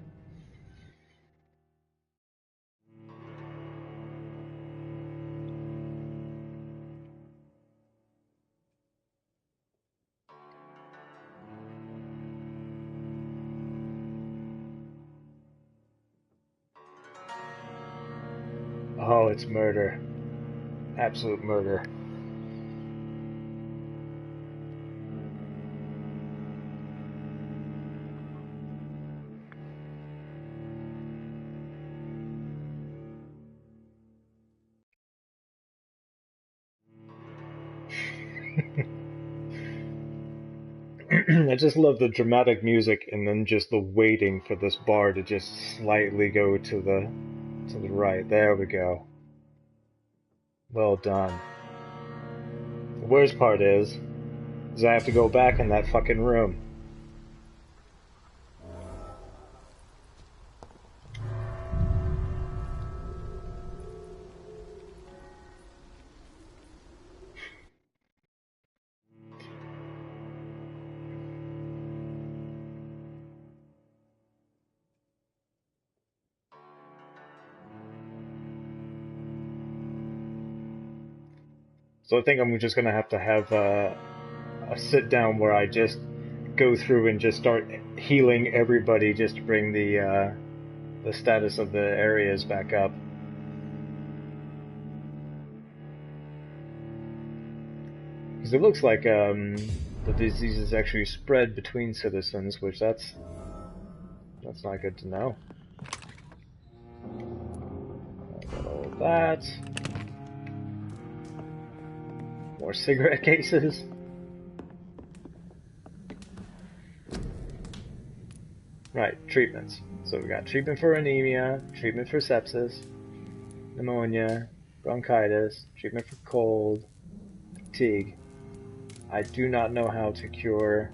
Oh, it's murder. Absolute murder. I just love the dramatic music and then just the waiting for this bar to just slightly go to the right. There we go. Well done. The worst part is I have to go back in that fucking room. So I think I'm just gonna have a sit down where I just go through and just start healing everybody just to bring the status of the areas back up. Because it looks like the disease is actually spread between citizens, which that's not good to know. I got all of that. More cigarette cases. Right, treatments. So we got treatment for anemia, treatment for sepsis, pneumonia, bronchitis, treatment for cold, fatigue. I do not know how to cure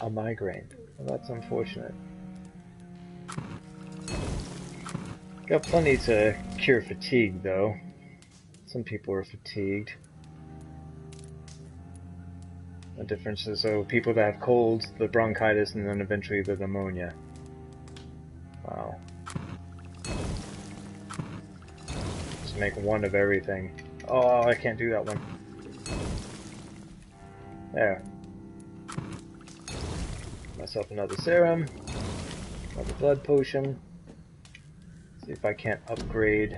a migraine. Well, that's unfortunate. Got plenty to cure fatigue, though. Some people are fatigued. The difference is, so people that have colds, the bronchitis, and then eventually the pneumonia. Wow. Just make one of everything. Oh, I can't do that one. There. Myself another serum. Another blood potion. See if I can't upgrade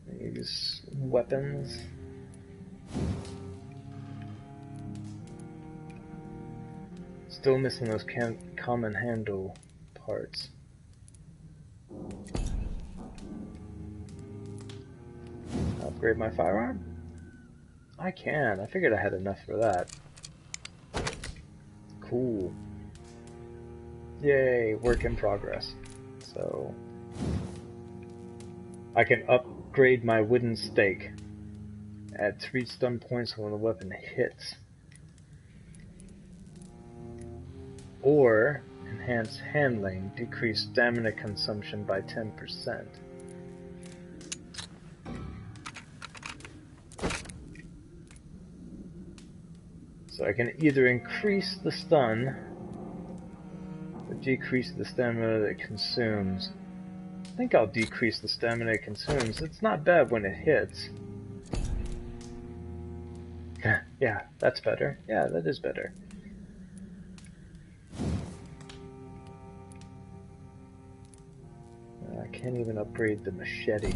these weapons. Still missing those common handle parts. Upgrade my firearm? I can. I figured I had enough for that. Cool. Yay, work in progress. So I can upgrade my wooden stake. Add 3 stun points when the weapon hits. Or enhance handling, decrease stamina consumption by 10%. So I can either increase the stun or decrease the stamina that it consumes. I think I'll decrease the stamina it consumes. It's not bad when it hits. Yeah, that's better. Yeah, that is better. I can't even upgrade the machete.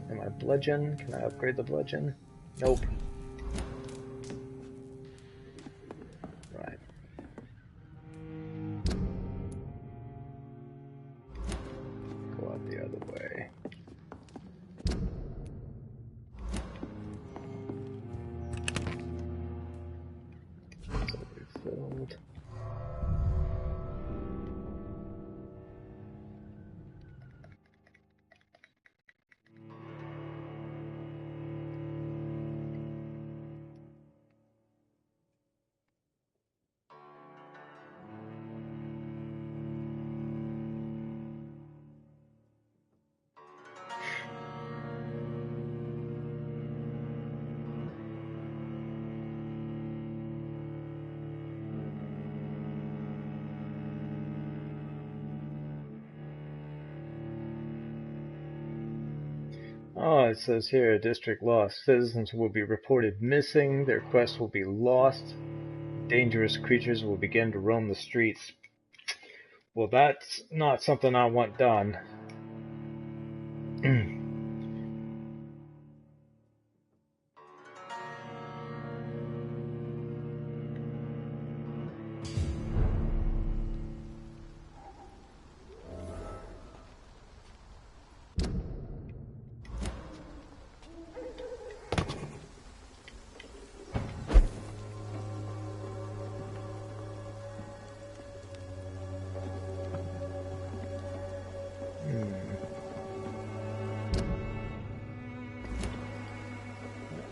And my bludgeon, can I upgrade the bludgeon? Nope. Right. Go out the other way. So refilled. Oh, it says here, district lost. Citizens will be reported missing, their quests will be lost, dangerous creatures will begin to roam the streets. Well, that's not something I want done.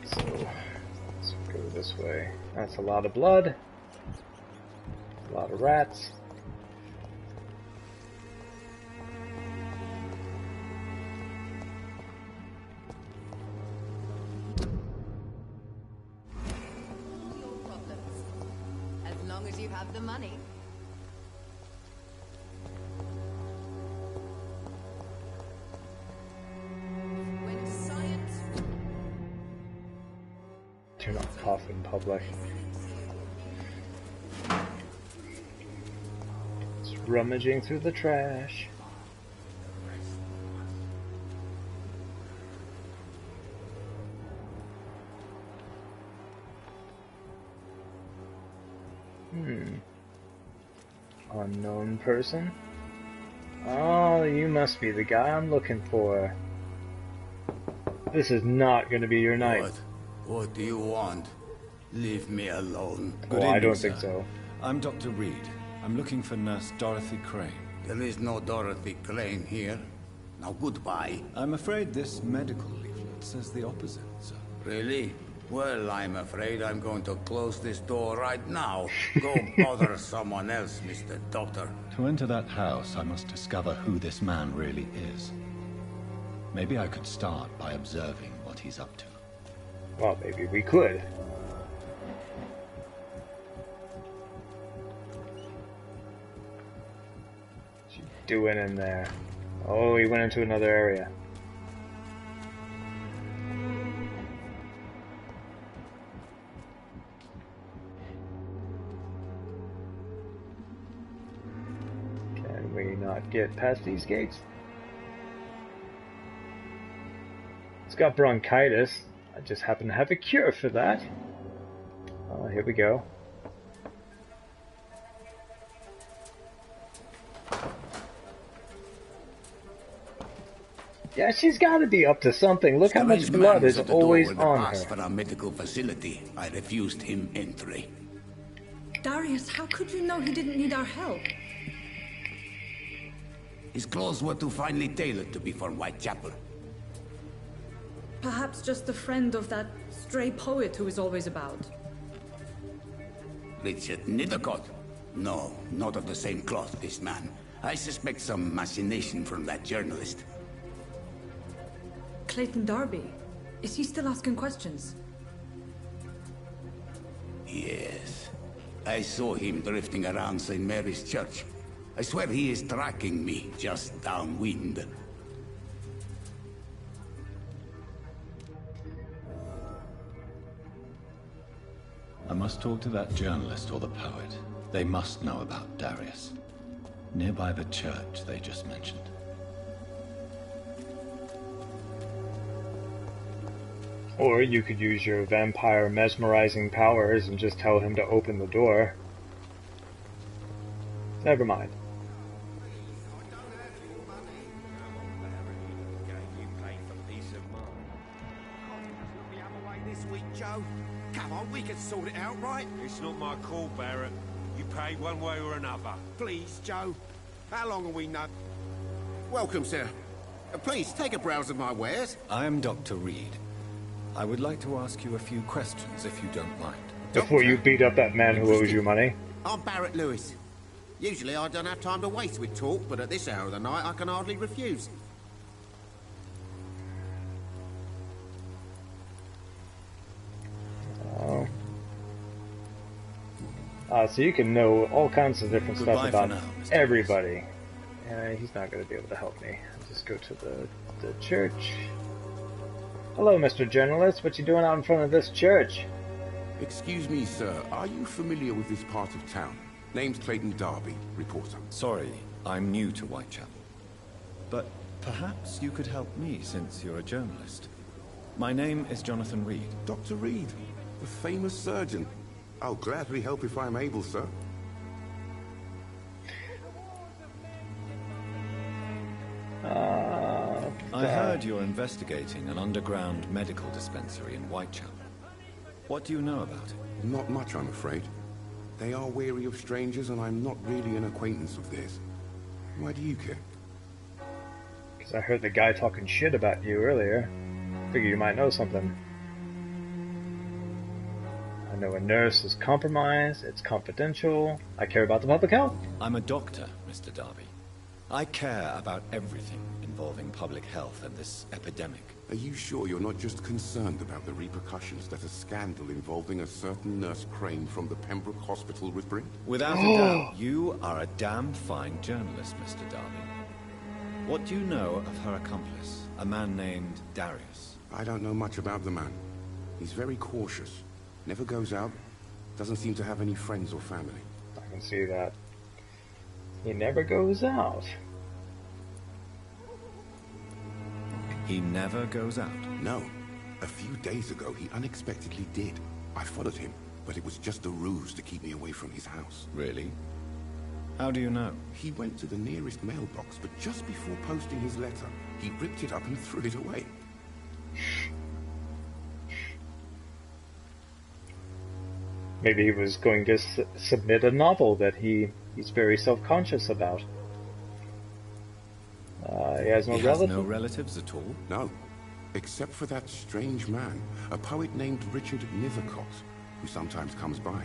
So, let's go this way. That's a lot of blood. A lot of rats. Your problems. As long as you have the money. When science... Do not cough in public. It's rummaging through the trash. Unknown person? Oh, you must be the guy I'm looking for. This is not going to be your night. What do you want? Leave me alone. Good evening, I don't think so. I'm Dr. Reed. I'm looking for Nurse Dorothy Crane. There is no Dorothy Crane here. Now goodbye. I'm afraid this medical leaflet says the opposite, sir. Really? Well, I'm afraid I'm going to close this door right now. Go bother someone else, Mr. Doctor. To enter that house, I must discover who this man really is. Maybe I could start by observing what he's up to. Well, maybe we could. What's he doing in there? Oh, he went into another area. Can we not get past these gates? It's got bronchitis. I just happen to have a cure for that. Here we go. Yeah, she's got to be up to something. Look how much blood is always on her. For our medical facility, I refused him entry. Darius, how could you know he didn't need our help? His clothes were too finely tailored to be for Whitechapel. Perhaps just a friend of that stray poet who is always about. Richard Nithercott? No, not of the same cloth, this man. I suspect some machination from that journalist. Clayton Darby. Is he still asking questions? Yes. I saw him drifting around St. Mary's Church. I swear he is tracking me just downwind. I must talk to that journalist or the poet. They must know about Darius. Nearby the church they just mentioned. Or you could use your vampire mesmerizing powers and just tell him to open the door. Never mind. Come on, we can sort it out, right? It's not my call, Barrett. You pay one way or another. Please, Joe. How long are we not? Welcome, sir. Please, take a browse of my wares. I am Dr. Reed. I would like to ask you a few questions, if you don't mind. Before you beat up that man who owes you money. I'm Barrett Lewis. Usually I don't have time to waste with talk, but at this hour of the night I can hardly refuse. So you can know all kinds of different Goodbye stuff about now, everybody. He's not going to be able to help me. I'll just go to the church. Hello, Mr. Journalist. What you doing out in front of this church? Excuse me, sir. Are you familiar with this part of town? Name's Clayton Darby, reporter. Sorry, I'm new to Whitechapel. But perhaps you could help me, since you're a journalist. My name is Jonathan Reed. Dr. Reed, the famous surgeon. I'll gladly help if I'm able, sir. I heard you're investigating an underground medical dispensary in Whitechapel. What do you know about it? Not much, I'm afraid. They are wary of strangers, and I'm not really an acquaintance of theirs. Why do you care? Because I heard the guy talking shit about you earlier. Figure you might know something. I know a nurse is compromised, it's confidential, I care about the public health. I'm a doctor, Mr. Darby. I care about everything involving public health and this epidemic. Are you sure you're not just concerned about the repercussions that a scandal involving a certain Nurse Crane from the Pembroke Hospital would bring? Without a doubt, you are a damn fine journalist, Mr. Darby. What do you know of her accomplice, a man named Darius? I don't know much about the man. He's very cautious. Never goes out. Doesn't seem to have any friends or family. I can see that. He never goes out. He never goes out? No. A few days ago, he unexpectedly did. I followed him, but it was just a ruse to keep me away from his house. Really? How do you know? He went to the nearest mailbox, but just before posting his letter, he ripped it up and threw it away. Maybe he was going to submit a novel that he's very self-conscious about. He has no relatives? No relatives at all? No. Except for that strange man, a poet named Richard Nethercott, who sometimes comes by.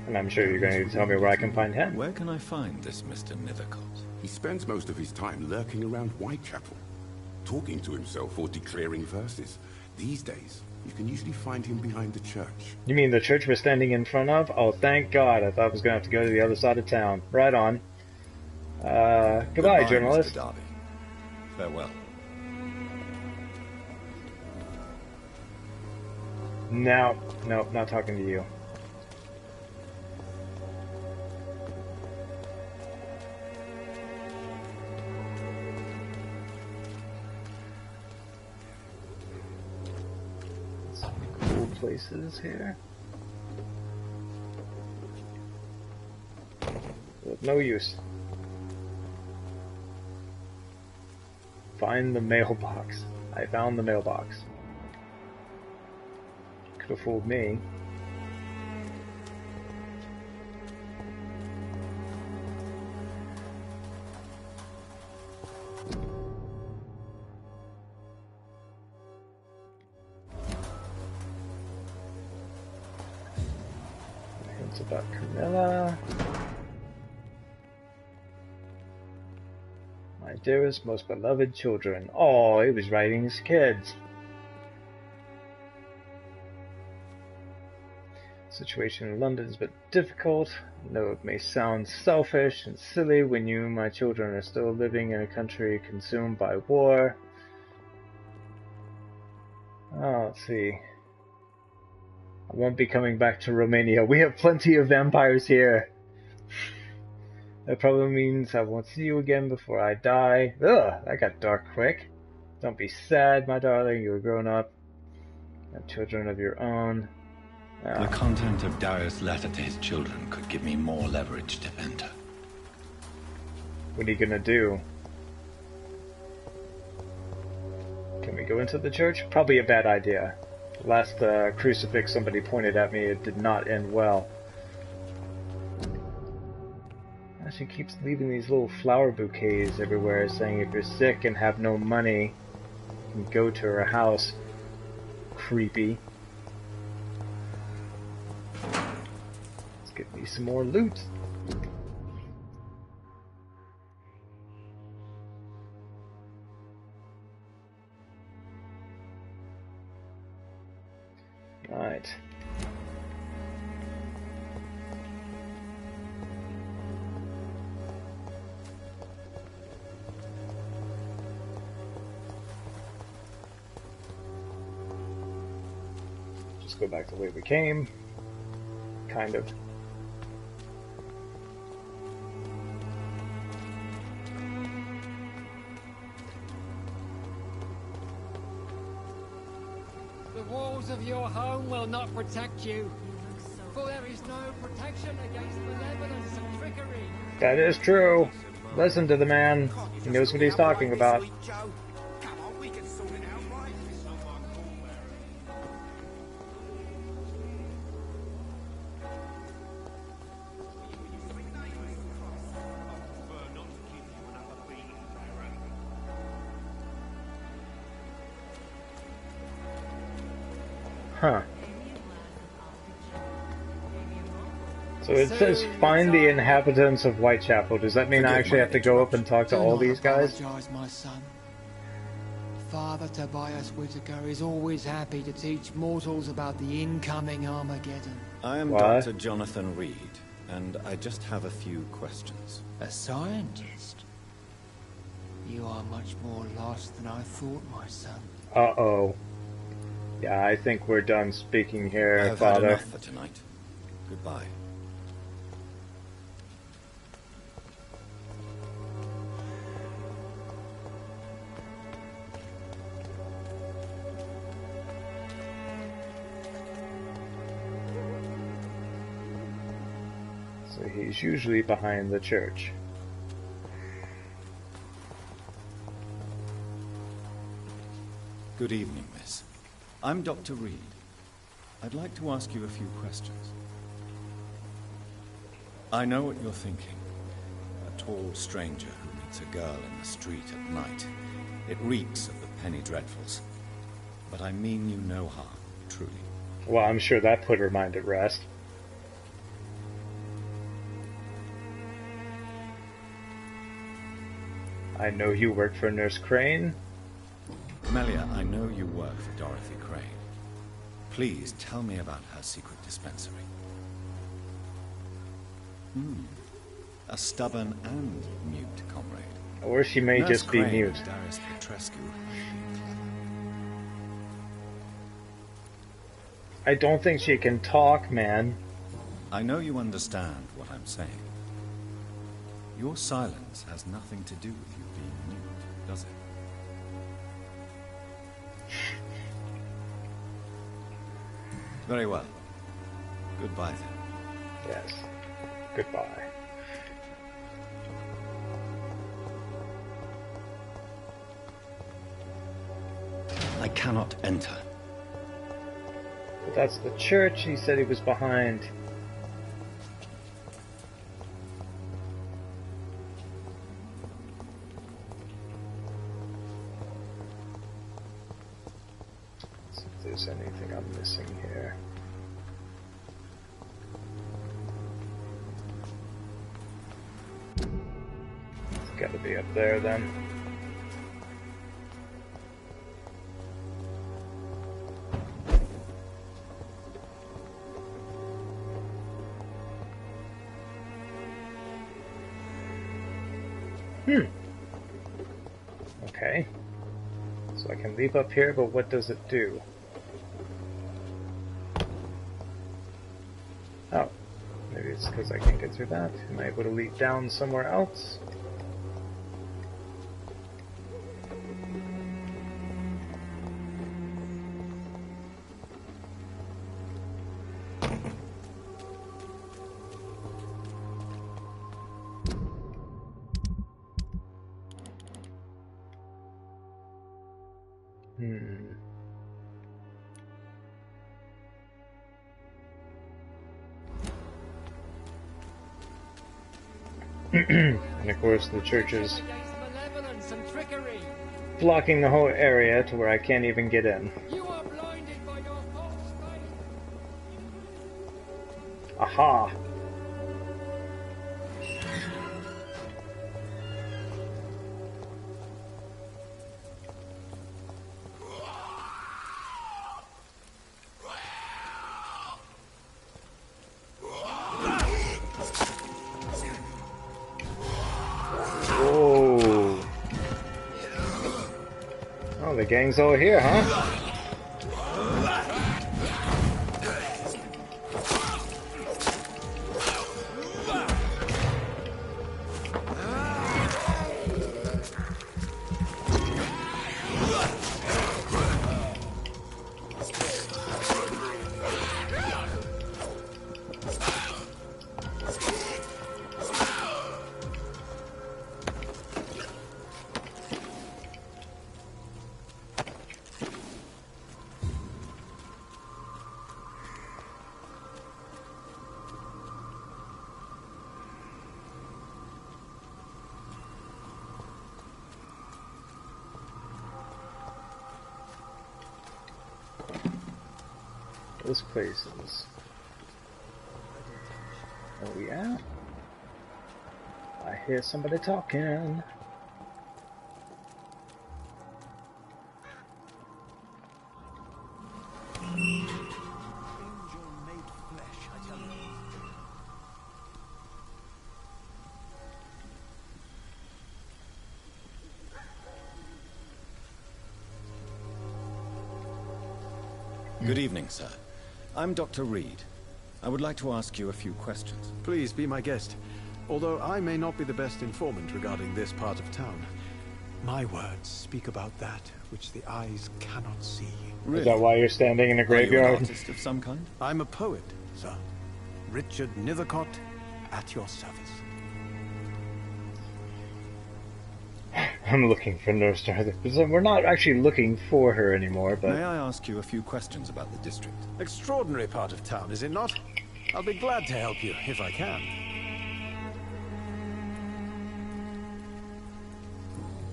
And I'm sure you're going to tell me where I can find him. Where can I find this Mr. Nethercott? He spends most of his time lurking around Whitechapel, talking to himself or declaring verses. These days, you can usually find him behind the church. You mean the church we're standing in front of? Oh, thank God. I thought I was going to have to go to the other side of town. Right on. Goodbye, journalist. Mr. Darby. Farewell. No, not talking to you. Some cool places here. But no use. Find the mailbox. I found the mailbox. Could have fooled me. Hints about Camilla. My dearest, most beloved children. Oh, he was writing his kids. Situation in London is a bit difficult. I know it may sound selfish and silly when you, my children, are still living in a country consumed by war. Oh, let's see. I won't be coming back to Romania. We have plenty of vampires here. That probably means I won't see you again before I die. Ugh, that got dark quick. Don't be sad, my darling. You're grown up. You have children of your own. The content of Darius' letter to his children could give me more leverage to enter. What are you gonna do? Can we go into the church? Probably a bad idea. The last crucifix somebody pointed at me, it did not end well. She keeps leaving these little flower bouquets everywhere, saying if you're sick and have no money, you can go to her house. Creepy. Let's get me some more loot. Right. Just go back the way we came. Kind of. The walls of your home will not protect you, for there is no protection against malevolence and trickery. That is true. Listen to the man. He knows what he's talking about. Huh. So it says find the inhabitants of Whitechapel. Does that mean I actually have to go up and talk to all these guys? Apologize, my son. Father Tobias Whitaker is always happy to teach mortals about the incoming Armageddon. I am Dr. Jonathan Reed, and I just have a few questions. A scientist? You are much more lost than I thought, my son. Uh-oh. Yeah, I think we're done speaking here, I have Father. had enough for tonight. Goodbye. So he's usually behind the church. Good evening, miss. I'm Dr. Reed. I'd like to ask you a few questions. I know what you're thinking. A tall stranger who meets a girl in the street at night. It reeks of the penny dreadfuls. but I mean you no harm, truly. Well, I'm sure that put her mind at rest. I know you work for Nurse Crane. Melia, I know you work for Dorothy Crane. Please tell me about her secret dispensary. A stubborn and mute comrade. Or she may Nurse just be Crane mute. and Darius Petrescu. I don't think she can talk, man. I know you understand what I'm saying. Your silence has nothing to do with you being mute, does it? Very well. Goodbye then. Yes. Goodbye. I cannot enter. But that's the church he said he was behind. Let's see if there's anything I'm missing here. It's gotta be up there then. Okay. So I can leap up here, but what does it do? Oh. Maybe it's because I can't get through that. Am I able to leap down somewhere else? And of course the church is blocking the whole area to where I can't even get in. Aha! The gang's all here, huh? Those places. Oh yeah? I hear somebody talking. Good evening, sir. I'm Dr. Reed. I would like to ask you a few questions. Please be my guest. Although I may not be the best informant regarding this part of town, my words speak about that which the eyes cannot see. Really? Is that why you're standing in a graveyard? Are you an artist of some kind? I'm a poet, sir. Richard Nethercott, at your service. I'm looking for Nurse Dorothy. We're not actually looking for her anymore, but... May I ask you a few questions about the district? Extraordinary part of town, is it not? I'll be glad to help you, if I can.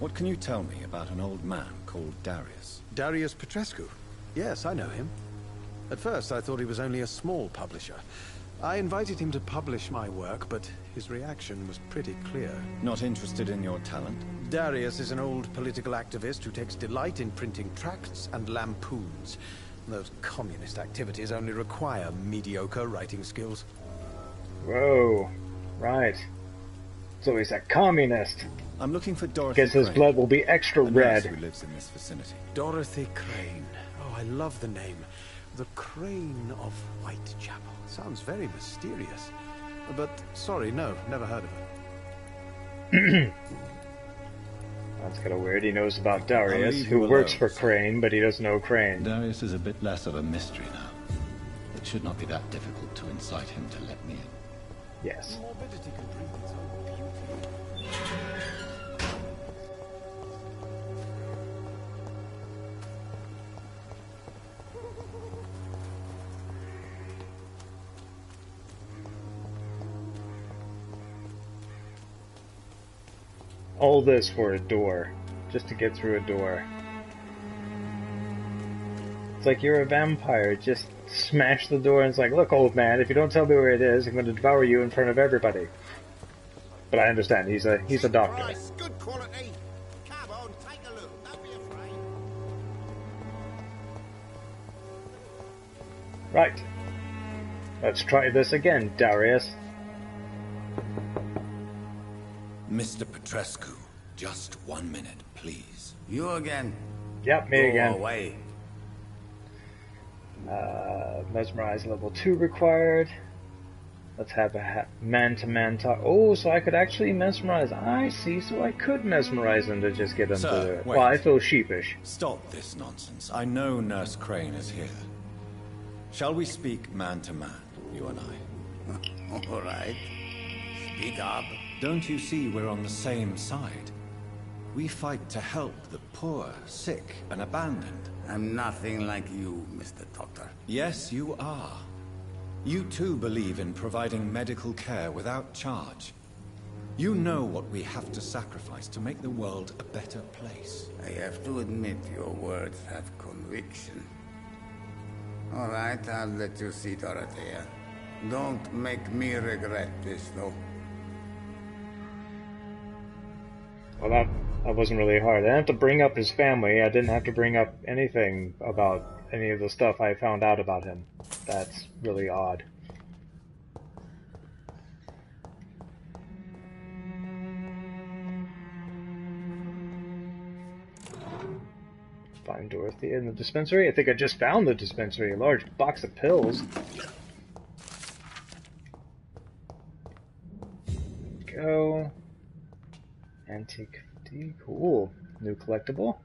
What can you tell me about an old man called Darius? Darius Petrescu? Yes, I know him. At first, I thought he was only a small publisher. I invited him to publish my work, but his reaction was pretty clear. Not interested in your talent? Darius is an old political activist who takes delight in printing tracts and lampoons. Those communist activities only require mediocre writing skills. Whoa. Right. So he's a communist. I'm looking for Dorothy Guess his Crane, blood will be extra a nurse red. who lives in this vicinity. Dorothy Crane. Oh, I love the name. The Crane of Whitechapel. Sounds very mysterious. But, sorry, no, never heard of her. That's kind of weird. He knows about I'll Darius, leave who you works alone, for sir. Crane, but he doesn't know Crane. Darius is a bit less of a mystery now. It should not be that difficult to incite him to let me in. Yes. Morbidity can breathe its own beauty. All this for a door. Just to get through a door. It's like you're a vampire. Just smash the door and it's like, look, old man, if you don't tell me where it is, I'm going to devour you in front of everybody. But I understand. He's a doctor. Price, good quality. Come on, take a look. Don't be afraid. Right. Let's try this again, Darius. Mr. Petrescu, just 1 minute, please. You again? Yep, me Go again. away. Mesmerize level 2 required. Let's have a man-to-man talk. Oh, so I could actually mesmerize. I see, so I could mesmerize him to just get him Sir, to do it. wait. Well, I feel sheepish. Stop this nonsense. I know Nurse Crane is here. Shall we speak man to man, you and I? All right. Speak up. Don't you see we're on the same side? We fight to help the poor, sick, and abandoned. I'm nothing like you, Mr. Doctor. Yes, you are. You too believe in providing medical care without charge. You know what we have to sacrifice to make the world a better place. I have to admit your words have conviction. All right, I'll let you see Dorothea. Don't make me regret this, though. Well, that wasn't really hard. I didn't have to bring up his family. I didn't have to bring up anything about any of the stuff I found out about him. That's really odd. Find Dorothy in the dispensary. I think I just found the dispensary. A large box of pills. Go. Antique fatigue. Cool. New collectible.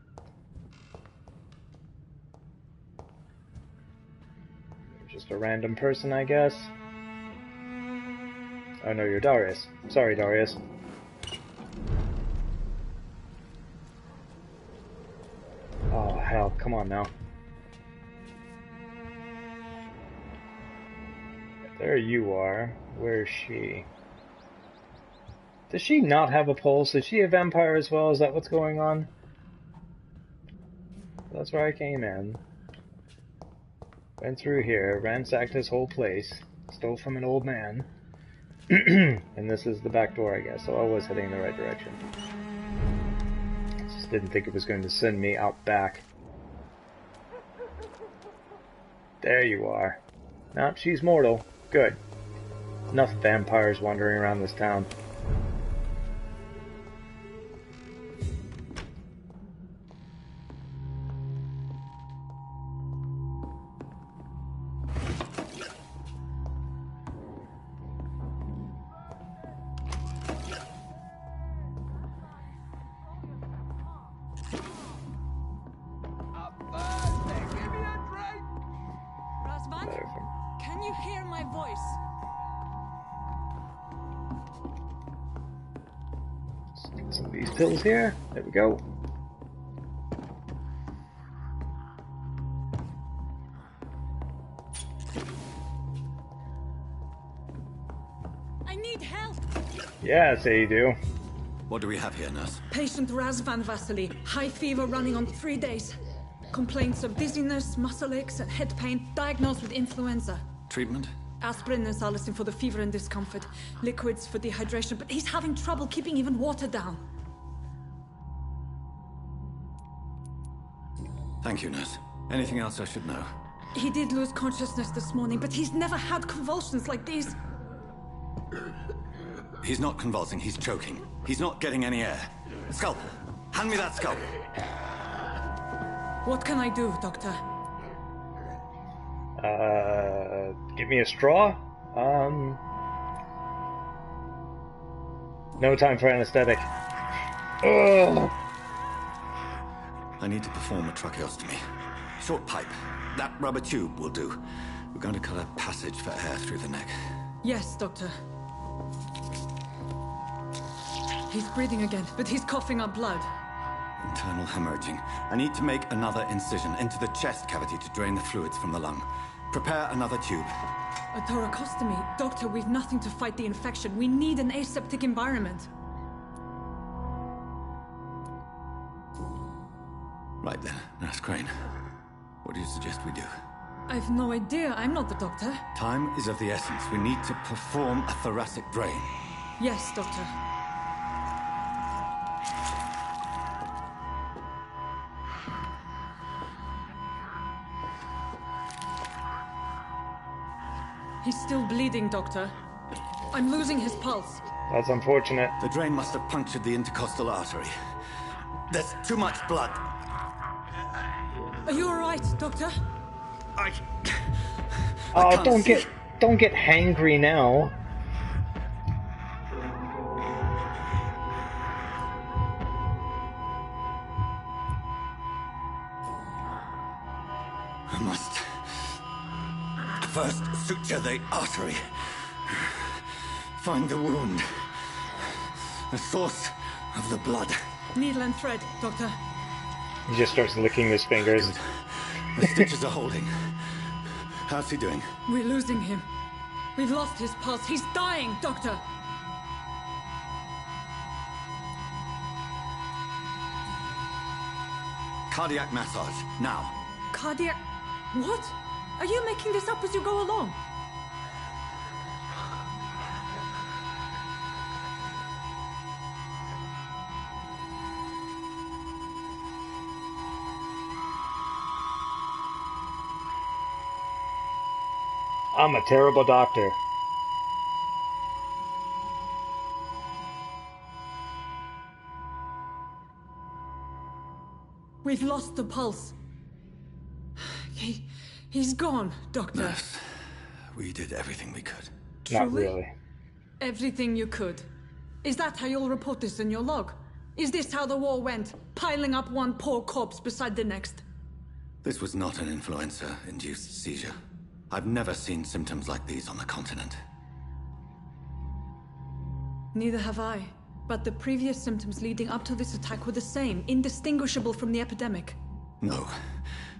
Just a random person, I guess. Oh no, you're Darius. Sorry, Darius. Oh hell, come on now. There you are. Where's she? Does she not have a pulse? Is she a vampire as well? Is that what's going on? That's where I came in. Went through here, ransacked this whole place, stole from an old man. And this is the back door, I guess, so I was heading in the right direction. Just didn't think it was going to send me out back. There you are. Nope, she's mortal. Good. Enough vampires wandering around this town. Can you hear my voice? Get some of these pills here. There we go. I need help. Yeah, say you do. What do we have here, nurse? Patient Razvan Vasily. High fever running on 3 days. Complaints of dizziness, muscle aches, and head pain, diagnosed with influenza. Treatment? Aspirin and salicin for the fever and discomfort. Liquids for dehydration, but he's having trouble keeping even water down. Thank you, nurse. Anything else I should know? He did lose consciousness this morning, but he's never had convulsions like these. He's not convulsing, he's choking. He's not getting any air. Scalpel! Hand me that scalpel! What can I do, Doctor? Give me a straw? No time for anesthetic. Ugh. I need to perform a tracheostomy. Short pipe. That rubber tube will do. We're going to cut a passage for air through the neck. Yes, Doctor. He's breathing again, but he's coughing up blood. Internal hemorrhaging. I need to make another incision into the chest cavity to drain the fluids from the lung. Prepare another tube. A thoracostomy? Doctor, we've nothing to fight the infection. We need an aseptic environment. Right then, Nurse Crane. What do you suggest we do? I've no idea. I'm not the doctor. Time is of the essence. We need to perform a thoracic drain. Yes, Doctor. He's still bleeding, Doctor. I'm losing his pulse. That's unfortunate. The drain must have punctured the intercostal artery. There's too much blood. Are you all right, Doctor? Oh, don't get hangry now. I must first suture the artery. Find the wound. The source of the blood. Needle and thread, Doctor. He just starts licking his fingers. The stitches are holding. How's he doing? We're losing him. We've lost his pulse. He's dying, Doctor. Cardiac massage, now. Cardiac... What? Are you making this up as you go along? I'm a terrible doctor. We've lost the pulse. He's gone, Doctor. Nurse, we did everything we could. Not really. Everything you could. Is that how you'll report this in your log? Is this how the war went? Piling up one poor corpse beside the next? This was not an influenza-induced seizure. I've never seen symptoms like these on the continent. Neither have I. But the previous symptoms leading up to this attack were the same, indistinguishable from the epidemic. No.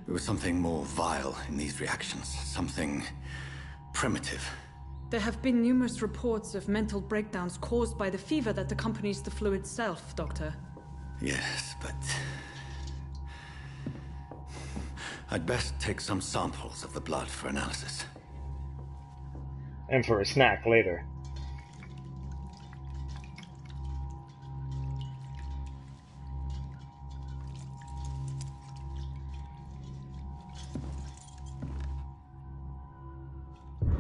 There was something more vile in these reactions. Something primitive. There have been numerous reports of mental breakdowns caused by the fever that accompanies the flu itself, Doctor. Yes, but... I'd best take some samples of the blood for analysis. And for a snack later.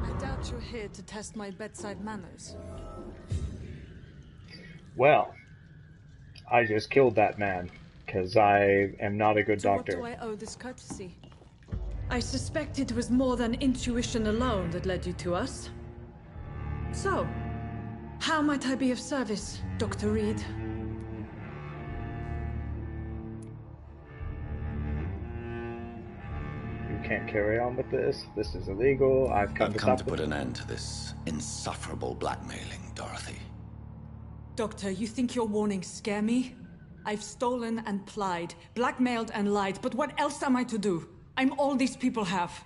I doubt you're here to test my bedside manners. Well, I just killed that man, because I am not a good doctor. What do I owe this courtesy? I suspect it was more than intuition alone that led you to us. So, how might I be of service, Dr. Reed? You can't carry on with this. This is illegal. I've come to put an end to this insufferable blackmailing, Dorothy. Doctor, you think your warnings scare me? I've stolen and plied, blackmailed and lied, but what else am I to do? I'm all these people have.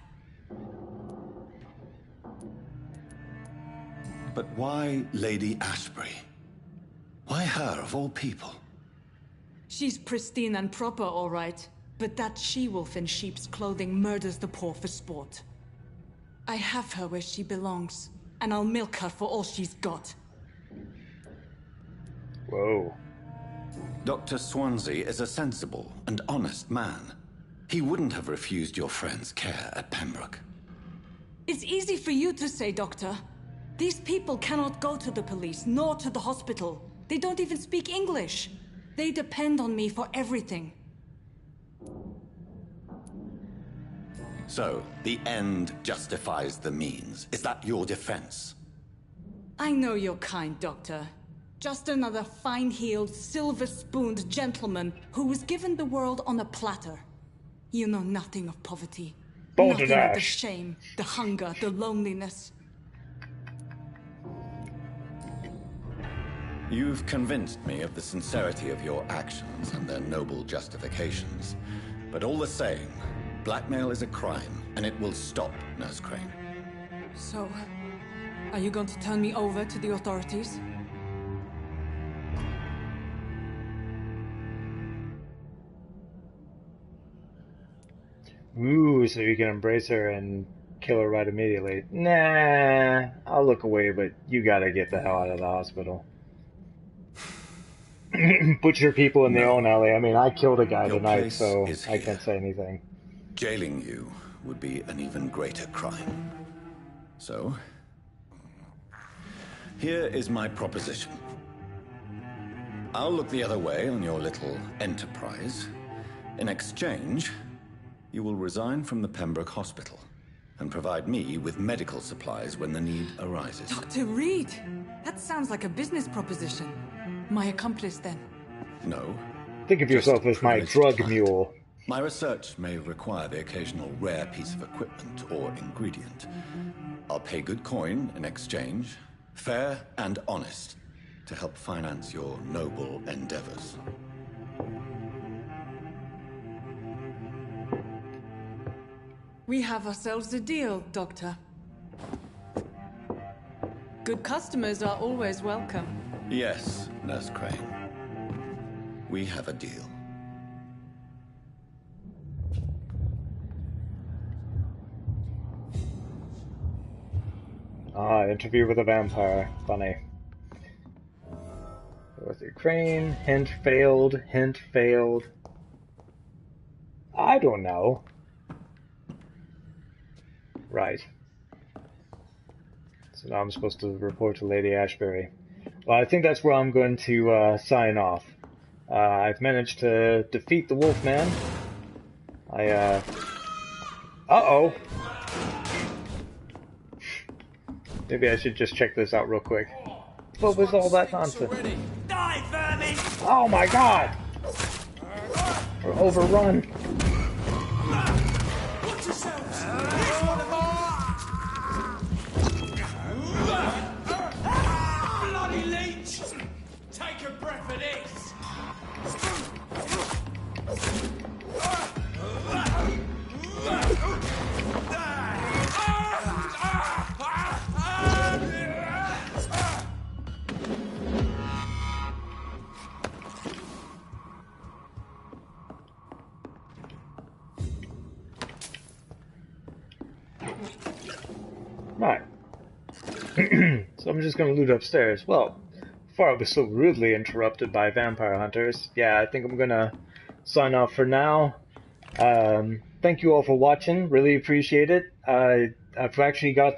But why Lady Ashbury? Why her, of all people? She's pristine and proper, all right. but that she-wolf in sheep's clothing murders the poor for sport. I have her where she belongs, and I'll milk her for all she's got. Whoa. Dr. Swansea is a sensible and honest man. He wouldn't have refused your friend's care at Pembroke. It's easy for you to say, Doctor. These people cannot go to the police, nor to the hospital. They don't even speak English. They depend on me for everything. So, the end justifies the means. Is that your defense? I know you're kind, Doctor. Just another fine-heeled, silver-spooned gentleman who was given the world on a platter. You know nothing of poverty. Nothing of the shame, the hunger, the loneliness. You've convinced me of the sincerity of your actions and their noble justifications. But all the same, blackmail is a crime, and it will stop, Nurse Crane. So, are you going to turn me over to the authorities? Ooh, so you can embrace her and kill her right immediately. Nah, I'll look away, but you gotta get the hell out of the hospital. Put your people in their own alley. I mean, I killed a guy tonight, so I can't say anything. Jailing you would be an even greater crime. So, here is my proposition. I'll look the other way on your little enterprise. In exchange, you will resign from the Pembroke Hospital and provide me with medical supplies when the need arises. Dr. Reed! That sounds like a business proposition. My accomplice, then? No. Think of yourself as my drug mule. My research may require the occasional rare piece of equipment or ingredient. I'll pay good coin in exchange, fair and honest, to help finance your noble endeavors. We have ourselves a deal, Doctor. Good customers are always welcome. Yes, Nurse Crane. We have a deal. Ah, interview with a vampire. Funny. With Ukraine, hint failed, hint failed. I don't know. Right. So now I'm supposed to report to Lady Ashbury. Well, I think that's where I'm going to sign off. I've managed to defeat the Wolfman. Uh-oh. Maybe I should just check this out real quick. What was all that nonsense? Die, vermin! Oh my god! We're overrun. Watch yourselves! Here's one of bloody leech! Take a breath of this! Right. So I'm just gonna loot upstairs. Well, before I was so rudely interrupted by vampire hunters, yeah, I think I'm gonna sign off for now. Thank you all for watching. Really appreciate it. I've actually got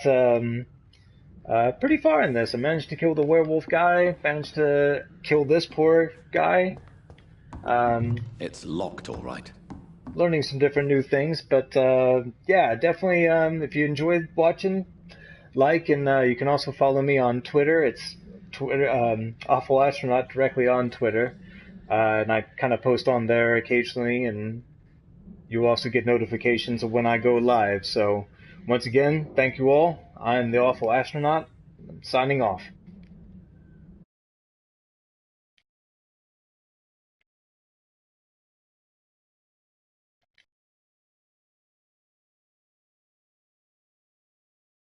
pretty far in this. I managed to kill the werewolf guy. Managed to kill this poor guy. It's locked, all right. Learning some different new things, but yeah, definitely. If you enjoyed watching, like, and you can also follow me on Twitter. It's Twitter, Awful Astronaut directly on Twitter, and I kind of post on there occasionally, and you'll also get notifications of when I go live. So once again, thank you all. I'm the Awful Astronaut. I'm signing off.